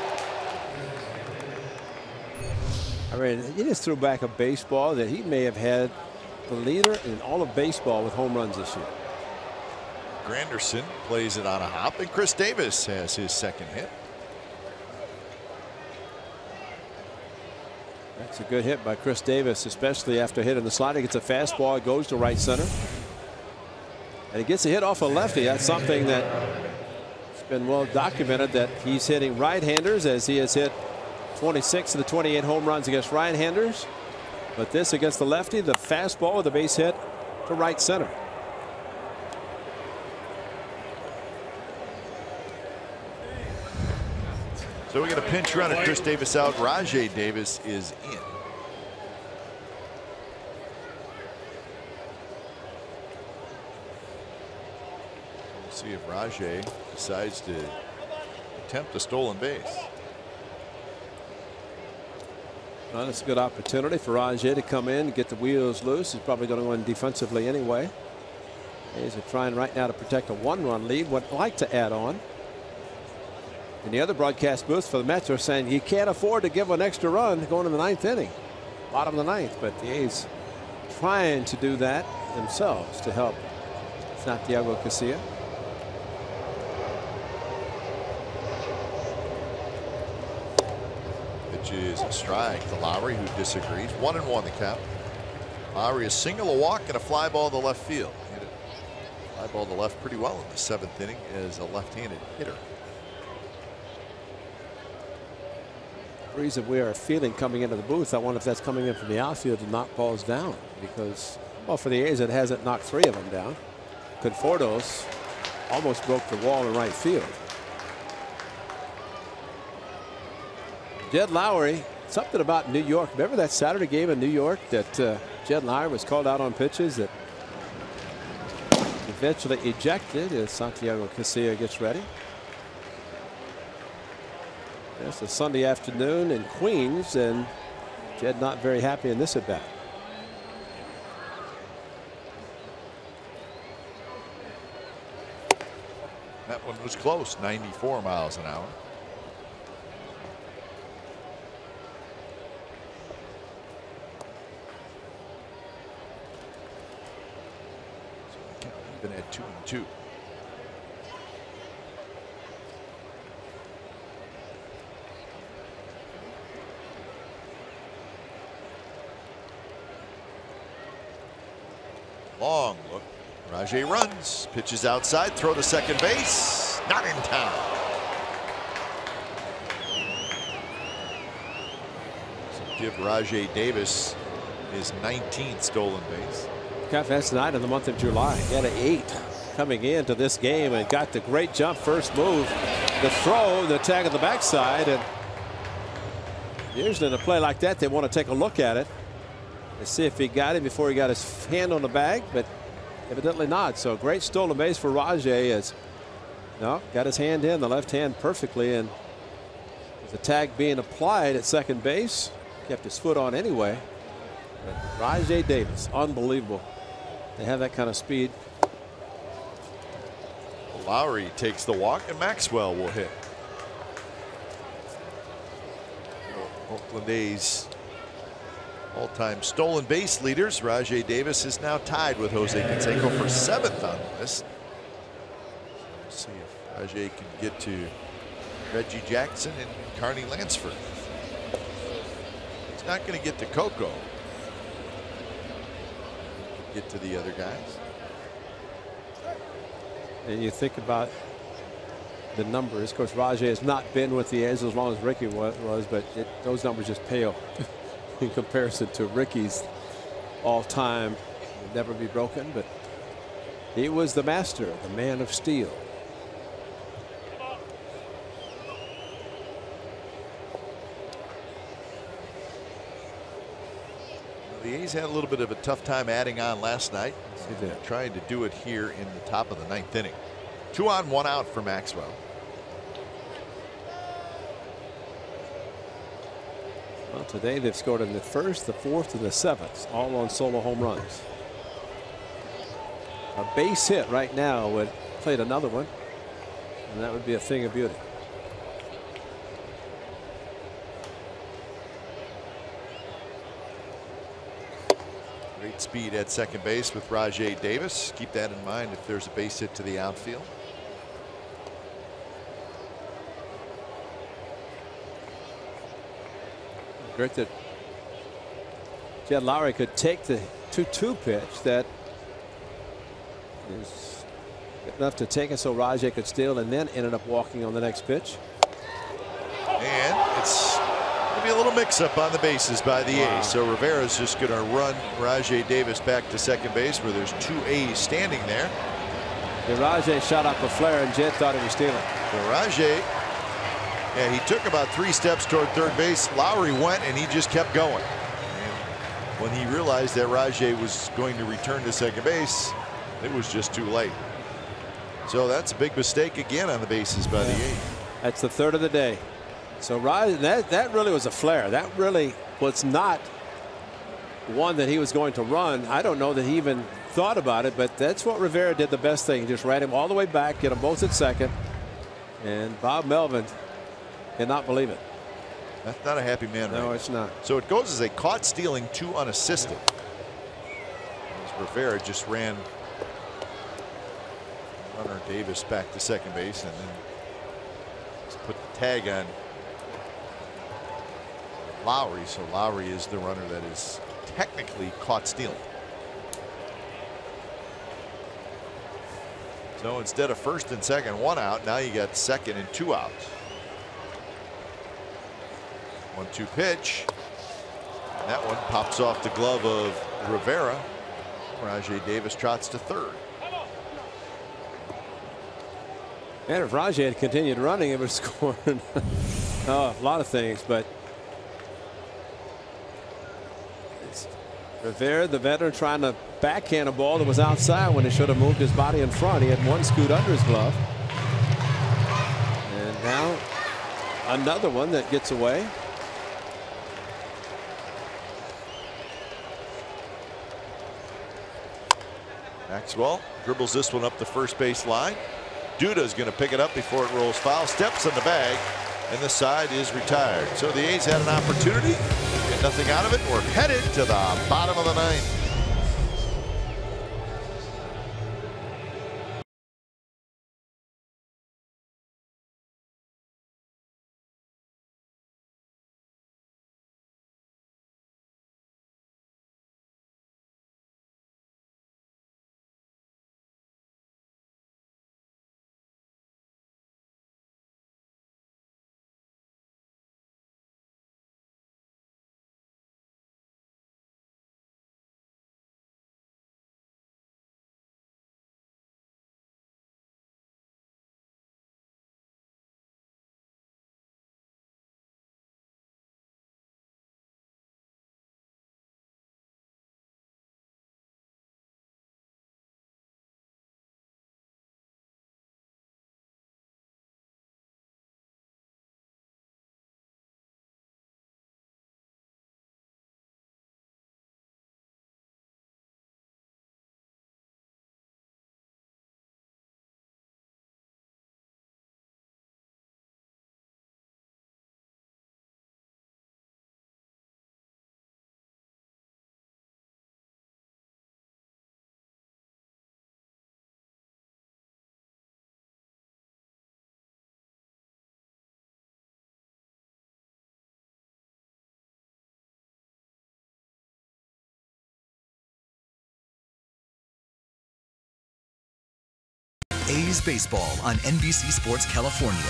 I mean, he just threw back a baseball that he may have had the leader in all of baseball with home runs this year. Granderson plays it on a hop, and Chris Davis has his 2nd hit. That's a good hit by Chris Davis, especially after hitting the slider. Gets a fastball, it goes to right center. And he gets a hit off a lefty. That's something that it's been well documented, that he's hitting right-handers, as he has hit 26 of the 28 home runs against right-handers. But this against the lefty, the fastball with a base hit to right center. So we get a pinch run at Chris Davis out. Rajay Davis is in. We'll see if Rajay decides to attempt a stolen base. Well, it's a good opportunity for Rajay to come in and get the wheels loose. He's probably going to win defensively anyway. A's are trying right now to protect a 1-run lead. Would like to add on. And the other broadcast booth for the Mets are saying you can't afford to give an extra run going in the 9th inning, bottom of the 9th. But the A's trying to do that themselves to help Santiago Casilla. Pitch is a strike to Lowry, who disagrees. 1-1 the count. Lowry a single, a walk, and a fly ball to left field. Hit it fly ball to left pretty well in the 7th inning as a left-handed hitter. The reason we are feeling coming into the booth, I wonder if that's coming in from the outfield to knock balls down, because, well, for the A's it hasn't knocked 3 of them down. Conforto's almost broke the wall in right field. Jed Lowry, something about New York. Remember that Saturday game in New York that Jed Lowry was called out on pitches that eventually ejected as Santiago Casilla gets ready. It's a Sunday afternoon in Queens, and Jed not very happy in this at bat. That one was close, 94 miles an hour. So even at 2-2. Long look. Rajai runs, pitches outside, throw to second base, not in time. So give Rajai Davis his 19th stolen base. Got fast tonight in the month of July. He had an 8 coming into this game and got the great jump first move. The throw, the tag on the backside, and usually in a play like that they want to take a look at it. Let's see if he got it before he got his hand on the bag, but evidently not. So great stolen base for Rajai as no, got his hand in the left hand perfectly, and the tag being applied at second base, kept his foot on anyway. But Rajai Davis, unbelievable. They have that kind of speed. Lowry takes the walk, and Maxwell will hit. Oakland A's all-time stolen base leaders. Rajai Davis is now tied with Jose Canseco for 7th on the list. Let's see if Rajai can get to Reggie Jackson and Carney Lansford. He's not going to get to Coco. Get to the other guys. And you think about the numbers. Of course, Rajai has not been with the A's as long as Ricky was, but those numbers just pale in comparison to Ricky's all-time. Will never be broken, but he was the master, the man of steel. The A's had a little bit of a tough time adding on last night. They did. Trying to do it here in the top of the 9th inning. 2 on, 1 out for Maxwell. Well, today they've scored in the 1st, the 4th, and the 7th, all on solo home runs. A base hit right now would play another one, and that would be a thing of beauty. Great speed at second base with Rajai Davis. Keep that in mind if there's a base hit to the outfield. Great that Jed Lowry could take the 2-2 pitch that is good enough to take it so Rajai could steal, and then ended up walking on the next pitch. And it's going to be a little mix-up on the bases by the A's. So Rivera's just going to run Rajai Davis back to second base where there's 2 A's standing there. And Rajai shot up a flare, and Jed thought he was stealing. Well, Rajai, yeah, he took about 3 steps toward third base. Lowry went, and he just kept going. And when he realized that Rajai was going to return to second base, it was just too late. So that's a big mistake again on the bases by the A's. That's the 3rd of the day. So that really was a flare. That really was not one that he was going to run. I don't know that he even thought about it, but that's what Rivera did the best thing. He just ran him all the way back, get them both at second. And Bob Melvin Cannot believe it. That's not a happy man. No, right it's not. So it goes as a caught stealing 2 unassisted. As Rivera just ran runner Davis back to second base and then just put the tag on Lowry. So Lowry is the runner that is technically caught stealing. So instead of first and second, 1 out, now you got second and 2 outs. 1-2 pitch. And that one pops off the glove of Rivera. Rajay Davis trots to third. And if Rajay had continued running, it would have scored a lot of things. But it's Rivera, the veteran, trying to backhand a ball that was outside when he should have moved his body in front. He had one scoot under his glove. And now another one that gets away. Maxwell dribbles this one up the first base line. Duda's going to pick it up before it rolls foul. Steps in the bag, and the side is retired. So the A's had an opportunity, get nothing out of it. We're headed to the bottom of the 9th. A's Baseball on NBC Sports California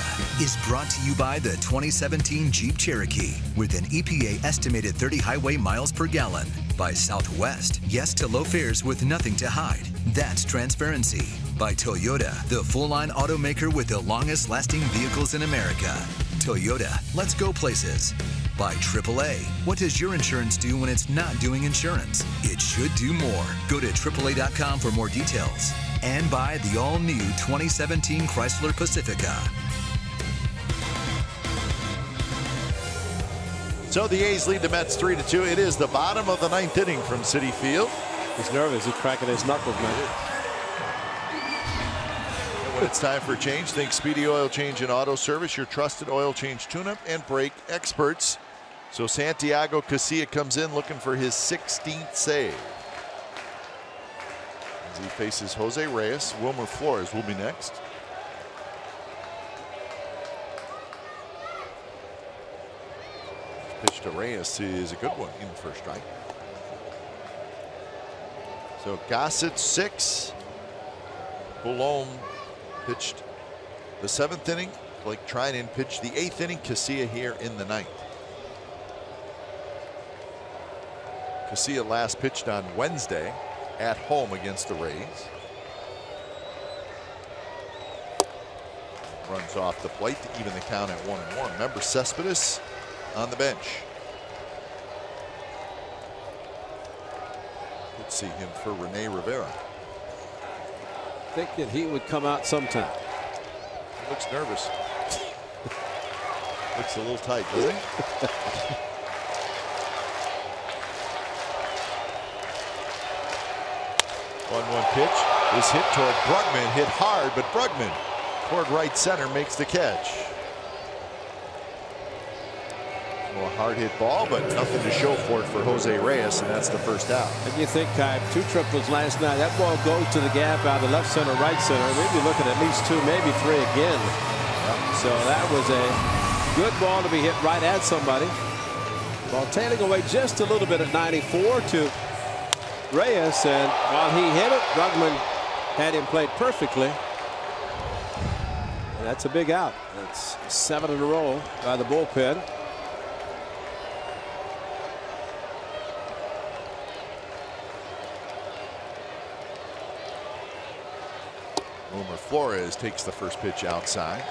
is brought to you by the 2017 Jeep Cherokee with an EPA estimated 30 highway miles per gallon. By Southwest, yes to low fares with nothing to hide. That's transparency. By Toyota, the full-line automaker with the longest lasting vehicles in America. Toyota, let's go places. By AAA, what does your insurance do when it's not doing insurance? It should do more. Go to AAA.com for more details. And by the all-new 2017 Chrysler Pacifica. So the A's lead the Mets 3-2. It is the bottom of the 9th inning from Citi Field. He's nervous. He's cracking his knuckles, man. When it's time for a change, think Speedy Oil Change and Auto Service, your trusted oil change tune-up and brake experts. So Santiago Casilla comes in looking for his 16th save. As he faces Jose Reyes. Wilmer Flores will be next. Pitch to Reyes is a good one in the first strike. So Gossett 6. Boulombe pitched the 7th inning. Blake Trinan pitched the 8th inning. Casilla here in the 9th. Casilla last pitched on Wednesday at home against the Rays. Runs off the plate to even the count at 1-1. Remember Cespedes on the bench. Let's see him for Rene Rivera. Think that he would come out sometime. He looks nervous. Looks a little tight, doesn't he? 1-1 pitch is hit toward Brugman. Hit hard, but Brugman toward right center makes the catch. Well, a hard hit ball, but nothing to show for it for Jose Reyes, and that's the first out. And you think, Kai, 2 triples last night. That ball goes to the gap out of left center, right center. We'd be looking at least 2, maybe 3 again. So that was a good ball to be hit right at somebody. Ball tailing away just a little bit at 94 to Reyes, and while he hit it, Brugman had him played perfectly. And that's a big out. That's 7 in a row by the bullpen. Wilmer Flores takes the first pitch outside.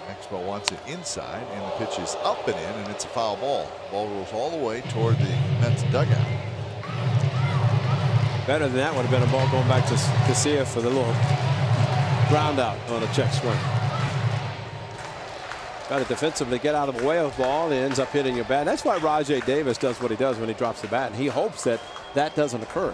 Maxwell wants it inside, and the pitch is up and in, and it's a foul ball. Ball rolls all the way toward the Mets dugout. Better than that would have been a ball going back to Casilla for the little ground out on a check swing. Got to defensively get out of the way of the ball. He ends up hitting your bat. That's why Rajay Davis does what he does when he drops the bat, and he hopes that that doesn't occur.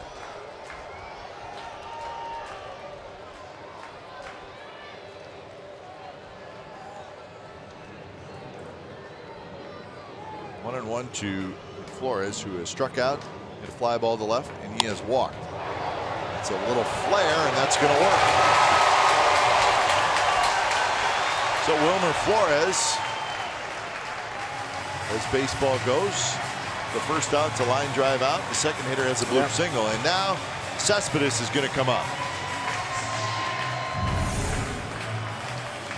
One and one to Flores, who has struck out, hit a fly ball to left, and he has walked. It's a little flare, and that's going to work. So Wilmer Flores, as baseball goes, the first out's a line drive out. The second hitter has a bloop single, and now Cespedes is going to come up.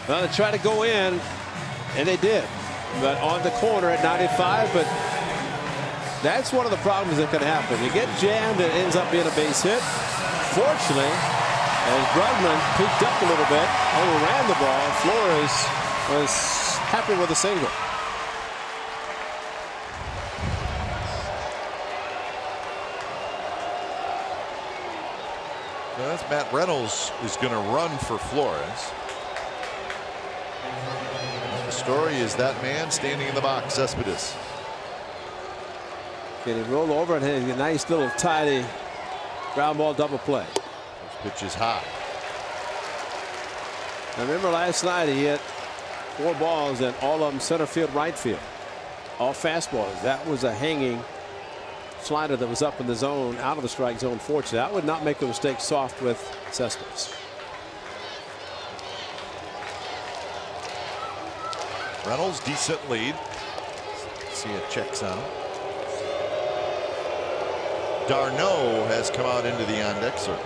Well, they tried to go in, and they did, but on the corner at 95. But that's one of the problems that can happen. You get jammed, and it ends up being a base hit. Fortunately, as Brugman peeked up a little bit, overran the ball, Flores was happy with a single. Now that's Matt Reynolds is going to run for Flores. The story is that man standing in the box, Cespedes. Can he roll over and hit a nice little tidy ground ball double play. This pitch is hot. I remember last night he hit 4 balls and all of them center field, right field. All fastballs. That was a hanging slider that was up in the zone, out of the strike zone. Fortunately, that would not make a mistake soft with Cespedes. Reynolds, decent lead. See a checks on him. Darno has come out into the on-deck circle.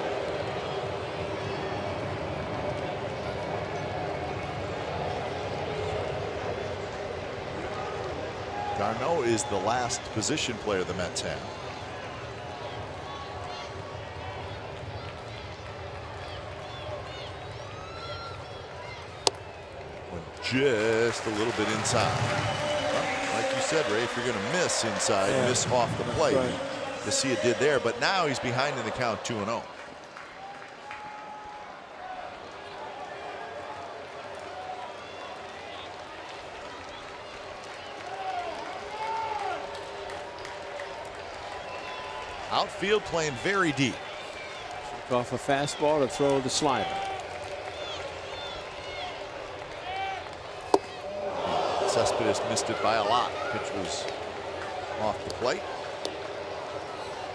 Darno is the last position player the Mets have. Just a little bit inside. Well, like you said, Ray, if you're going to miss inside, miss off the plate. Right. Casilla did there, but now he's behind in the count 2-0. Outfield playing very deep. Off a fastball to throw the slider. Cespedes missed it by a lot. Pitch was off the plate.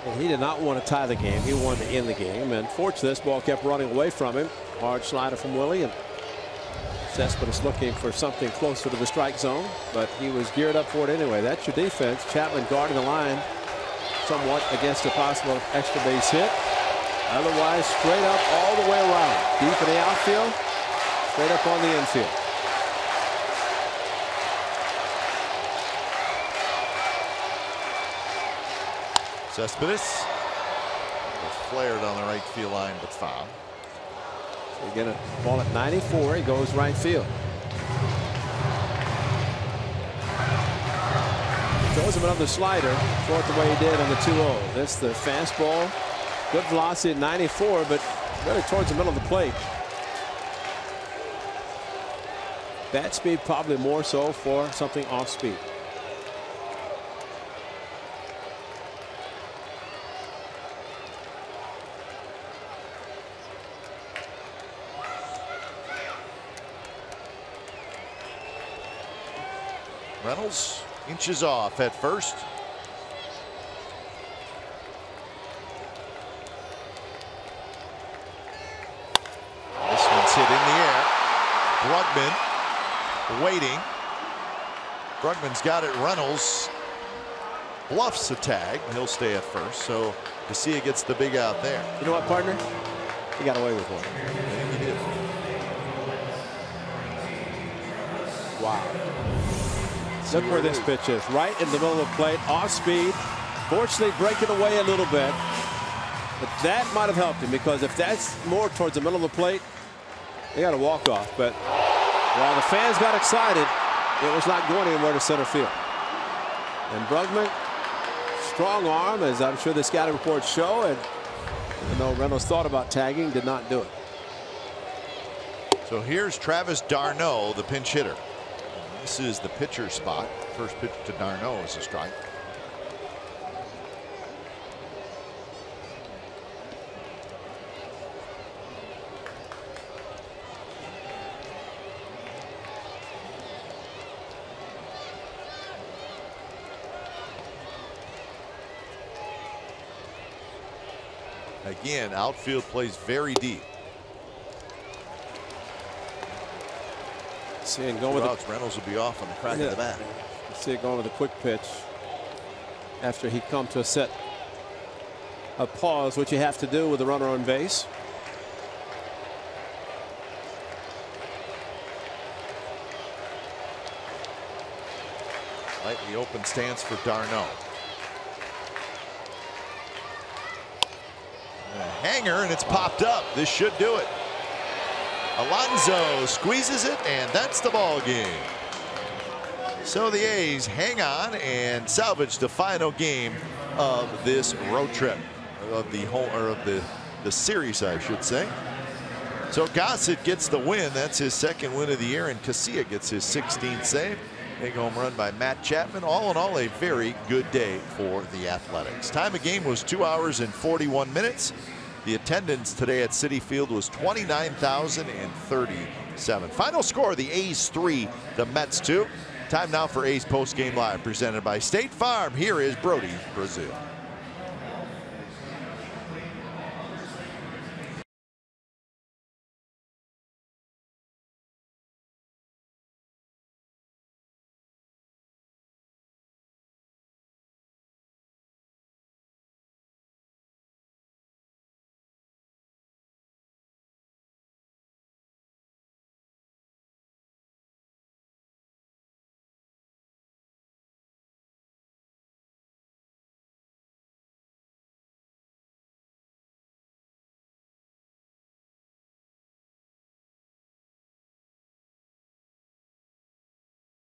And he did not want to tie the game. He wanted to end the game. And fortunately, this ball kept running away from him. Hard slider from Willie. And Cespedes looking for something closer to the strike zone. But he was geared up for it anyway. That's your defense. Chapman guarding the line somewhat against a possible extra base hit. Otherwise, straight up all the way around. Deep in the outfield. Straight up on the infield. Cespedes flared on the right field line, but foul. So you get a ball at 94. He goes right field. Throws him another slider. Throw it the way he did on the 2-0. That's the fastball. Good velocity at 94, but really towards the middle of the plate. Bat speed probably more so for something off speed. Reynolds inches off at first. This one's hit in the air. Brugman waiting. Brugman's got it. Reynolds bluffs a tag. He'll stay at first. So Casilla gets the big out there. You know what, partner? He got away with one. I think he did. Wow. Look where this pitch is. Right in the middle of the plate. Off speed. Fortunately breaking away a little bit. But that might have helped him, because if that's more towards the middle of the plate, they got a walk off. But while the fans got excited, it was not going anywhere to center field. And Brugman, strong arm, as I'm sure the scouting reports show, and even though Reynolds thought about tagging, did not do it. So here's Travis d'Arnaud, the pinch hitter. This is the pitcher spot. First pitch to d'Arnaud is a strike. Again, outfield plays very deep. See it going with Reynolds will be off on the crack of the bat. See it going with a quick pitch after he come to a set of pause, which you have to do with the runner on base. Lightly open stance for d'Arnaud. A hanger, and it's popped up. This should do it. Alonso squeezes it, and that's the ball game. So the A's hang on and salvage the final game of this road trip, of the home, or of the series, I should say. So Gossett gets the win. That's his second win of the year, and Casilla gets his 16th save. Big home run by Matt Chapman. All in all, a very good day for the Athletics. Time of game was 2 hours and 41 minutes. The attendance today at Citi Field was 29,037. Final score: the A's 3, the Mets 2. Time now for A's Post Game Live, presented by State Farm. Here is Brody Brazil.